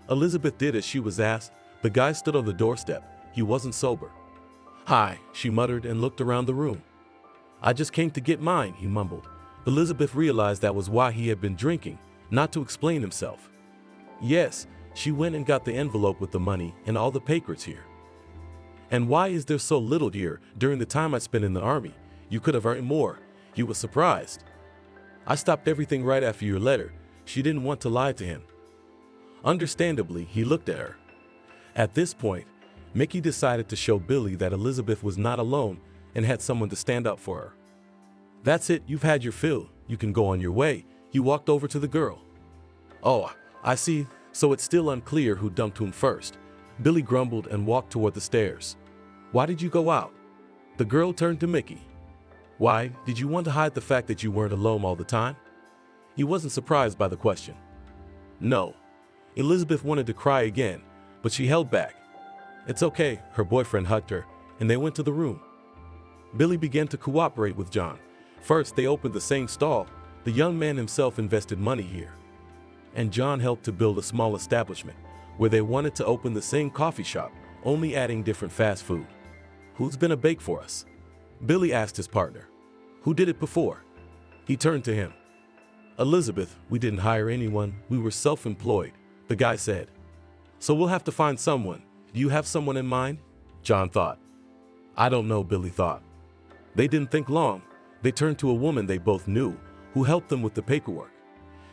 A: Elizabeth did as she was asked. The guy stood on the doorstep. He wasn't sober. Hi, she muttered and looked around the room. I just came to get mine, he mumbled. Elizabeth realized that was why he had been drinking, not to explain himself. Yes, she went and got the envelope with the money and all the papers here. And why is there so little here? During the time I spent in the army, you could have earned more. He was surprised. I stopped everything right after your letter. She didn't want to lie to him. Understandably, he looked at her. At this point, Mickey decided to show Billy that Elizabeth was not alone and had someone to stand up for her. That's it, you've had your fill. You can go on your way. He walked over to the girl. Oh, I see. So it's still unclear who dumped whom first. Billy grumbled and walked toward the stairs. Why did you go out? The girl turned to Mickey. Why, did you want to hide the fact that you weren't alone all the time? He wasn't surprised by the question. No. Elizabeth wanted to cry again, but she held back. It's okay, her boyfriend hugged her, and they went to the room. Billy began to cooperate with John. First, they opened the same stall. The young man himself invested money here, and John helped to build a small establishment where they wanted to open the same coffee shop, only adding different fast food. Who's been a bake for us? Billy asked his partner. Who did it before? He turned to him. Elizabeth, we didn't hire anyone. We were self-employed, the guy said. So we'll have to find someone. Do you have someone in mind? John thought. I don't know, Billy thought. They didn't think long. They turned to a woman they both knew who helped them with the paperwork.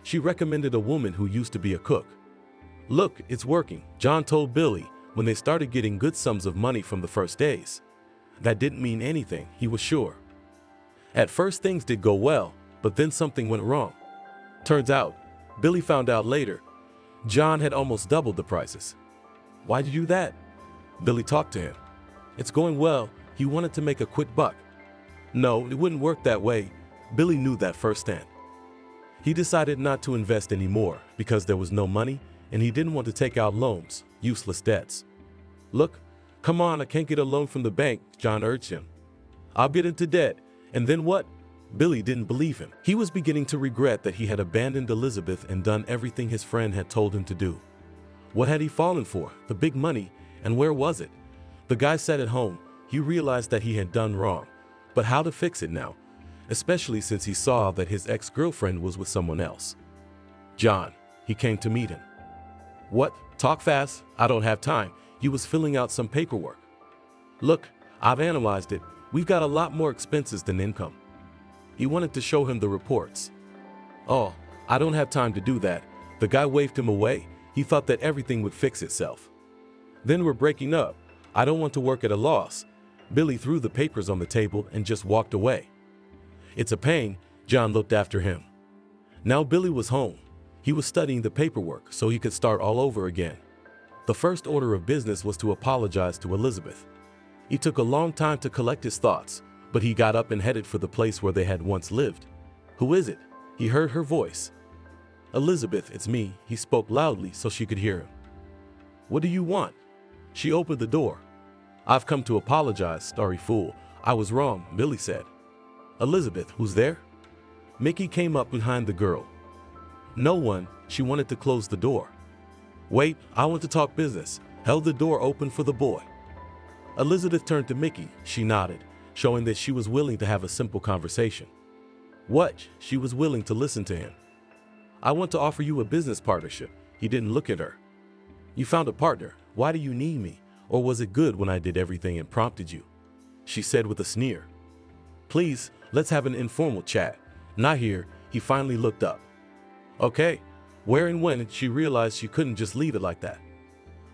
A: She recommended a woman who used to be a cook. Look, it's working, John told Billy when they started getting good sums of money from the first days. That didn't mean anything, he was sure. At first things did go well, but then something went wrong. Turns out, Billy found out later, John had almost doubled the prices. Why'd you do that? Billy talked to him. It's going well, he wanted to make a quick buck. No, it wouldn't work that way. Billy knew that firsthand. He decided not to invest anymore because there was no money and he didn't want to take out loans, useless debts. Look, come on, I can't get a loan from the bank, John urged him. I'll get into debt, and then what? Billy didn't believe him. He was beginning to regret that he had abandoned Elizabeth and done everything his friend had told him to do. What had he fallen for? The big money, and where was it? The guy sat at home. He realized that he had done wrong, but how to fix it now? Especially since he saw that his ex-girlfriend was with someone else. John, he came to meet him. What? Talk fast. I don't have time. He was filling out some paperwork. Look, I've analyzed it. We've got a lot more expenses than income. He wanted to show him the reports. Oh, I don't have time to do that. The guy waved him away. He thought that everything would fix itself. Then we're breaking up. I don't want to work at a loss. Billy threw the papers on the table and just walked away. It's a pain. John looked after him. Now Billy was home. He was studying the paperwork so he could start all over again. The first order of business was to apologize to Elizabeth. It took a long time to collect his thoughts, but he got up and headed for the place where they had once lived. Who is it? He heard her voice. Elizabeth, it's me. He spoke loudly so she could hear him. What do you want? She opened the door. I've come to apologize, sorry fool. I was wrong, Billy said. Elizabeth, who's there? Mickey came up behind the girl. No one. She wanted to close the door. Wait, I want to talk business. Held the door open for the boy. Elizabeth turned to Mickey. She nodded, showing that she was willing to have a simple conversation. What? She was willing to listen to him. I want to offer you a business partnership. He didn't look at her. You found a partner. Why do you need me? Or was it good when I did everything and prompted you? She said with a sneer. Please, let's have an informal chat. Not here. He finally looked up. Okay. Where and when? She realized she couldn't just leave it like that.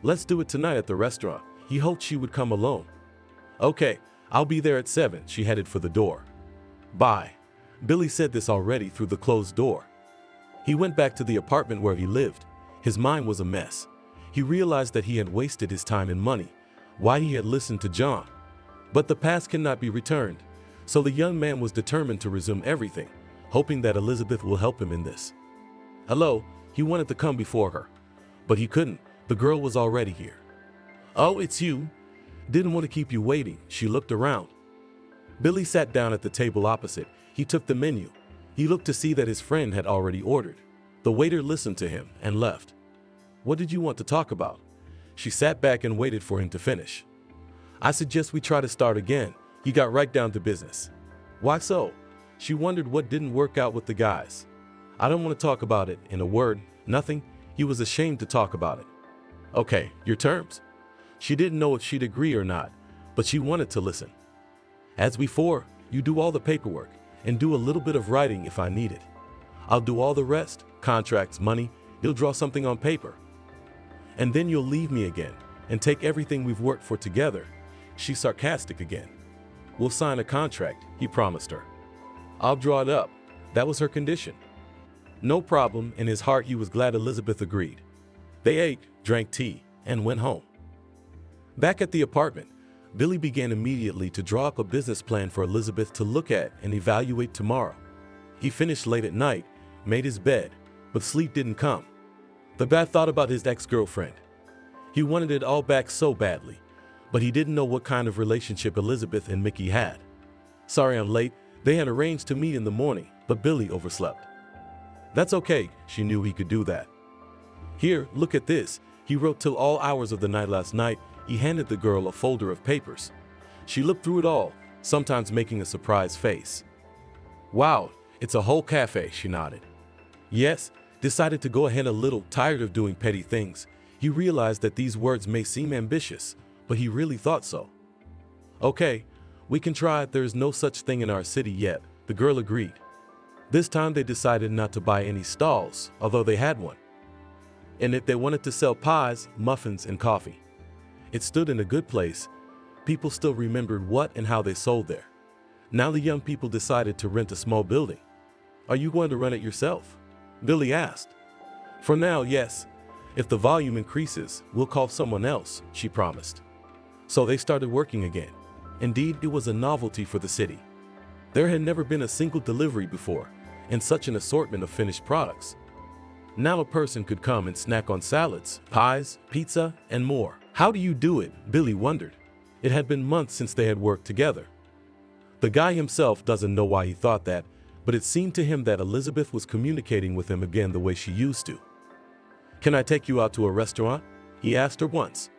A: Let's do it tonight at the restaurant. He hoped she would come alone. Okay, I'll be there at 7. She headed for the door. Bye. Billy said this already through the closed door. He went back to the apartment where he lived. His mind was a mess. He realized that he had wasted his time and money, why he had listened to John. But the past cannot be returned, so the young man was determined to resume everything, hoping that Elizabeth will help him in this. Hello, he wanted to come before her, but he couldn't. The girl was already here. Oh, it's you. Didn't want to keep you waiting. She looked around. Billy sat down at the table opposite. He took the menu. He looked to see that his friend had already ordered. The waiter listened to him and left. What did you want to talk about? She sat back and waited for him to finish. I suggest we try to start again. He got right down to business. Why so? She wondered what didn't work out with the guys. I don't want to talk about it. In a word, nothing. He was ashamed to talk about it. Okay, your terms. She didn't know if she'd agree or not, but she wanted to listen. As before, you do all the paperwork and do a little bit of writing if I need it. I'll do all the rest, contracts, money. You'll draw something on paper. And then you'll leave me again and take everything we've worked for together. She's sarcastic again. We'll sign a contract, he promised her. I'll draw it up. That was her condition. No problem. In his heart, he was glad Elizabeth agreed. They ate, drank tea, and went home. Back at the apartment, Billy began immediately to draw up a business plan for Elizabeth to look at and evaluate tomorrow. He finished late at night, made his bed, but sleep didn't come. The guy thought about his ex-girlfriend. He wanted it all back so badly. but he didn't know what kind of relationship Elizabeth and Mickey had. "Sorry I'm late. They had arranged to meet in the morning, but Billy overslept." "That's okay," she knew he could do that. "Here, look at this. He wrote till all hours of the night last night." He handed the girl a folder of papers. She looked through it all, sometimes making a surprised face. "Wow, it's a whole cafe," she nodded. Yes, decided to go ahead a little, tired of doing petty things. He realized that these words may seem ambitious, but he really thought so. "Okay, we can try it. There is no such thing in our city yet," the girl agreed. This time they decided not to buy any stalls, although they had one. And if they wanted to sell pies, muffins, and coffee. It stood in a good place. People still remembered what and how they sold there. Now the young people decided to rent a small building. "Are you going to run it yourself?" Billy asked. "For now, yes. If the volume increases, we'll call someone else," she promised. So they started working again. Indeed, it was a novelty for the city. There had never been a single delivery before, and such an assortment of finished products. Now a person could come and snack on salads, pies, pizza, and more. "How do you do it?" Billy wondered. It had been months since they had worked together. The guy himself doesn't know why he thought that, but it seemed to him that Elizabeth was communicating with him again the way she used to. "Can I take you out to a restaurant?" he asked her once.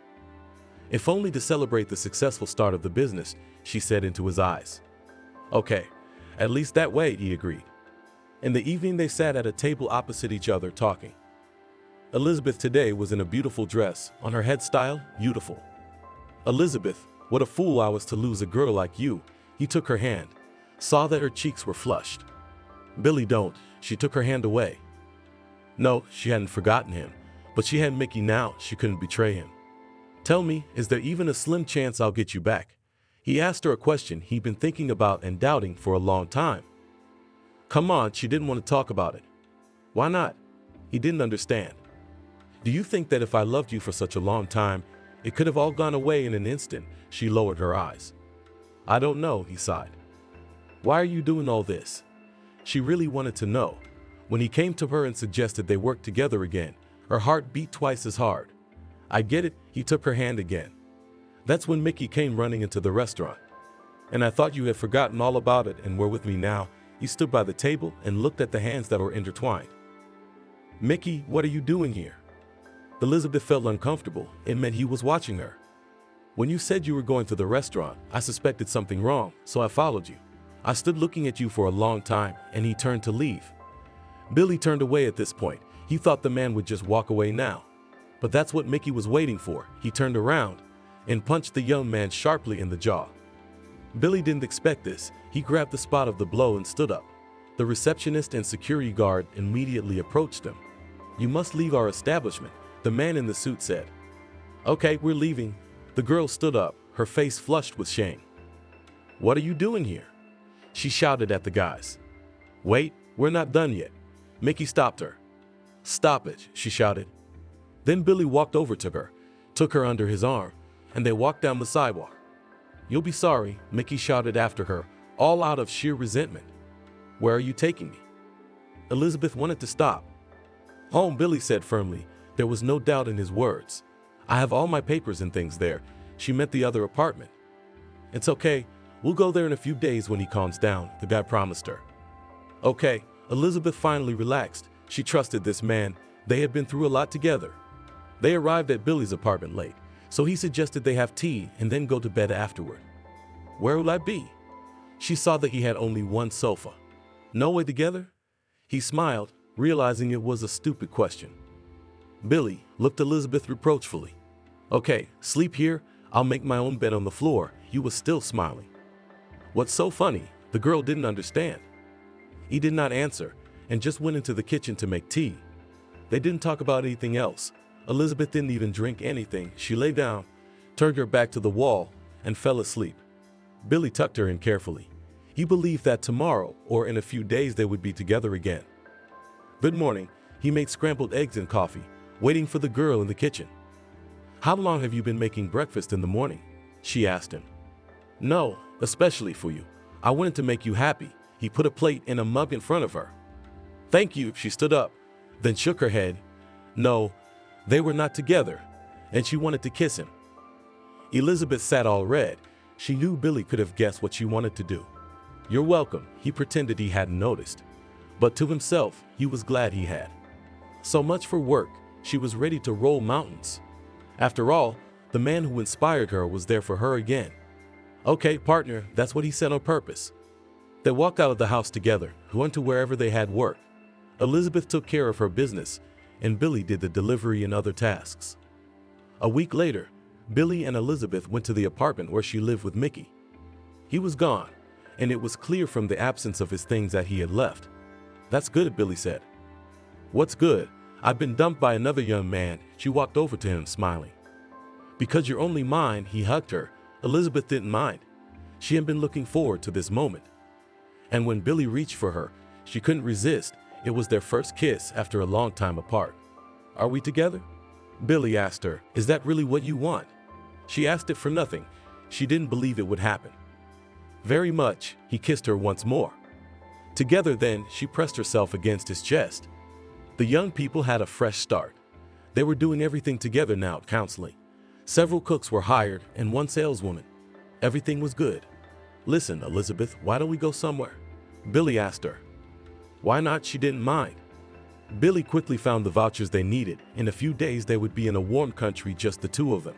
A: If only to celebrate the successful start of the business, she said into his eyes. "Okay, at least that way," he agreed. In the evening they sat at a table opposite each other talking. Elizabeth today was in a beautiful dress, on her head style, beautiful. "Elizabeth, what a fool I was to lose a girl like you." He took her hand, saw that her cheeks were flushed. "Billy, don't." She took her hand away. No, she hadn't forgotten him, but she had Mickey now. She couldn't betray him. "Tell me, is there even a slim chance I'll get you back?" He asked her a question he'd been thinking about and doubting for a long time. Come on, she didn't want to talk about it. "Why not?" He didn't understand. "Do you think that if I loved you for such a long time, it could have all gone away in an instant?" She lowered her eyes. "I don't know," he sighed. "Why are you doing all this?" She really wanted to know. When he came to her and suggested they work together again, her heart beat twice as hard. "I get it." He took her hand again. "That's when Mickey came running into the restaurant. And I thought you had forgotten all about it and were with me now." He stood by the table and looked at the hands that were intertwined. "Mickey, what are you doing here?" Elizabeth felt uncomfortable. It meant he was watching her. "When you said you were going to the restaurant, I suspected something wrong, so I followed you. I stood looking at you for a long time," and he turned to leave. Billy turned away at this point. He thought the man would just walk away now. But that's what Mickey was waiting for. He turned around and punched the young man sharply in the jaw. Billy didn't expect this. He grabbed the spot of the blow and stood up. The receptionist and security guard immediately approached him. "You must leave our establishment," the man in the suit said. "Okay, we're leaving." The girl stood up, her face flushed with shame. "What are you doing here?" she shouted at the guys. "Wait, we're not done yet." Mickey stopped her. "Stop it," she shouted. Then Billy walked over to her, took her under his arm, and they walked down the sidewalk. "You'll be sorry," Mickey shouted after her, all out of sheer resentment. "Where are you taking me?" Elizabeth wanted to stop. "Home," Billy said firmly. There was no doubt in his words. "I have all my papers and things there." She meant the other apartment. "It's okay. We'll go there in a few days when he calms down," the guy promised her. "Okay." Elizabeth finally relaxed. She trusted this man. They had been through a lot together. They arrived at Billy's apartment late, so he suggested they have tea and then go to bed afterward. "Where will I be?" She saw that he had only one sofa. "No way together?" He smiled, realizing it was a stupid question. Billy looked Elizabeth reproachfully. "Okay, sleep here. I'll make my own bed on the floor." He was still smiling. "What's so funny?" The girl didn't understand. He did not answer and just went into the kitchen to make tea. They didn't talk about anything else. Elizabeth didn't even drink anything. She lay down, turned her back to the wall, and fell asleep. Billy tucked her in carefully. He believed that tomorrow or in a few days they would be together again. Good morning. He made scrambled eggs and coffee, waiting for the girl in the kitchen. "How long have you been making breakfast in the morning?" she asked him. "No, especially for you. I wanted to make you happy." He put a plate and a mug in front of her. "Thank you." She stood up, then shook her head. No, they were not together, and she wanted to kiss him. Elizabeth sat all red. She knew Billy could have guessed what she wanted to do. "You're welcome," he pretended he hadn't noticed. But to himself, he was glad he had. So much for work, she was ready to roll mountains. After all, the man who inspired her was there for her again. "Okay, partner," that's what he said on purpose. They walked out of the house together, went to wherever they had work. Elizabeth took care of her business, and Billy did the delivery and other tasks. A week later, Billy and Elizabeth went to the apartment where she lived with Mickey. He was gone, and it was clear from the absence of his things that he had left. "That's good," Billy said. "What's good? I've been dumped by another young man." She walked over to him, smiling. "Because you're only mine," he hugged her. Elizabeth didn't mind. She had been looking forward to this moment. And when Billy reached for her, she couldn't resist. It was their first kiss after a long time apart. "Are we together?" Billy asked her. "Is that really what you want?" She asked it for nothing. She didn't believe it would happen. "Very much." He kissed her once more. Together then, she pressed herself against his chest. The young people had a fresh start. They were doing everything together now, counseling. Several cooks were hired and one saleswoman. Everything was good. "Listen, Elizabeth, why don't we go somewhere?" Billy asked her. "Why not?" She didn't mind. Billy quickly found the vouchers they needed. In a few days, they would be in a warm country, just the two of them.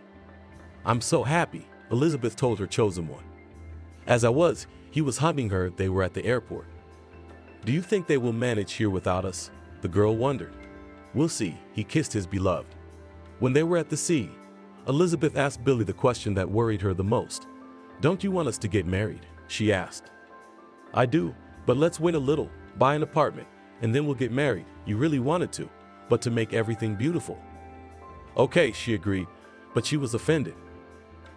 A: "I'm so happy," Elizabeth told her chosen one. As he was hugging her. They were at the airport. "Do you think they will manage here without us?" the girl wondered. "We'll see." He kissed his beloved. When they were at the sea, Elizabeth asked Billy the question that worried her the most. "Don't you want us to get married?" she asked. "I do, but let's wait a little, buy an apartment, and then we'll get married." You really wanted to, but to make everything beautiful. "Okay," she agreed, but she was offended.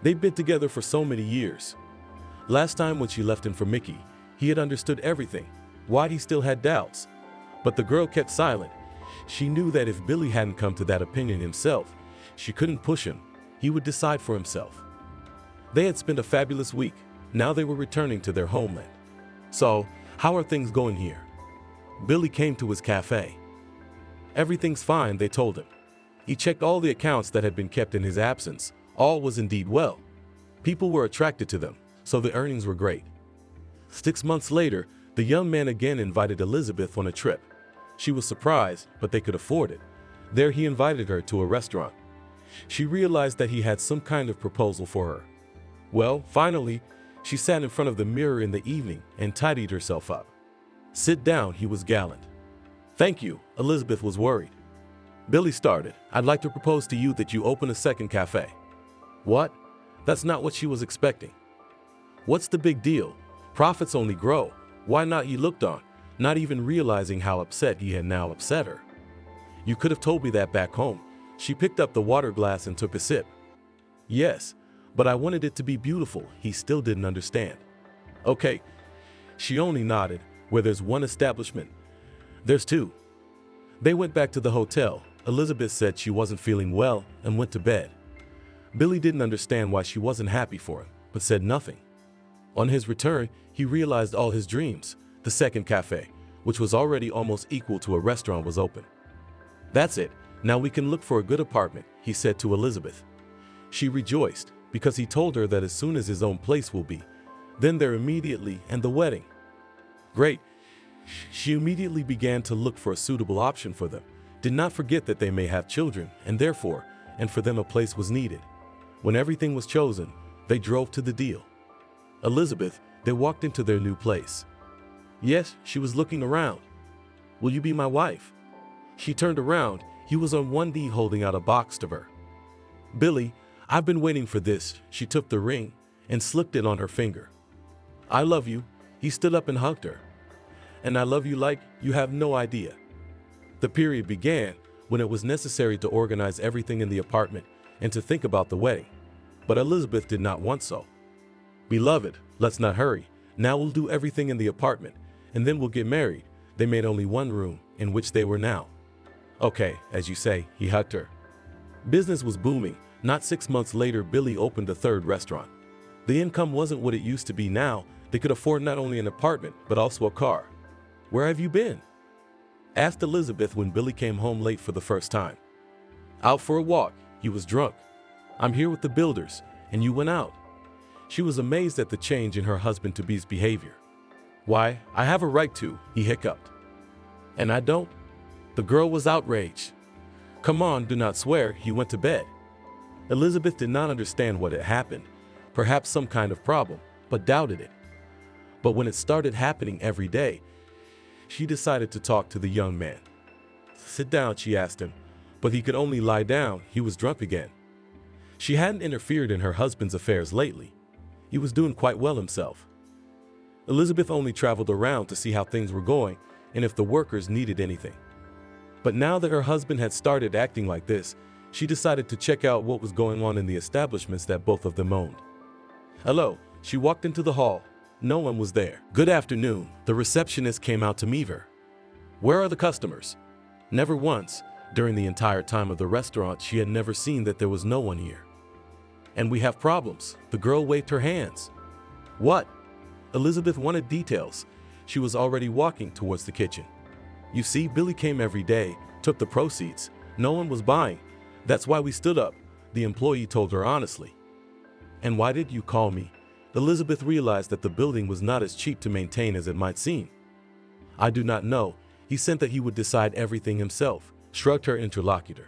A: They'd been together for so many years. Last time when she left him for Mickey, he had understood everything. Why he still had doubts. But the girl kept silent. She knew that if Billy hadn't come to that opinion himself, she couldn't push him. He would decide for himself. They had spent a fabulous week. Now they were returning to their homeland. "So, how are things going here?" Billy came to his cafe. "Everything's fine," they told him. He checked all the accounts that had been kept in his absence. All was indeed well. People were attracted to them, so the earnings were great. 6 months later, the young man again invited Elizabeth on a trip. She was surprised, but they could afford it. There he invited her to a restaurant. She realized that he had some kind of proposal for her. Well, finally, she sat in front of the mirror in the evening and tidied herself up. "Sit down," he was gallant. "Thank you," Elizabeth was worried. Billy started. "I'd like to propose to you that you open a second cafe." "What?" That's not what she was expecting. "What's the big deal? Profits only grow. Why not?" He looked on, not even realizing how upset he had now upset her. "You could have told me that back home." She picked up the water glass and took a sip. "Yes, but I wanted it to be beautiful." He still didn't understand. "Okay." She only nodded. "Where there's one establishment, there's two." They went back to the hotel. Elizabeth said she wasn't feeling well and went to bed. Billy didn't understand why she wasn't happy for him, but said nothing. On his return, he realized all his dreams. The second cafe, which was already almost equal to a restaurant, was open. "That's it. Now we can look for a good apartment," he said to Elizabeth. She rejoiced, because he told her that as soon as his own place will be, then there immediately and the wedding. Great. She immediately began to look for a suitable option for them. Did not forget that they may have children, and therefore, and for them a place was needed. When everything was chosen, they drove to the deal. Elizabeth, they walked into their new place. Yes, she was looking around. "Will you be my wife?" She turned around. He was on one knee holding out a box to her. "Billy, I've been waiting for this." She took the ring and slipped it on her finger. "I love you." He stood up and hugged her. "And I love you like you have no idea." The period began when it was necessary to organize everything in the apartment and to think about the wedding. But Elizabeth did not want so. "Beloved, let's not hurry. Now we'll do everything in the apartment, and then we'll get married." They made only one room, in which they were now. "Okay, as you say," he hugged her. Business was booming. Not 6 months later, Billy opened a third restaurant. The income wasn't what it used to be now. They could afford not only an apartment, but also a car. "Where have you been?" asked Elizabeth when Billy came home late for the first time. "Out for a walk." He was drunk. "I'm here with the builders, and you went out." She was amazed at the change in her husband-to-be's behavior. "Why, I have a right to," he hiccuped. "And I don't?" The girl was outraged. "Come on, do not swear, he went to bed." Elizabeth did not understand what had happened, perhaps some kind of problem, but doubted it. But when it started happening every day, she decided to talk to the young man. "Sit down," she asked him, but he could only lie down. He was drunk again. She hadn't interfered in her husband's affairs lately. He was doing quite well himself. Elizabeth only traveled around to see how things were going and if the workers needed anything. But now that her husband had started acting like this, she decided to check out what was going on in the establishments that both of them owned. "Hello," she walked into the hall. No one was there. "Good afternoon," the receptionist came out to meet her. "Where are the customers?" Never once, during the entire time of the restaurant, she had never seen that there was no one here. "And we have problems." The girl waved her hands. "What?" Elizabeth wanted details. She was already walking towards the kitchen. "You see, Billy came every day, took the proceeds. No one was buying. That's why we stood up," the employee told her honestly. "And why did you call me?" Elizabeth realized that the building was not as cheap to maintain as it might seem. "I do not know. He said that he would decide everything himself," shrugged her interlocutor.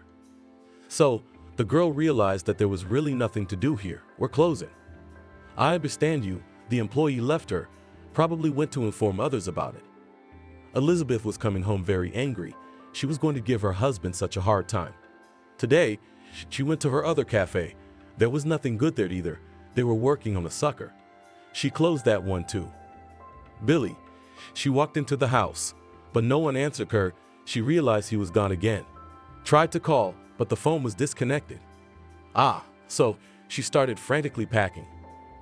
A: So, the girl realized that there was really nothing to do here. "We're closing." "I understand you." The employee left her, probably went to inform others about it. Elizabeth was coming home very angry. She was going to give her husband such a hard time. Today, she went to her other cafe. There was nothing good there either. They were working on a sucker. She closed that one too. "Billy." She walked into the house, but no one answered her. She realized he was gone again. Tried to call, but the phone was disconnected. So she started frantically packing.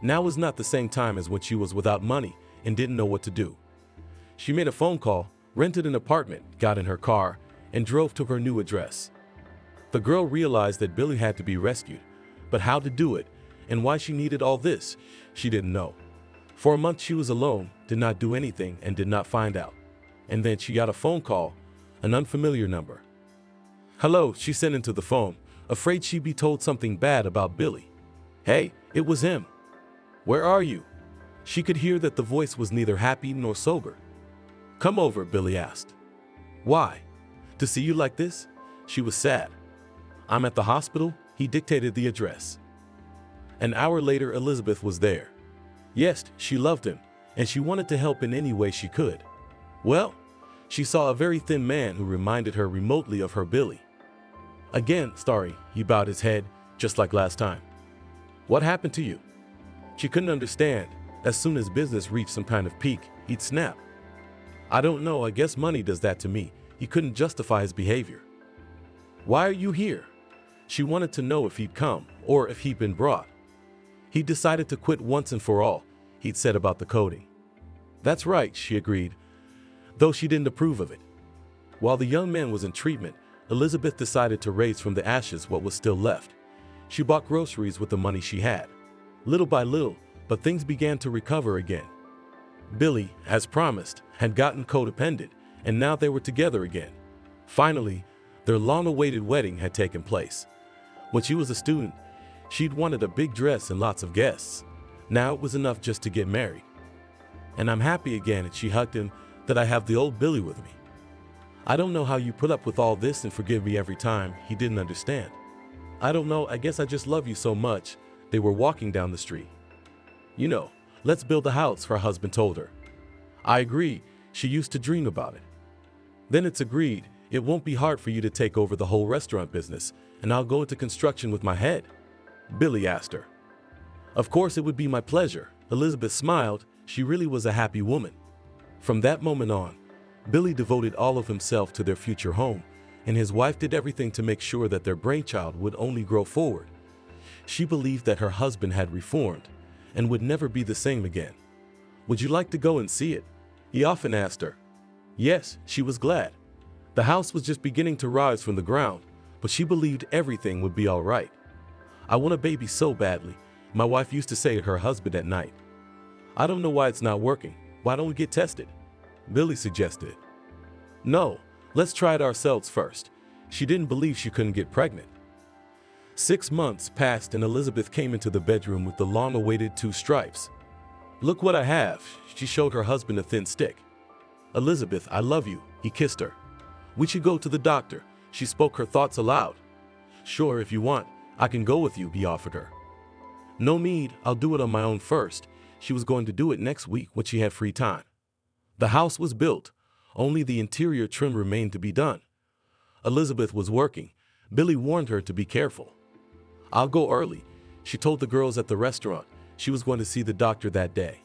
A: Now was not the same time as when she was without money and didn't know what to do. She made a phone call, rented an apartment, got in her car, and drove to her new address. The girl realized that Billy had to be rescued, but how to do it and why she needed all this, she didn't know. For a month she was alone, did not do anything, and did not find out. And then she got a phone call, an unfamiliar number. "Hello," she sent into the phone, afraid she'd be told something bad about Billy. "Hey, it was him." "Where are you?" She could hear that the voice was neither happy nor sober. "Come over," Billy asked. "Why?" "To see you like this?" She was sad. "I'm at the hospital." He dictated the address. An hour later, Elizabeth was there. Yes, she loved him, and she wanted to help in any way she could. Well, she saw a very thin man who reminded her remotely of her Billy. "Again, sorry," he bowed his head, just like last time. "What happened to you?" She couldn't understand. As soon as business reached some kind of peak, he'd snap. "I don't know, I guess money does that to me." He couldn't justify his behavior. "Why are you here?" She wanted to know if he'd come, or if he'd been brought. He decided to quit once and for all, he'd said about the coding. "That's right," she agreed, though she didn't approve of it. While the young man was in treatment, Elizabeth decided to raise from the ashes what was still left. She bought groceries with the money she had. Little by little, but things began to recover again. Billy, as promised, had gotten codependent, and now they were together again. Finally, their long-awaited wedding had taken place. When she was a student, she'd wanted a big dress and lots of guests. Now it was enough just to get married. "And I'm happy again," and she hugged him, "that I have the old Billy with me. I don't know how you put up with all this and forgive me every time." He didn't understand. "I don't know, I guess I just love you so much." They were walking down the street. "You know, let's build a house," her husband told her. "I agree, she used to dream about it." "Then it's agreed. It won't be hard for you to take over the whole restaurant business, and I'll go into construction with my head?" Billy asked her. "Of course it would be my pleasure." Elizabeth smiled. She really was a happy woman. From that moment on, Billy devoted all of himself to their future home, and his wife did everything to make sure that their brainchild would only grow forward. She believed that her husband had reformed and would never be the same again. "Would you like to go and see it?" he often asked her. Yes, she was glad. The house was just beginning to rise from the ground, but she believed everything would be all right. "I want a baby so badly," my wife used to say to her husband at night. "I don't know why it's not working. Why don't we get tested?" Billy suggested. "No, let's try it ourselves first." She didn't believe she couldn't get pregnant. 6 months passed and Elizabeth came into the bedroom with the long-awaited 2 stripes. "Look what I have." She showed her husband a thin stick. "Elizabeth, I love you," he kissed her. "We should go to the doctor." She spoke her thoughts aloud. "Sure, if you want, I can go with you," he offered her. "No need, I'll do it on my own first." She was going to do it next week when she had free time. The house was built, only the interior trim remained to be done. Elizabeth was working. Billy warned her to be careful. "I'll go early," she told the girls at the restaurant. She was going to see the doctor that day.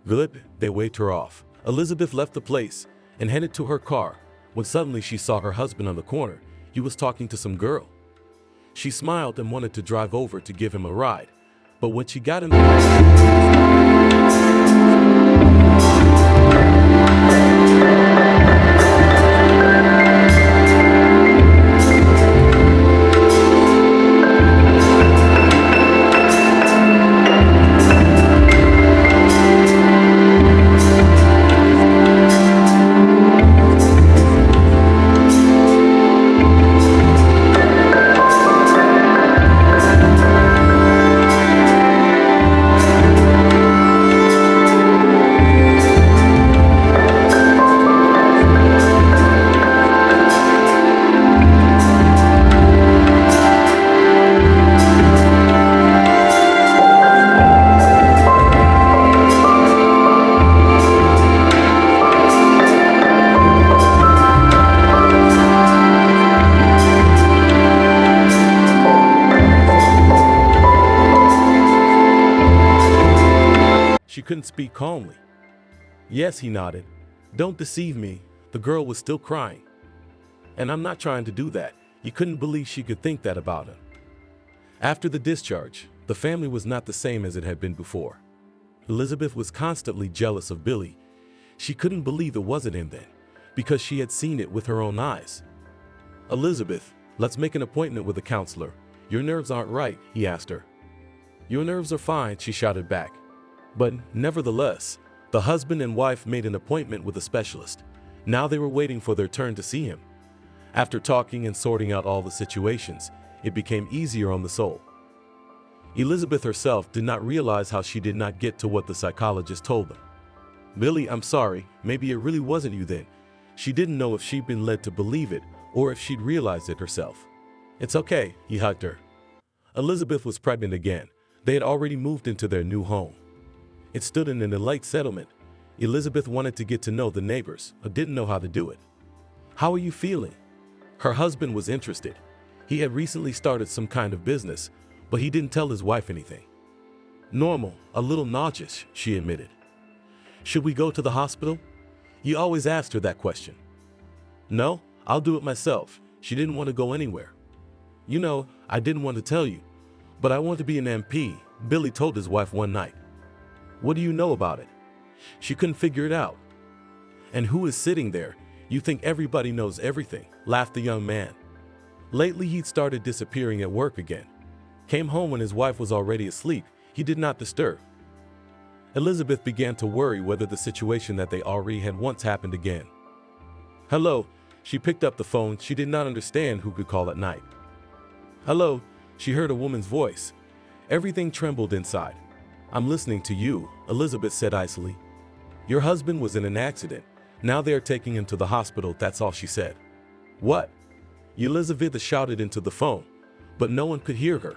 A: Good, they waved her off. Elizabeth left the place and headed to her car when suddenly she saw her husband on the corner. He was talking to some girl. She smiled and wanted to drive over to give him a ride, but when she got in the She couldn't speak calmly. "Yes," he nodded. "Don't deceive me." The girl was still crying. "And I'm not trying to do that." He couldn't believe she could think that about him. After the discharge, the family was not the same as it had been before. Elizabeth was constantly jealous of Billy. She couldn't believe it wasn't him then, because she had seen it with her own eyes. "Elizabeth, let's make an appointment with a counselor. Your nerves aren't right," he asked her. "Your nerves are fine," she shouted back. But nevertheless, the husband and wife made an appointment with a specialist. Now they were waiting for their turn to see him. After talking and sorting out all the situations, it became easier on the soul. Elizabeth herself did not realize how she did not get to what the psychologist told them. "Billy, I'm sorry, maybe it really wasn't you then." She didn't know if she'd been led to believe it or if she'd realized it herself. "It's okay," he hugged her. Elizabeth was pregnant again. They had already moved into their new home. It stood in an elite settlement. Elizabeth wanted to get to know the neighbors, but didn't know how to do it. "How are you feeling?" Her husband was interested. He had recently started some kind of business, but he didn't tell his wife anything. "Normal, a little nauseous," she admitted. "Should we go to the hospital?" He always asked her that question. "No, I'll do it myself." She didn't want to go anywhere. "You know, I didn't want to tell you, but I want to be an MP," Billy told his wife one night. "What do you know about it?" She couldn't figure it out. "And who is sitting there? You think everybody knows everything," laughed the young man. Lately he'd started disappearing at work again. Came home when his wife was already asleep. He did not disturb. Elizabeth began to worry whether the situation that they already had once happened again. "Hello." She picked up the phone. She did not understand who could call at night. "Hello." She heard a woman's voice. Everything trembled inside. "I'm listening to you," Elizabeth said icily. "Your husband was in an accident. Now they are taking him to the hospital," that's all she said. "What?" Elizabeth shouted into the phone, but no one could hear her.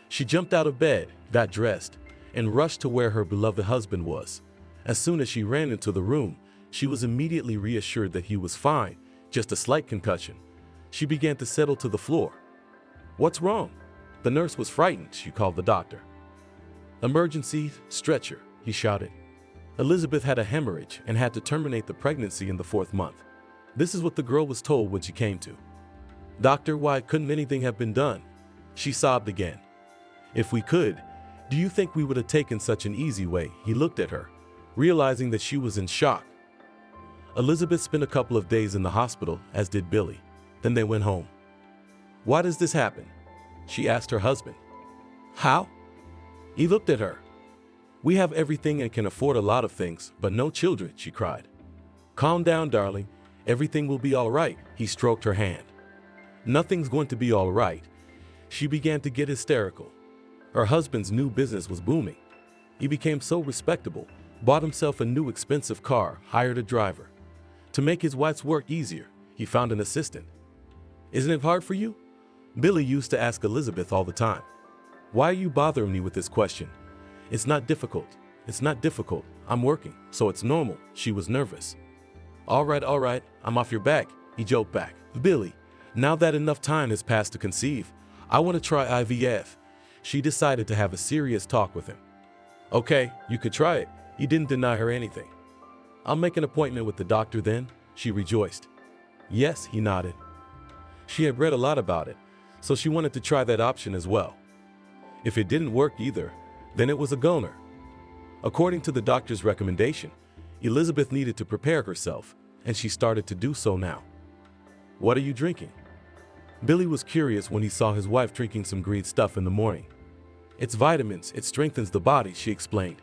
A: She jumped out of bed, got dressed, and rushed to where her beloved husband was. As soon as she ran into the room, she was immediately reassured that he was fine, just a slight concussion. She began to settle to the floor. "What's wrong?" The nurse was frightened. She called the doctor. "Emergency, stretcher," he shouted. Elizabeth had a hemorrhage and had to terminate the pregnancy in the 4th month. This is what the girl was told when she came to. "Doctor, why couldn't anything have been done?" She sobbed again. "If we could, do you think we would have taken such an easy way?" He looked at her, realizing that she was in shock. Elizabeth spent a couple of days in the hospital, as did Billy. Then they went home. "Why does this happen?" she asked her husband. "How?" He looked at her. "We have everything and can afford a lot of things, but no children," she cried. "Calm down, darling. Everything will be all right." He stroked her hand. "Nothing's going to be all right." She began to get hysterical. Her husband's new business was booming. He became so respectable, bought himself a new expensive car, hired a driver. To make his wife's work easier, he found an assistant. "Isn't it hard for you?" Billy used to ask Elizabeth all the time. "Why are you bothering me with this question? It's not difficult. It's not difficult. I'm working, so it's normal." She was nervous. All right, I'm off your back," he joked back. "Billy, now that enough time has passed to conceive, I want to try IVF." She decided to have a serious talk with him. "Okay, you could try it." He didn't deny her anything. "I'll make an appointment with the doctor then," she rejoiced. "Yes," he nodded. She had read a lot about it, so she wanted to try that option as well. If it didn't work either, then it was a goner. According to the doctor's recommendation, Elizabeth needed to prepare herself, and she started to do so now. "What are you drinking?" Billy was curious when he saw his wife drinking some green stuff in the morning. "It's vitamins, it strengthens the body," she explained.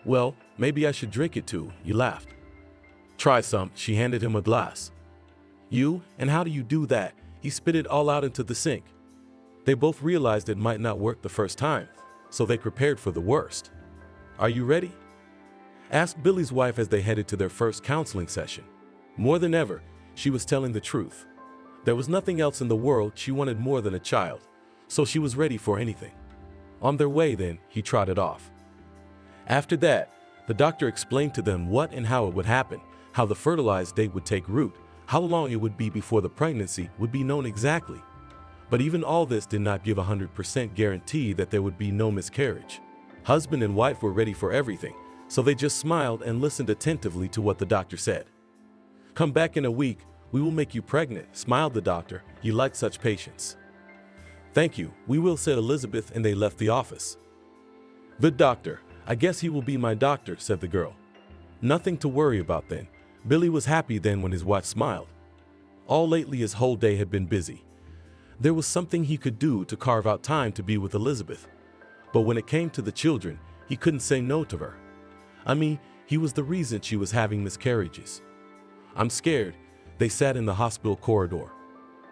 A: "Well, maybe I should drink it too," he laughed. "Try some," she handed him a glass. "You, and how do you do that?" He spit it all out into the sink. They both realized it might not work the first time, so they prepared for the worst. "Are you ready?" asked Billy's wife as they headed to their first counseling session. More than ever, she was telling the truth. There was nothing else in the world she wanted more than a child, so she was ready for anything. On their way then, he trotted off. After that, the doctor explained to them what and how it would happen, how the fertilized egg would take root, how long it would be before the pregnancy would be known exactly. But even all this did not give 100% guarantee that there would be no miscarriage. Husband and wife were ready for everything, so they just smiled and listened attentively to what the doctor said. "Come back in a week, we will make you pregnant," smiled the doctor. "You like such patience." "Thank you, we will," said Elizabeth, and they left the office. "Good doctor, I guess he will be my doctor," said the girl. Nothing to worry about then. Billy was happy then when his wife smiled. All lately his whole day had been busy. There was something he could do to carve out time to be with Elizabeth. But when it came to the children, he couldn't say no to her. I mean, he was the reason she was having miscarriages. "I'm scared." They sat in the hospital corridor.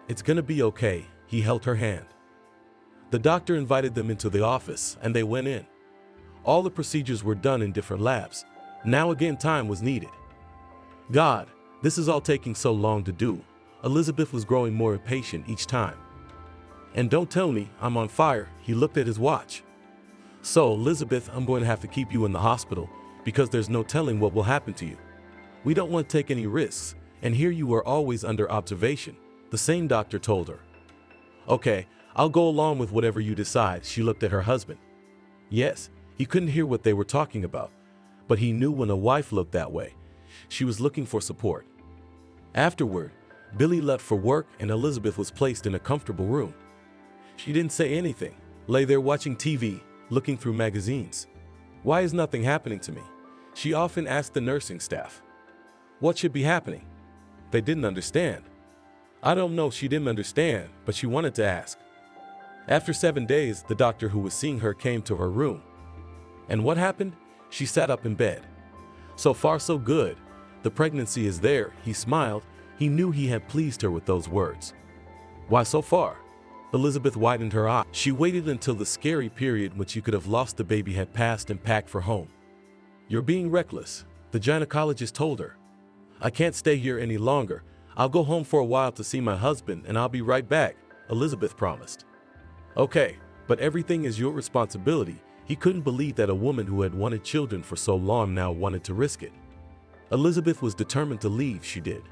A: "It's gonna be okay," he held her hand. The doctor invited them into the office, and they went in. All the procedures were done in different labs. Now again time was needed. God, this is all taking so long to do. Elizabeth was growing more impatient each time. "And don't tell me I'm on fire," he looked at his watch. "So, Elizabeth, I'm going to have to keep you in the hospital because there's no telling what will happen to you. We don't want to take any risks, and here you are always under observation," the same doctor told her. "Okay, I'll go along with whatever you decide," she looked at her husband. Yes, he couldn't hear what they were talking about, but he knew when a wife looked that way, she was looking for support. Afterward, Billy left for work and Elizabeth was placed in a comfortable room. She didn't say anything, lay there watching TV, looking through magazines. "Why is nothing happening to me?" she often asked the nursing staff. What should be happening? They didn't understand. I don't know, she didn't understand, but she wanted to ask. After 7 days, the doctor who was seeing her came to her room. And what happened? She sat up in bed. So far so good. The pregnancy is there, he smiled. He knew he had pleased her with those words. Why so far? Elizabeth widened her eye. She waited until the scary period when she could have lost the baby had passed and packed for home. "You're being reckless," the gynecologist told her. "I can't stay here any longer. I'll go home for a while to see my husband and I'll be right back," Elizabeth promised. "Okay, but everything is your responsibility." He couldn't believe that a woman who had wanted children for so long now wanted to risk it. Elizabeth was determined to leave, she did.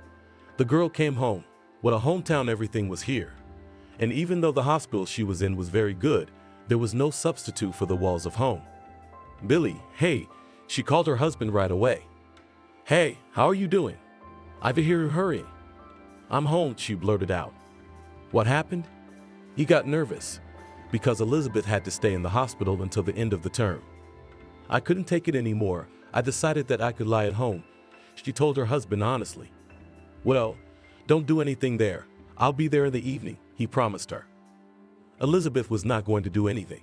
A: The girl came home. What a hometown everything was here. And even though the hospital she was in was very good, there was no substitute for the walls of home. "Billy, hey," she called her husband right away. "Hey, how are you doing? I hear you hurrying." "I'm home," she blurted out. What happened? He got nervous because Elizabeth had to stay in the hospital until the end of the term. "I couldn't take it anymore. I decided that I could lie at home," she told her husband honestly. "Well, don't do anything there. I'll be there in the evening," he promised her. Elizabeth was not going to do anything.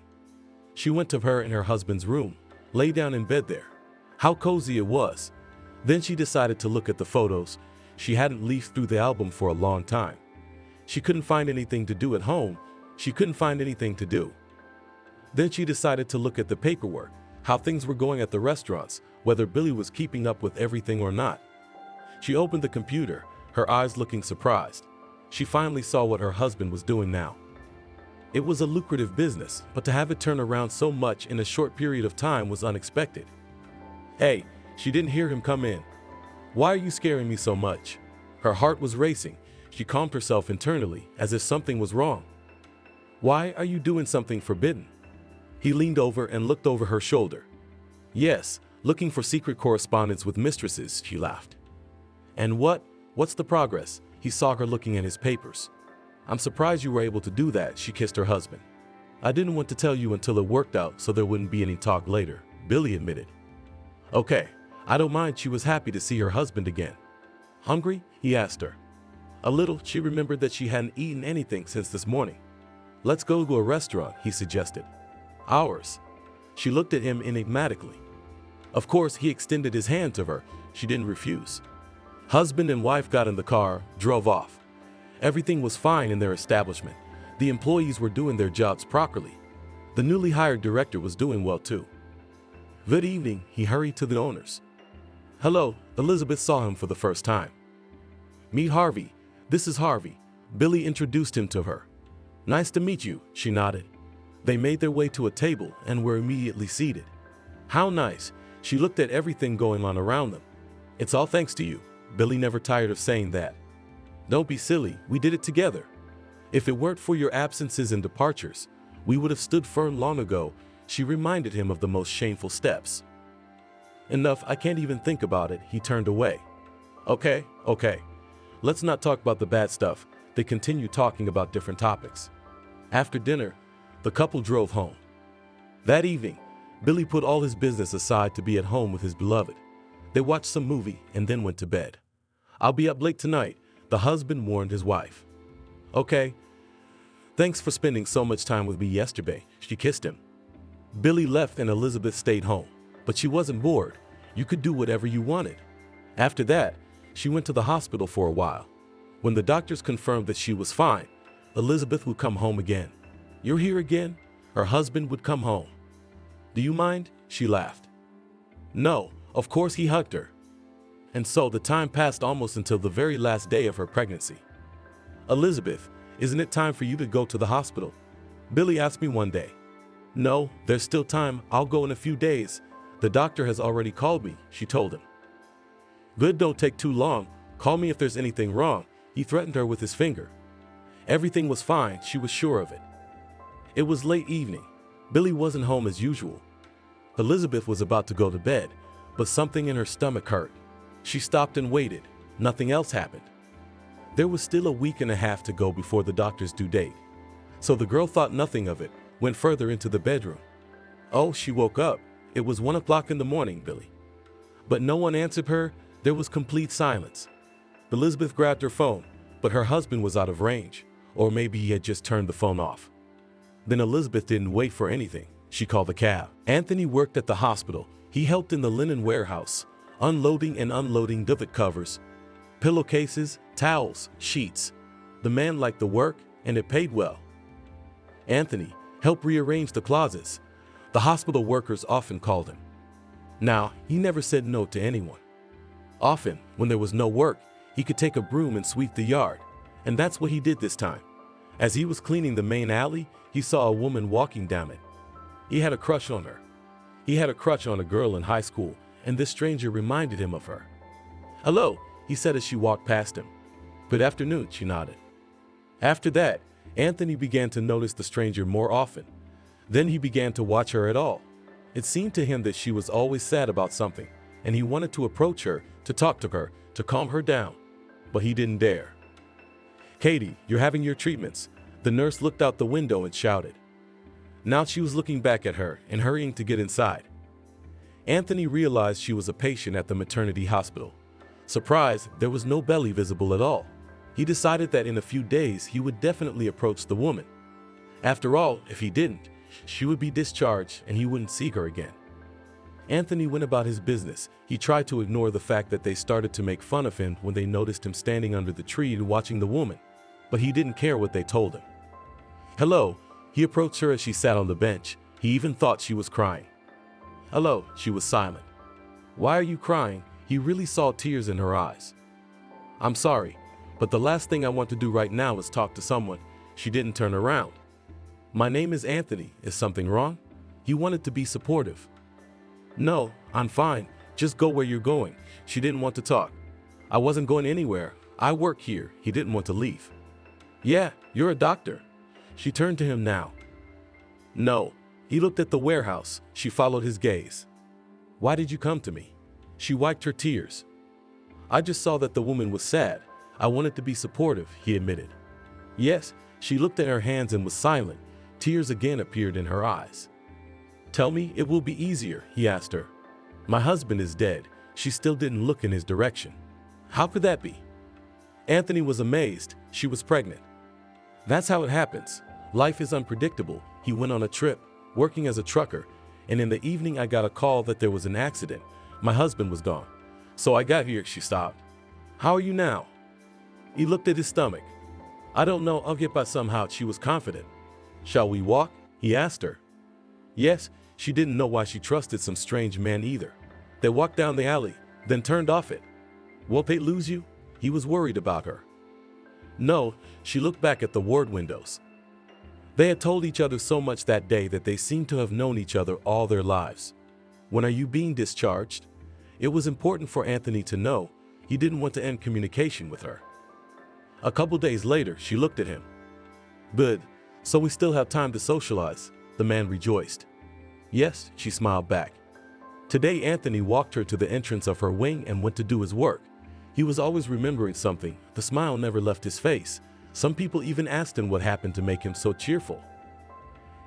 A: She went to her in her husband's room, lay down in bed there. How cozy it was. Then she decided to look at the photos. She hadn't leafed through the album for a long time. She couldn't find anything to do at home, She couldn't find anything to do. Then she decided to look at the paperwork, how things were going at the restaurants, whether Billy was keeping up with everything or not. She opened the computer, her eyes looking surprised. She finally saw what her husband was doing now. It was a lucrative business, but to have it turn around so much in a short period of time was unexpected. "Hey," she didn't hear him come in. "Why are you scaring me so much?" Her heart was racing. She calmed herself internally, as if something was wrong. "Why are you doing something forbidden?" He leaned over and looked over her shoulder. "Yes, looking for secret correspondence with mistresses," she laughed. "And what's the progress?" He saw her looking at his papers. "I'm surprised you were able to do that," she kissed her husband. "I didn't want to tell you until it worked out so there wouldn't be any talk later," Billy admitted. "Okay, I don't mind." She was happy to see her husband again. "Hungry?" he asked her. A little. She remembered that she hadn't eaten anything since this morning. "Let's go to a restaurant," he suggested. "Ours?" She looked at him enigmatically. Of course, he extended his hand to her. She didn't refuse. Husband and wife got in the car, drove off. Everything was fine in their establishment. The employees were doing their jobs properly. The newly hired director was doing well too. "Good evening," he hurried to the owners. "Hello," Elizabeth saw him for the first time. "Meet Harvey. This is Harvey." Billy introduced him to her. "Nice to meet you," she nodded. They made their way to a table and were immediately seated. "How nice." She looked at everything going on around them. "It's all thanks to you." Billy never tired of saying that. "Don't be silly, we did it together. If it weren't for your absences and departures, we would have stood firm long ago." She reminded him of the most shameful steps. "Enough, I can't even think about it." He turned away. Okay. Let's not talk about the bad stuff." They continued talking about different topics. After dinner, the couple drove home. That evening, Billy put all his business aside to be at home with his beloved. They watched some movie and then went to bed. "I'll be up late tonight," the husband warned his wife. "Okay. Thanks for spending so much time with me yesterday." She kissed him. Billy left and Elizabeth stayed home, but she wasn't bored. You could do whatever you wanted. After that, she went to the hospital for a while. When the doctors confirmed that she was fine, Elizabeth would come home again. "You're here again?" Her husband would come home. "Do you mind?" She laughed. No, of course. He hugged her. And so the time passed almost until the very last day of her pregnancy. "Elizabeth, isn't it time for you to go to the hospital?" Billy asked me one day. "No, there's still time. I'll go in a few days. The doctor has already called me," she told him. "Good, don't take too long. Call me if there's anything wrong," he threatened her with his finger. Everything was fine, she was sure of it. It was late evening. Billy wasn't home as usual. Elizabeth was about to go to bed, but something in her stomach hurt. She stopped and waited. Nothing else happened. There was still a week and a half to go before the doctor's due date. So the girl thought nothing of it, went further into the bedroom. Oh, she woke up. It was 1 o'clock in the morning, Billy. But no one answered her. There was complete silence. Elizabeth grabbed her phone, but her husband was out of range, or maybe he had just turned the phone off. Then Elizabeth didn't wait for anything. She called a cab. Anthony worked at the hospital. He helped in the linen warehouse, unloading and unloading duvet covers, pillowcases, towels, sheets. The man liked the work, and it paid well. Anthony helped rearrange the closets. The hospital workers often called him. Now, he never said no to anyone. Often, when there was no work, he could take a broom and sweep the yard, and that's what he did this time. As he was cleaning the main alley, he saw a woman walking down it. He had a crush on her. He had a crush on a girl in high school, and this stranger reminded him of her. "Hello," he said as she walked past him. "Good afternoon," she nodded. After that, Anthony began to notice the stranger more often. Then he began to watch her at all. It seemed to him that she was always sad about something, and he wanted to approach her, to talk to her, to calm her down. But he didn't dare. "Katie, you're having your treatments." The nurse looked out the window and shouted. Now she was looking back at her and hurrying to get inside. Anthony realized she was a patient at the maternity hospital. Surprised, there was no belly visible at all. He decided that in a few days he would definitely approach the woman. After all, if he didn't, she would be discharged and he wouldn't see her again. Anthony went about his business. He tried to ignore the fact that they started to make fun of him when they noticed him standing under the tree watching the woman, but he didn't care what they told him. Hello. He approached her as she sat on the bench. He even thought she was crying. Hello. She was silent. Why are you crying? He really saw tears in her eyes. I'm sorry, but the last thing I want to do right now is talk to someone. She didn't turn around. My name is Anthony. Is something wrong? He wanted to be supportive. No, I'm fine. Just go where you're going. She didn't want to talk. I wasn't going anywhere. I work here. He didn't want to leave. Yeah, you're a doctor. She turned to him now. No. He looked at the warehouse. She followed his gaze. Why did you come to me? She wiped her tears. I just saw that the woman was sad. I wanted to be supportive, he admitted. Yes, she looked at her hands and was silent. Tears again appeared in her eyes. Tell me it will be easier, he asked her. My husband is dead. She still didn't look in his direction. How could that be? Anthony was amazed. She was pregnant. That's how it happens. Life is unpredictable. He went on a trip, working as a trucker, and in the evening I got a call that there was an accident. My husband was gone. So I got here, she stopped. How are you now? He looked at his stomach. I don't know, I'll get by somehow, she was confident. Shall we walk? He asked her. Yes, she didn't know why she trusted some strange man either. They walked down the alley, then turned off it. Won't they lose you? He was worried about her. No, she looked back at the ward windows. They had told each other so much that day that they seemed to have known each other all their lives. When are you being discharged? It was important for Anthony to know. He didn't want to end communication with her. A couple days later, she looked at him. Good, so we still have time to socialize, the man rejoiced. Yes, she smiled back. Today, Anthony walked her to the entrance of her wing and went to do his work. He was always remembering something. The smile never left his face. Some people even asked him what happened to make him so cheerful.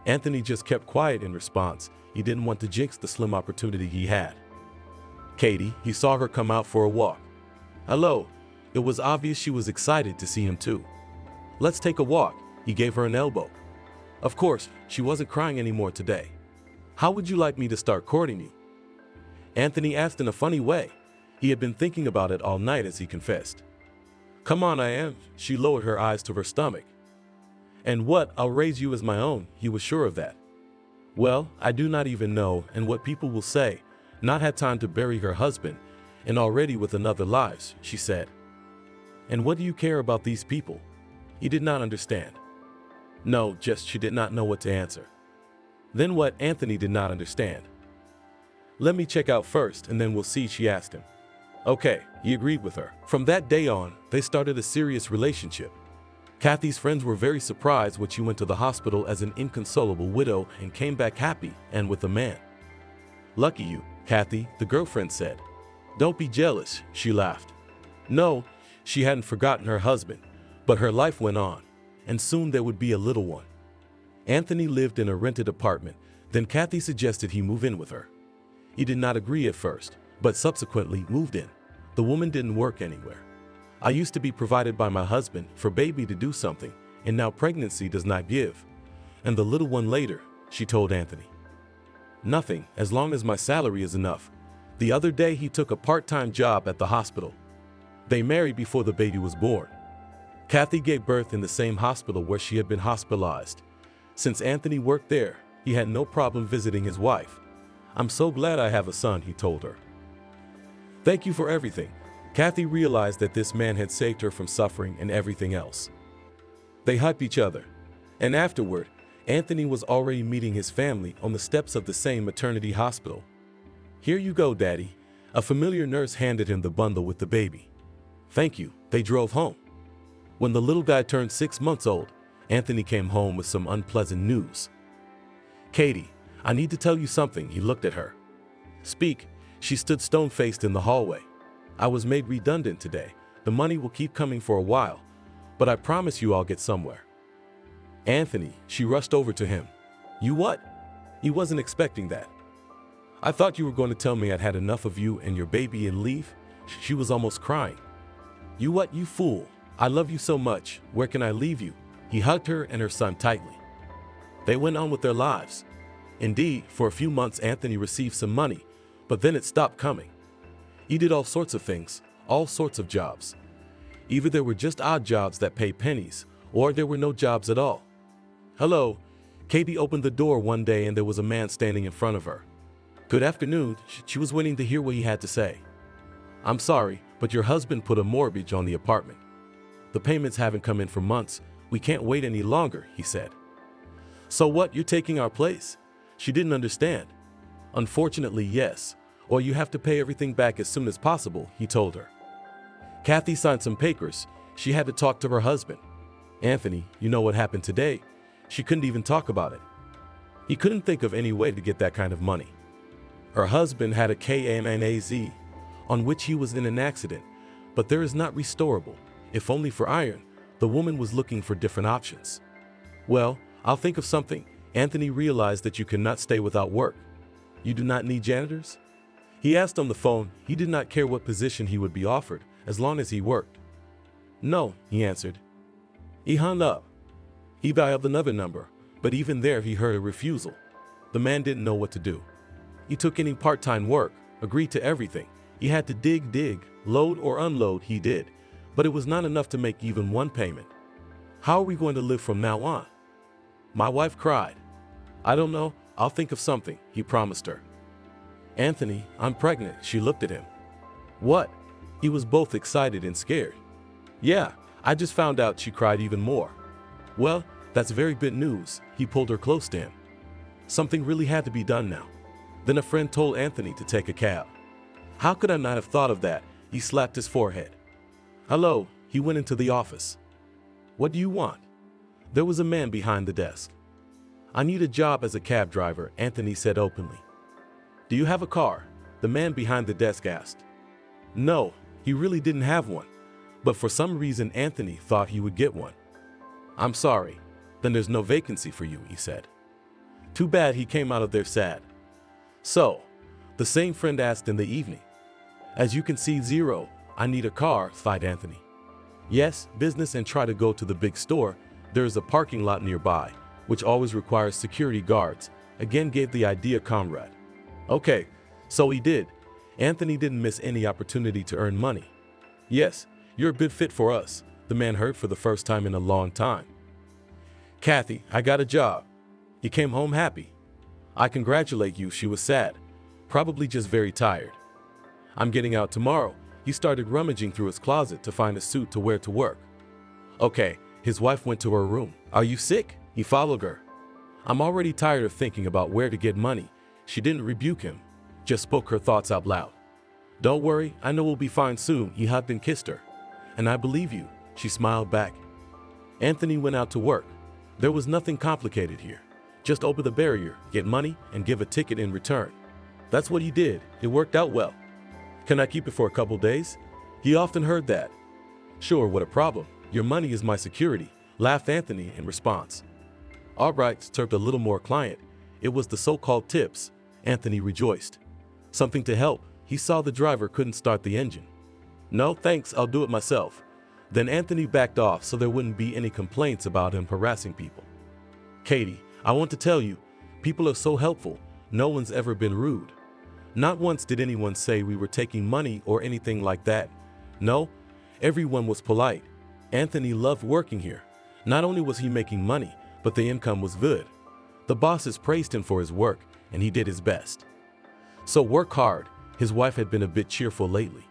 A: Anthony just kept quiet in response. He didn't want to jinx the slim opportunity he had. Katie, he saw her come out for a walk. Hello. It was obvious she was excited to see him too. Let's take a walk. He gave her an elbow. Of course, she wasn't crying anymore today. How would you like me to start courting you? Anthony asked in a funny way. He had been thinking about it all night as he confessed. Come on, I am. She lowered her eyes to her stomach. And what? I'll raise you as my own. He was sure of that. Well, I do not even know, and what people will say. Not had time to bury her husband, and already with another lives, she said. And what do you care about these people? He did not understand. No, just she did not know what to answer. Then what? Anthony did not understand. Let me check out first, and then we'll see, she asked him. Okay, he agreed with her. From that day on, they started a serious relationship. Kathy's friends were very surprised when she went to the hospital as an inconsolable widow and came back happy and with a man. Lucky you, Kathy, the girlfriend said. Don't be jealous, she laughed. No, she hadn't forgotten her husband, but her life went on, and soon there would be a little one. Anthony lived in a rented apartment, then Kathy suggested he move in with her. He did not agree at first, but subsequently moved in. The woman didn't work anywhere. I used to be provided by my husband for baby to do something, and now pregnancy does not give. And the little one later, she told Anthony. Nothing, as long as my salary is enough. The other day he took a part-time job at the hospital. They married before the baby was born. Kathy gave birth in the same hospital where she had been hospitalized. Since Anthony worked there, he had no problem visiting his wife. I'm so glad I have a son, he told her. Thank you for everything. Kathy realized that this man had saved her from suffering and everything else. They hugged each other, and afterward, Anthony was already meeting his family on the steps of the same maternity hospital. Here you go, Daddy. A familiar nurse handed him the bundle with the baby. Thank you. They drove home. When the little guy turned 6 months old, Anthony came home with some unpleasant news. Katie, I need to tell you something. He looked at her. Speak. She stood stone-faced in the hallway. I was made redundant today. The money will keep coming for a while, but I promise you I'll get somewhere. Anthony, she rushed over to him. You what? He wasn't expecting that. I thought you were going to tell me I'd had enough of you and your baby and leave. She was almost crying. You what, you fool? I love you so much. Where can I leave you? He hugged her and her son tightly. They went on with their lives. Indeed, for a few months Anthony received some money, but then it stopped coming. He did all sorts of things, all sorts of jobs. Either there were just odd jobs that paid pennies, or there were no jobs at all. Hello. Katie opened the door one day and there was a man standing in front of her. Good afternoon. She was waiting to hear what he had to say. I'm sorry, but your husband put a mortgage on the apartment. The payments haven't come in for months. We can't wait any longer, he said. So what, you're taking our place? She didn't understand. Unfortunately, yes, or you have to pay everything back as soon as possible, he told her. Kathy signed some papers. She had to talk to her husband. Anthony, you know what happened today? She couldn't even talk about it. He couldn't think of any way to get that kind of money. Her husband had a KMNAZ, on which he was in an accident, but there is not restorable. If only for iron, the woman was looking for different options. Well, I'll think of something. Anthony realized that you cannot stay without work. You do not need janitors? He asked on the phone. He did not care what position he would be offered, as long as he worked. No, he answered. He hung up. He dialed another number, but even there he heard a refusal. The man didn't know what to do. He took any part-time work, agreed to everything. He had to dig, load or unload, he did, but it was not enough to make even one payment. How are we going to live from now on? My wife cried. I don't know, I'll think of something, he promised her. Anthony, I'm pregnant, she looked at him. What? He was both excited and scared. Yeah, I just found out, she cried even more. Well, that's very good news, he pulled her close to him. Something really had to be done now. Then a friend told Anthony to take a cab. How could I not have thought of that? He slapped his forehead. Hello, he went into the office. What do you want? There was a man behind the desk. I need a job as a cab driver, Anthony said openly. Do you have a car? The man behind the desk asked. No, he really didn't have one, but for some reason Anthony thought he would get one. I'm sorry, then there's no vacancy for you, he said. Too bad, he came out of there sad. So, the same friend asked in the evening. As you can see, zero, I need a car, sighed Anthony. Yes, business, and try to go to the big store. There is a parking lot nearby, which always requires security guards, again gave the idea comrade. Okay, so he did. Anthony didn't miss any opportunity to earn money. Yes, you're a good fit for us, the man heard for the first time in a long time. Kathy, I got a job. He came home happy. I congratulate you, she was sad, probably just very tired. I'm getting out tomorrow. He started rummaging through his closet to find a suit to wear to work. Okay, his wife went to her room. Are you sick? He followed her. I'm already tired of thinking about where to get money. She didn't rebuke him, just spoke her thoughts out loud. Don't worry, I know we'll be fine soon. He hugged and kissed her. And I believe you, she smiled back. Anthony went out to work. There was nothing complicated here. Just open the barrier, get money, and give a ticket in return. That's what he did. It worked out well. Can I keep it for a couple days? He often heard that. Sure, what a problem. Your money is my security, laughed Anthony in response. All right, served a little more client. It was the so-called tips. Anthony rejoiced. Something to help. He saw the driver couldn't start the engine. No, thanks, I'll do it myself. Then Anthony backed off so there wouldn't be any complaints about him harassing people. Katie, I want to tell you, people are so helpful. No one's ever been rude. Not once did anyone say we were taking money or anything like that. No, everyone was polite. Anthony loved working here. Not only was he making money, but the income was good. The bosses praised him for his work, and he did his best. So work hard. His wife had been a bit cheerful lately.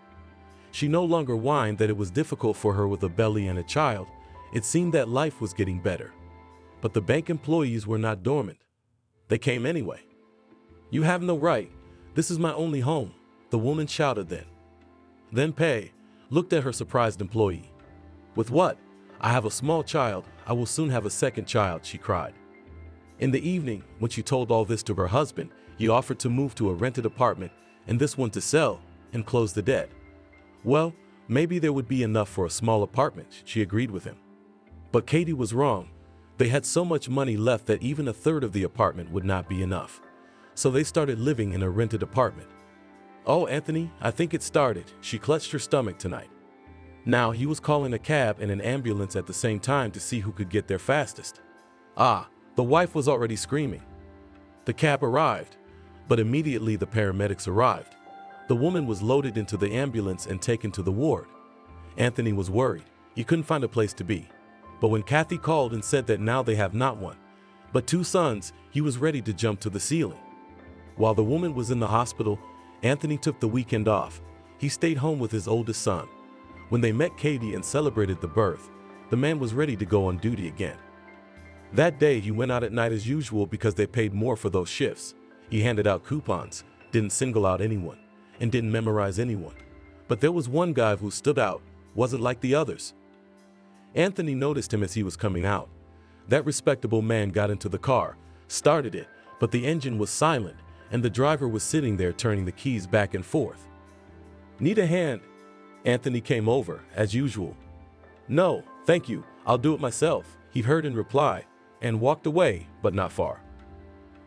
A: She no longer whined that it was difficult for her with a belly and a child. It seemed that life was getting better. But the bank employees were not dormant. They came anyway. You have no right. This is my only home, the woman shouted then. Then Pei looked at her surprised employee. With what? I have a small child. I will soon have a second child, she cried. In the evening, when she told all this to her husband, he offered to move to a rented apartment and this one to sell and close the debt. Well, maybe there would be enough for a small apartment, she agreed with him. But Katie was wrong. They had so much money left that even a third of the apartment would not be enough. So they started living in a rented apartment. Oh, Anthony, I think it started. She clutched her stomach tonight. Now he was calling a cab and an ambulance at the same time to see who could get there fastest. Ah, the wife was already screaming. The cab arrived, but immediately the paramedics arrived. The woman was loaded into the ambulance and taken to the ward. Anthony was worried. He couldn't find a place to be. But when Kathy called and said that now they have not one, But 2 sons, he was ready to jump to the ceiling. While the woman was in the hospital, Anthony took the weekend off. He stayed home with his oldest son. When they met Katie and celebrated the birth, the man was ready to go on duty again. That day, he went out at night as usual because they paid more for those shifts. He handed out coupons, didn't single out anyone, and didn't memorize anyone. But there was one guy who stood out, wasn't like the others. Anthony noticed him as he was coming out. That respectable man got into the car, started it, but the engine was silent, and the driver was sitting there turning the keys back and forth. "Need a hand?" Anthony came over, as usual. "No, thank you, I'll do it myself," he heard in reply, and walked away, but not far.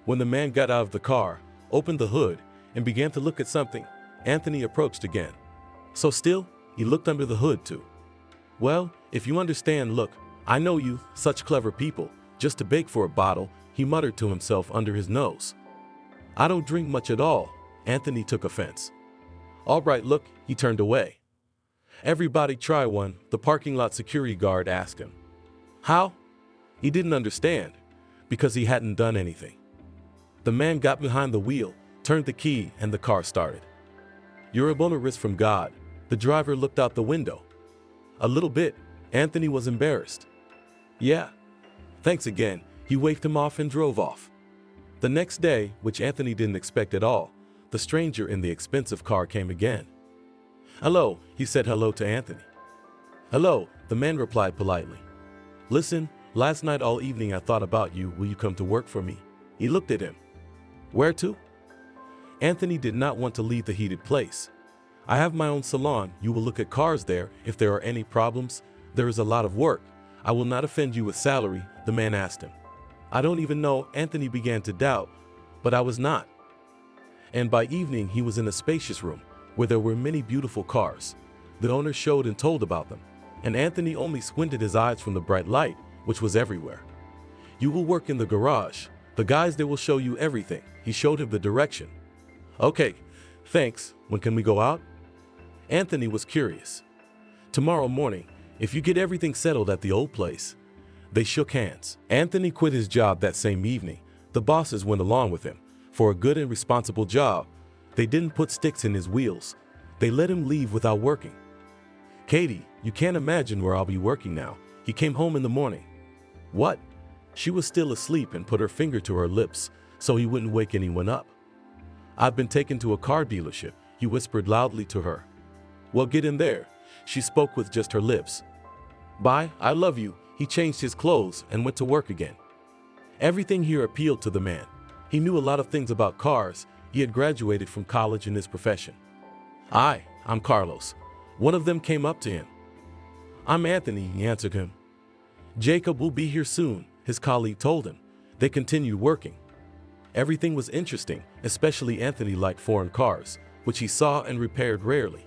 A: When the man got out of the car, opened the hood, and began to look at something, Anthony approached again. "So still?" He looked under the hood too. "Well, if you understand, look, I know you, such clever people, just to beg for a bottle," he muttered to himself under his nose. "I don't drink much at all," Anthony took offense. "All right, look," he turned away. "Everybody try one," the parking lot security guard asked him. "How?" He didn't understand, because he hadn't done anything. The man got behind the wheel, turned the key, and the car started. "You're a bonus from God." The driver looked out the window. "A little bit," Anthony was embarrassed. "Yeah. Thanks again." He waved him off and drove off. The next day, which Anthony didn't expect at all, the stranger in the expensive car came again. "Hello," he said hello to Anthony. "Hello," the man replied politely. "Listen, last night all evening I thought about you. Will you come to work for me?" He looked at him. "Where to?" Anthony did not want to leave the heated place. "I have my own salon. You will look at cars there. If there are any problems, there is a lot of work. I will not offend you with salary," the man asked him. "I don't even know," Anthony began to doubt, but I was not. And by evening, he was in a spacious room where there were many beautiful cars. The owner showed and told about them, and Anthony only squinted his eyes from the bright light, which was everywhere. "You will work in the garage. The guys there will show you everything." He showed him the direction. "Okay, thanks. When can we go out?" Anthony was curious. "Tomorrow morning, if you get everything settled at the old place." They shook hands. Anthony quit his job that same evening. The bosses went along with him. For a good and responsible job, they didn't put sticks in his wheels. They let him leave without working. "Katie, you can't imagine where I'll be working now." He came home in the morning. "What?" She was still asleep and put her finger to her lips so he wouldn't wake anyone up. "I've been taken to a car dealership," he whispered loudly to her. "Well, get in there." She spoke with just her lips. "Bye, I love you." He changed his clothes and went to work again. Everything here appealed to the man. He knew a lot of things about cars. He had graduated from college in his profession. I'm Carlos." One of them came up to him. "I'm Anthony," he answered him. "Jacob will be here soon," his colleague told him. They continued working. Everything was interesting, especially Anthony liked foreign cars, which he saw and repaired rarely.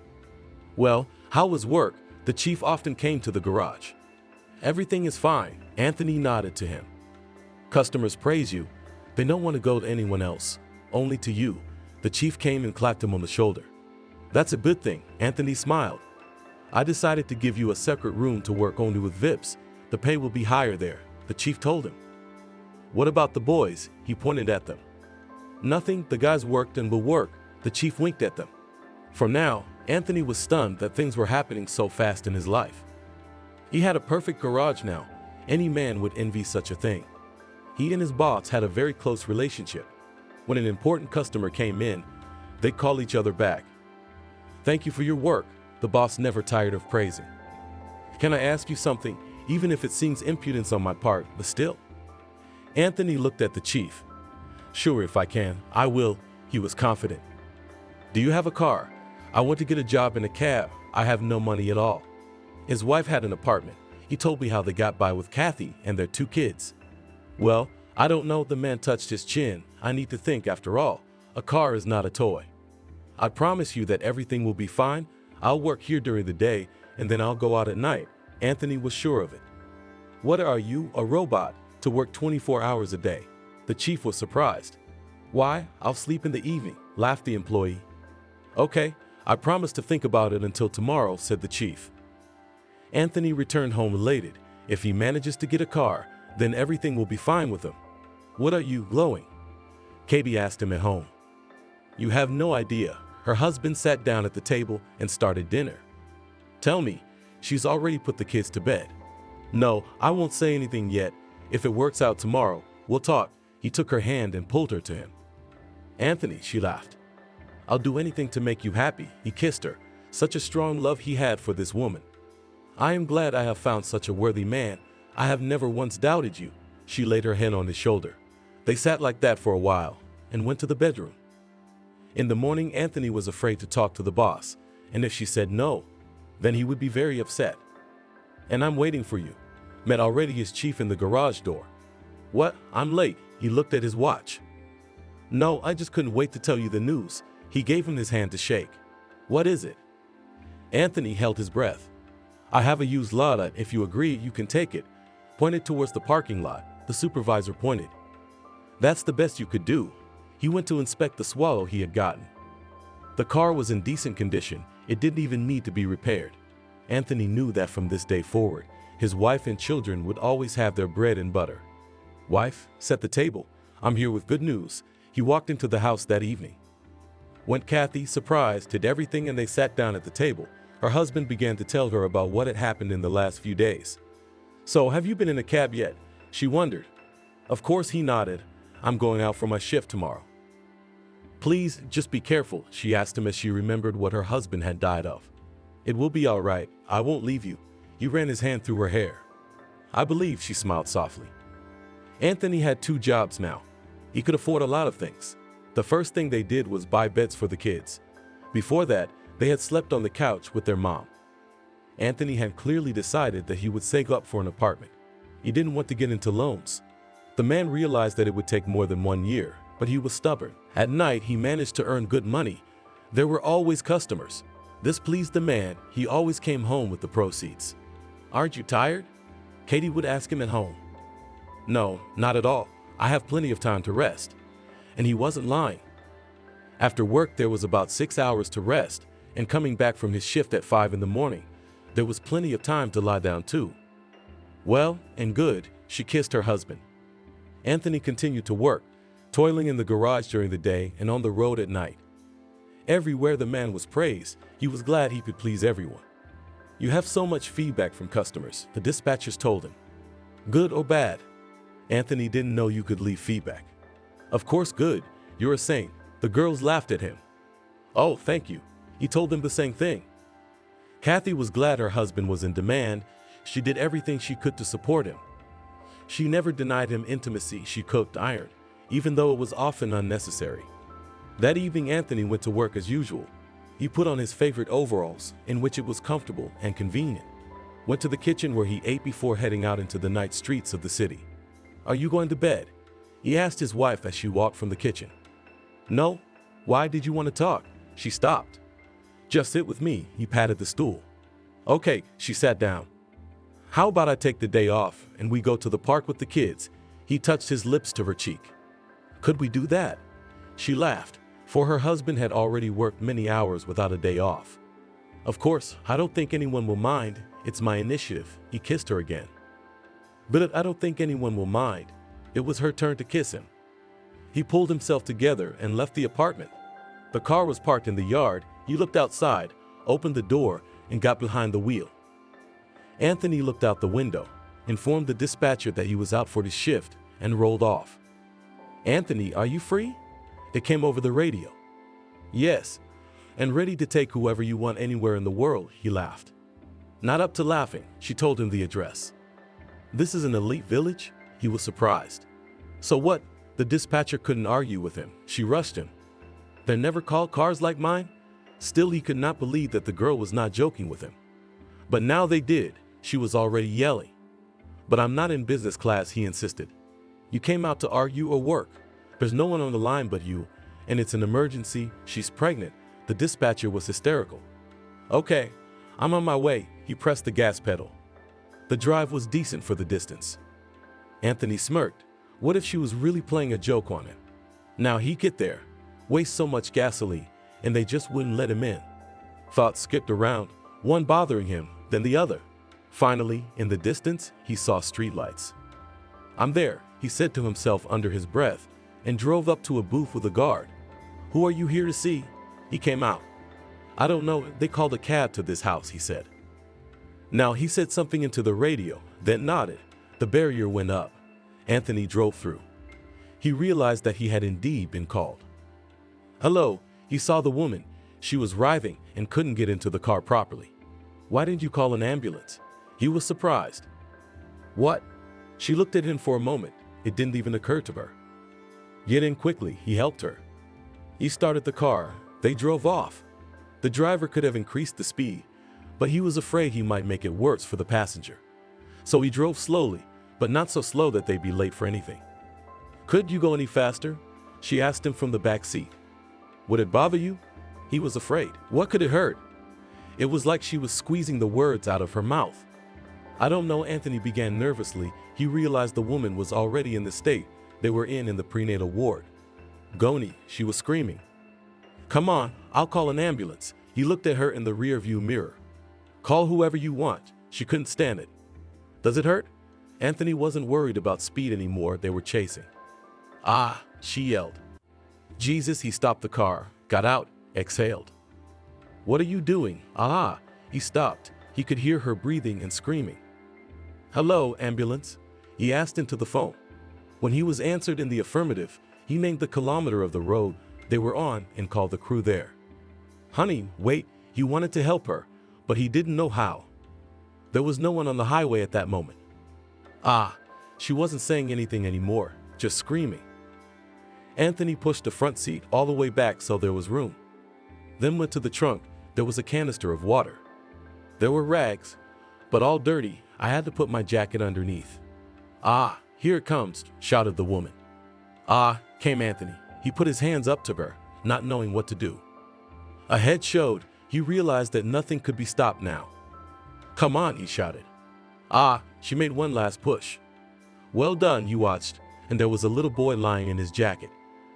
A: "Well, how was work?" The chief often came to the garage. "Everything is fine," Anthony nodded to him. "Customers praise you. They don't want to go to anyone else, only to you." The chief came and clapped him on the shoulder. "That's a good thing," Anthony smiled. "I decided to give you a separate room to work only with VIPs. The pay will be higher there," the chief told him. "What about the boys?" He pointed at them. "Nothing, the guys worked and will work," the chief winked at them. For now, Anthony was stunned that things were happening so fast in his life. He had a perfect garage now. Any man would envy such a thing. He and his boss had a very close relationship. When an important customer came in, they'd call each other back. "Thank you for your work," the boss never tired of praising. "Can I ask you something, even if it seems impudence on my part, but still?" Anthony looked at the chief. "Sure, if I can, I will," he was confident. "Do you have a car? I want to get a job in a cab. I have no money at all." His wife had an apartment. He told me how they got by with Kathy and their 2 kids. "Well, I don't know," the man touched his chin. "I need to think after all. A car is not a toy. I promise you that everything will be fine. I'll work here during the day, and then I'll go out at night." Anthony was sure of it. "What are you, a robot, to work 24 hours a day?" The chief was surprised. "Why, I'll sleep in the evening," laughed the employee. "Okay, I promise to think about it until tomorrow," said the chief. Anthony returned home elated. If he manages to get a car, then everything will be fine with him. "What are you glowing?" Katie asked him at home. You have no idea. Her husband sat down at the table and started dinner. Tell me, she's already put the kids to bed. No, I won't say anything yet. If it works out tomorrow, we'll talk. He took her hand and pulled her to him. Anthony, she laughed. I'll do anything to make you happy. He kissed her. Such a strong love he had for this woman. I am glad I have found such a worthy man. I have never once doubted you. She laid her hand on his shoulder. They sat like that for a while and went to the bedroom. In the morning, Anthony was afraid to talk to the boss, and if she said no, then he would be very upset. And I'm waiting for you. Met already his chief in the garage door. What? I'm late. He looked at his watch. No, I just couldn't wait to tell you the news. He gave him his hand to shake. What is it? Anthony held his breath. I have a used Lada. If you agree, you can take it. Pointed towards the parking lot. The supervisor pointed. That's the best you could do. He went to inspect the swallow he had gotten. The car was in decent condition. It didn't even need to be repaired. Anthony knew that from this day forward, his wife and children would always have their bread and butter. Wife, set the table. I'm here with good news. He walked into the house that evening. When Kathy, surprised, did everything and they sat down at the table, her husband began to tell her about what had happened in the last few days. So, have you been in a cab yet? She wondered. Of course, he nodded. I'm going out for my shift tomorrow. Please, just be careful, she asked him as she remembered what her husband had died of. It will be all right. I won't leave you. He ran his hand through her hair. I believe, she smiled softly. Anthony had 2 jobs now. He could afford a lot of things. The first thing they did was buy beds for the kids. Before that, they had slept on the couch with their mom. Anthony had clearly decided that he would save up for an apartment. He didn't want to get into loans. The man realized that it would take more than 1 year, but he was stubborn. At night, he managed to earn good money. There were always customers. This pleased the man. He always came home with the proceeds. Aren't you tired? Katie would ask him at home. No, not at all. I have plenty of time to rest. And he wasn't lying. After work, there was about 6 hours to rest, and coming back from his shift at 5 in the morning, there was plenty of time to lie down too. Well and good, she kissed her husband. Anthony continued to work, toiling in the garage during the day and on the road at night. Everywhere the man was praised, he was glad he could please everyone. You have so much feedback from customers, the dispatchers told him. Good or bad? Anthony didn't know you could leave feedback. Of course good, you're a saint. The girls laughed at him. Oh, thank you. He told them the same thing. Kathy was glad her husband was in demand. She did everything she could to support him. She never denied him intimacy. She cooked, ironed, even though it was often unnecessary. That evening, Anthony went to work as usual. He put on his favorite overalls, in which it was comfortable and convenient. Went to the kitchen where he ate before heading out into the night streets of the city. Are you going to bed? He asked his wife as she walked from the kitchen. No. Why did you want to talk? She stopped. Just sit with me. He patted the stool. Okay, she sat down. How about I take the day off and we go to the park with the kids? He touched his lips to her cheek. Could we do that? She laughed, for her husband had already worked many hours without a day off. Of course, I don't think anyone will mind. It's my initiative. He kissed her again. But I don't think anyone will mind. It was her turn to kiss him. He pulled himself together and left the apartment. The car was parked in the yard. He looked outside, opened the door, and got behind the wheel. Anthony looked out the window, informed the dispatcher that he was out for his shift, and rolled off. Anthony, are you free? It came over the radio. Yes, and ready to take whoever you want anywhere in the world, he laughed. Not up to laughing, she told him the address. This is an elite village? He was surprised. So what? The dispatcher couldn't argue with him. She rushed him. They never called cars like mine? Still, he could not believe that the girl was not joking with him. But now they did. She was already yelling. But I'm not in business class, he insisted. You came out to argue or work. There's no one on the line but you, and it's an emergency. She's pregnant. The dispatcher was hysterical. Okay, I'm on my way. He pressed the gas pedal. The drive was decent for the distance. Anthony smirked. What if she was really playing a joke on him? Now he'd get there, waste so much gasoline, and they just wouldn't let him in. Thoughts skipped around, one bothering him, then the other. Finally, in the distance, he saw streetlights. I'm there. he said to himself under his breath, and drove up to a booth with a guard. "Who are you here to see?" He came out. "I don't know, they called a cab to this house," he said. Now he said something into the radio, then nodded. The barrier went up. Anthony drove through. He realized that he had indeed been called. "Hello," he saw the woman. She was writhing and couldn't get into the car properly. "Why didn't you call an ambulance?" He was surprised. "What?" She looked at him for a moment. It didn't even occur to her. "Get in quickly," he helped her. He started the car. They drove off. The driver could have increased the speed, but he was afraid he might make it worse for the passenger. So he drove slowly, but not so slow that they'd be late for anything. "Could you go any faster?" she asked him from the back seat. "Would it bother you?" He was afraid. What could it hurt? It was like she was squeezing the words out of her mouth. "I don't know," Anthony began nervously. He realized the woman was already in the state they were in the prenatal ward. "Goni," she was screaming. "Come on, I'll call an ambulance." He looked at her in the rear-view mirror. "Call whoever you want." She couldn't stand it. "Does it hurt?" Anthony wasn't worried about speed anymore. They were chasing. "Ah," she yelled. "Jesus," he stopped the car, got out, exhaled. "What are you doing?" "Ah." He stopped. He could hear her breathing and screaming. "Hello, ambulance?" He asked into the phone. When he was answered in the affirmative, he named the kilometer of the road they were on and called the crew there. "Honey, wait." He wanted to help her, but he didn't know how. There was no one on the highway at that moment. "Ah." She wasn't saying anything anymore, just screaming. Anthony pushed the front seat all the way back so there was room. Then went to the trunk. There was a canister of water. There were rags, but all dirty. I had to put my jacket underneath. "Ah, here it comes," shouted the woman. "Ah," came Anthony. He put his hands up to her, not knowing what to do. Ahead showed. He realized that nothing could be stopped now. "Come on," he shouted. "Ah." She made one last push. "Well done," he watched, and there was a little boy lying in his jacket.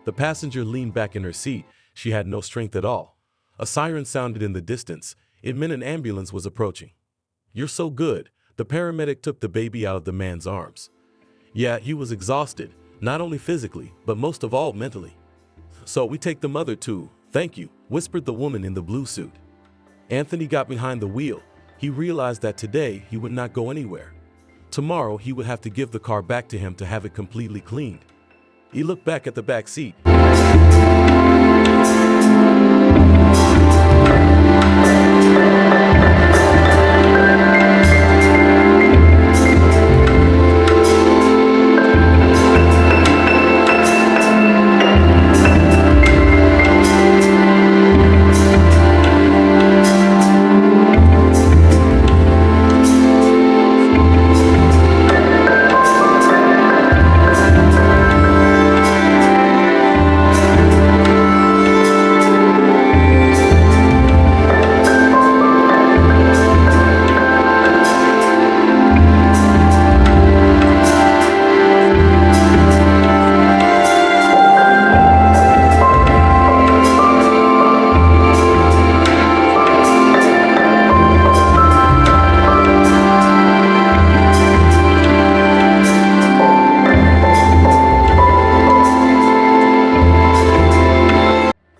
A: The passenger leaned back in her seat. She had no strength at all. A siren sounded in the distance. It meant an ambulance was approaching. "You're so good." The paramedic took the baby out of the man's arms. Yeah, he was exhausted, not only physically, but most of all mentally. "So we take the mother too." "Thank you," whispered the woman in the blue suit. Anthony got behind the wheel. He realized that today he would not go anywhere. Tomorrow he would have to give the car back to him to have it completely cleaned. He looked back at the back seat.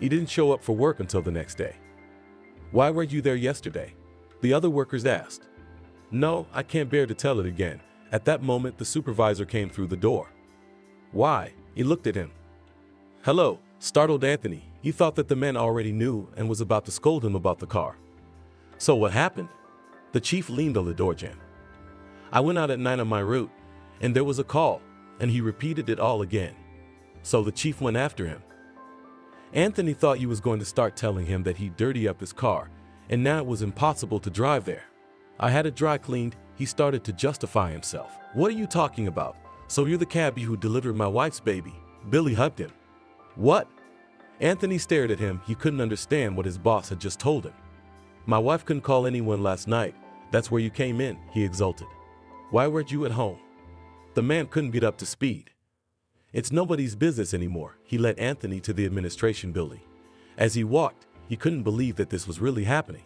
A: He didn't show up for work until the next day. "Why were you there yesterday?" the other workers asked. "No, I can't bear to tell it again." At that moment, the supervisor came through the door. "Why?" He looked at him. "Hello," startled Anthony. He thought that the man already knew and was about to scold him about the car. "So what happened?" The chief leaned on the door jamb. "I went out at 9 on my route, and there was a call," and he repeated it all again. So the chief went after him. Anthony thought he was going to start telling him that he'd dirty up his car, and now it was impossible to drive there. "I had it dry cleaned." He started to justify himself. "What are you talking about?" "So you're the cabbie who delivered my wife's baby?" Billy hugged him. "What?" Anthony stared at him. He couldn't understand what his boss had just told him. "My wife couldn't call anyone last night. That's where you came in," he exulted. "Why weren't you at home?" The man couldn't get up to speed. "It's nobody's business anymore." He led Anthony to the administration building. As he walked, he couldn't believe that this was really happening.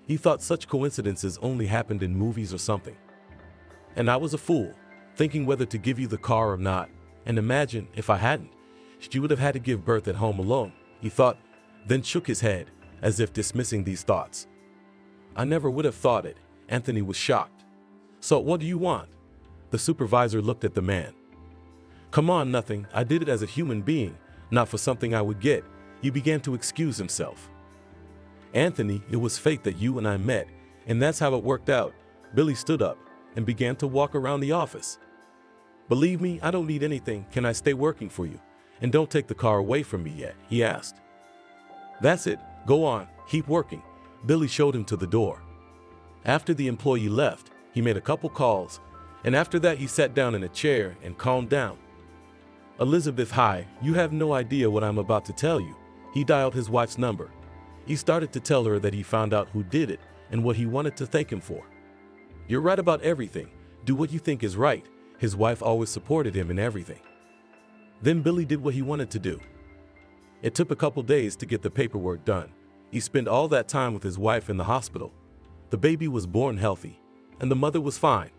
A: He thought such coincidences only happened in movies or something. "And I was a fool." thinking whether to give you the car or not. And imagine if I hadn't, she would have had to give birth at home alone, he thought, then shook his head, as if dismissing these thoughts. I never would have thought it. Anthony was shocked. So what do you want? The supervisor looked at the man. Come on, nothing. I did it as a human being, not for something I would get. He began to excuse himself. Anthony, it was fate that you and I met, and that's how it worked out. Billy stood up and began to walk around the office. Believe me, I don't need anything. Can I stay working for you? And don't take the car away from me yet, he asked. That's it. Go on. Keep working. Billy showed him to the door. After the employee left, he made a couple calls, and after that he sat down in a chair and calmed down. Elizabeth, hi, you have no idea what I'm about to tell you. He dialed his wife's number. He started to tell her that he found out who did it and what he wanted to thank him for. You're right about everything. Do what you think is right. His wife always supported him in everything. Then Billy did what he wanted to do. It took a couple days to get the paperwork done. He spent all that time with his wife in the hospital. The baby was born healthy, and the mother was fine.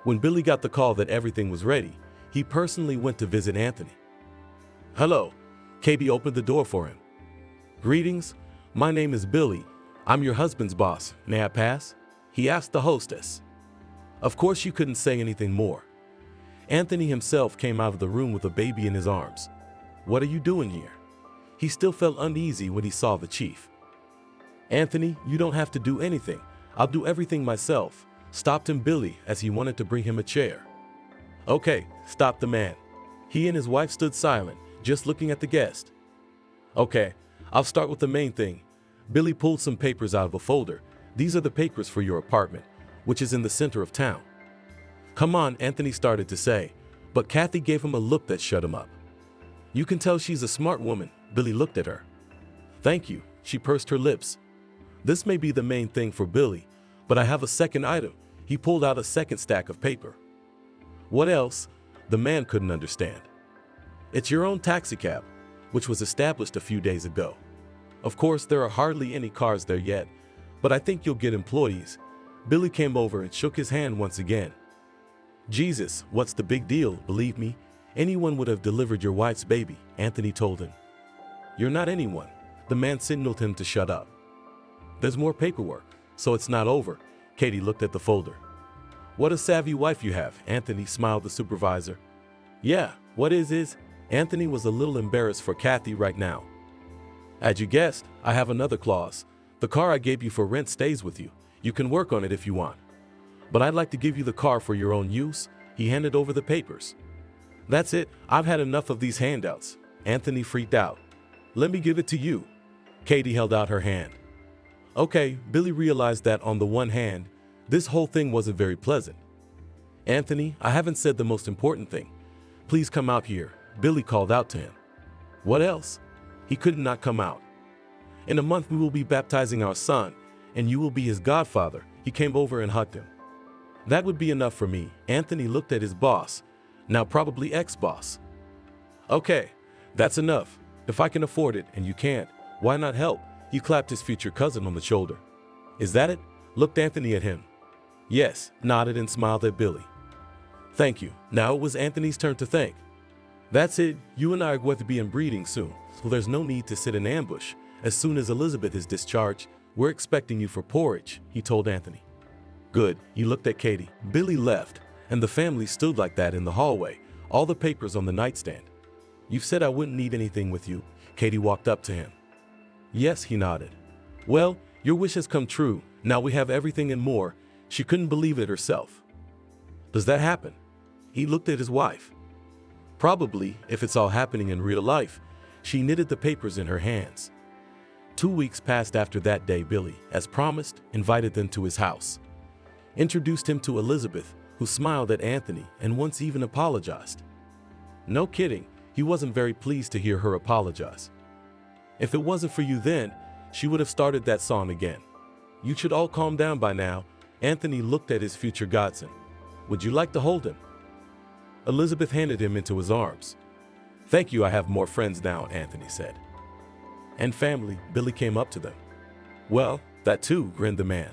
A: When Billy got the call that everything was ready, he personally went to visit Anthony. Hello. Katie opened the door for him. Greetings. My name is Billy. I'm your husband's boss. May I pass? He asked the hostess. Of course she couldn't say anything more. Anthony himself came out of the room with a baby in his arms. What are you doing here? He still felt uneasy when he saw the chief. Anthony, you don't have to do anything. I'll do everything myself, stopped him Billy as he wanted to bring him a chair. Okay, stopped the man. He and his wife stood silent, just looking at the guest. Okay, I'll start with the main thing. Billy pulled some papers out of a folder. These are the papers for your apartment, which is in the center of town. Come on, Anthony started to say, but Kathy gave him a look that shut him up. You can tell she's a smart woman. Billy looked at her. Thank you, she pursed her lips. This may be the main thing for Billy, but I have a second item. He pulled out a second stack of paper. What else? The man couldn't understand. It's your own taxicab, which was established a few days ago. Of course, there are hardly any cars there yet, but I think you'll get employees. Billy came over and shook his hand once again. Jesus, what's the big deal? Believe me, anyone would have delivered your wife's baby, Anthony told him. You're not anyone. The man signaled him to shut up. There's more paperwork, so it's not over. Katie looked at the folder. What a savvy wife you have, Anthony smiled the supervisor. Yeah, what is? Anthony was a little embarrassed for Kathy right now. As you guessed, I have another clause. The car I gave you for rent stays with you. You can work on it if you want. But I'd like to give you the car for your own use. He handed over the papers. That's it. I've had enough of these handouts. Anthony freaked out. Let me give it to you. Katie held out her hand. Okay, Billy realized that on the one hand, this whole thing wasn't very pleasant. Anthony, I haven't said the most important thing. Please come out here. Billy called out to him. What else? He could not come out. In a month we will be baptizing our son, and you will be his godfather. He came over and hugged him. That would be enough for me. Anthony looked at his boss, now probably ex-boss. Okay, that's enough. If I can afford it and you can't, why not help? He clapped his future cousin on the shoulder. Is that it? Looked Anthony at him. Yes, nodded and smiled at Billy. Thank you. Now it was Anthony's turn to thank. That's it. You and I are going to be inbreeding soon, so there's no need to sit in ambush. As soon as Elizabeth is discharged, we're expecting you for porridge, he told Anthony. Good. He looked at Katie. Billy left, and the family stood like that in the hallway, all the papers on the nightstand. You've said I wouldn't need anything with you. Katie walked up to him. Yes, he nodded. Well, your wish has come true. Now we have everything and more. She couldn't believe it herself. Does that happen? He looked at his wife. Probably, if it's all happening in real life. She knitted the papers in her hands. 2 weeks passed after that day. Billy, as promised, invited them to his house. Introduced him to Elizabeth, who smiled at Anthony and once even apologized. No kidding, he wasn't very pleased to hear her apologize. If it wasn't for you then, she would have started that song again. You should all calm down by now. Anthony looked at his future godson. Would you like to hold him? Elizabeth handed him into his arms. Thank you, I have more friends now, Anthony said. And family. Billy came up to them. Well, that too, grinned the man.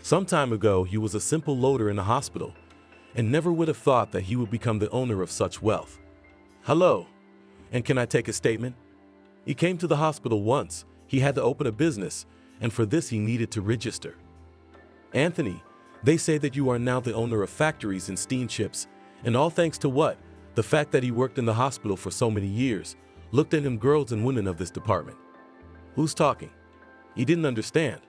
A: Some time ago, he was a simple loader in a hospital, and never would have thought that he would become the owner of such wealth. Hello, and can I take a statement? He came to the hospital once. He had to open a business, and for this he needed to register. Anthony, they say that you are now the owner of factories and steamships, and all thanks to what? The fact that he worked in the hospital for so many years. Looked at him, girls and women of this department. Who's talking? He didn't understand.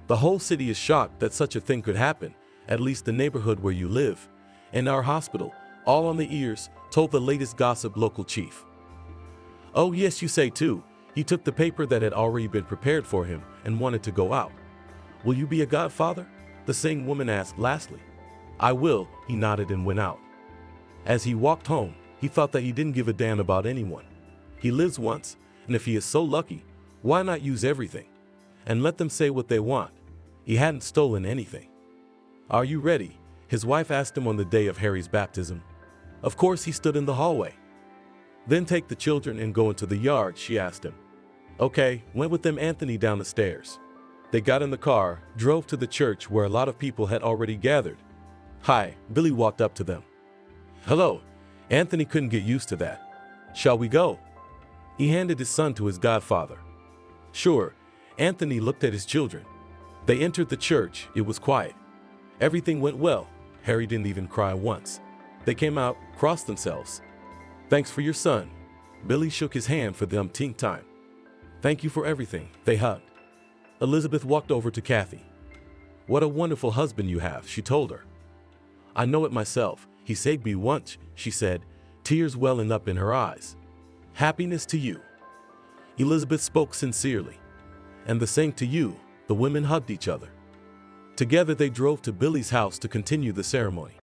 A: The whole city is shocked that such a thing could happen, at least the neighborhood where you live, and our hospital, all on the ears, told the latest gossip local chief. Oh yes, you say too. He took the paper that had already been prepared for him and wanted to go out. Will you be a godfather? The same woman asked lastly. I will, he nodded and went out. As he walked home, he thought that he didn't give a damn about anyone. He lives once, and if he is so lucky, why not use everything? And let them say what they want. He hadn't stolen anything. Are you ready? His wife asked him on the day of Harry's baptism. Of course he stood in the hallway. Then take the children and go into the yard, she asked him. Okay, went with them Anthony down the stairs. They got in the car, drove to the church where a lot of people had already gathered. Hi, Billy walked up to them. Hello. Anthony couldn't get used to that. Shall we go? He handed his son to his godfather. Sure. Anthony looked at his children. They entered the church. It was quiet. Everything went well. Harry didn't even cry once. They came out, crossed themselves. Thanks for your son. Billy shook his hand for the umpteenth time. Thank you for everything. They hugged. Elizabeth walked over to Kathy. What a wonderful husband you have, she told her. I know it myself. He saved me once, she said, tears welling up in her eyes. Happiness to you. Elizabeth spoke sincerely. And the same to you. The women hugged each other. Together they drove to Billy's house to continue the ceremony.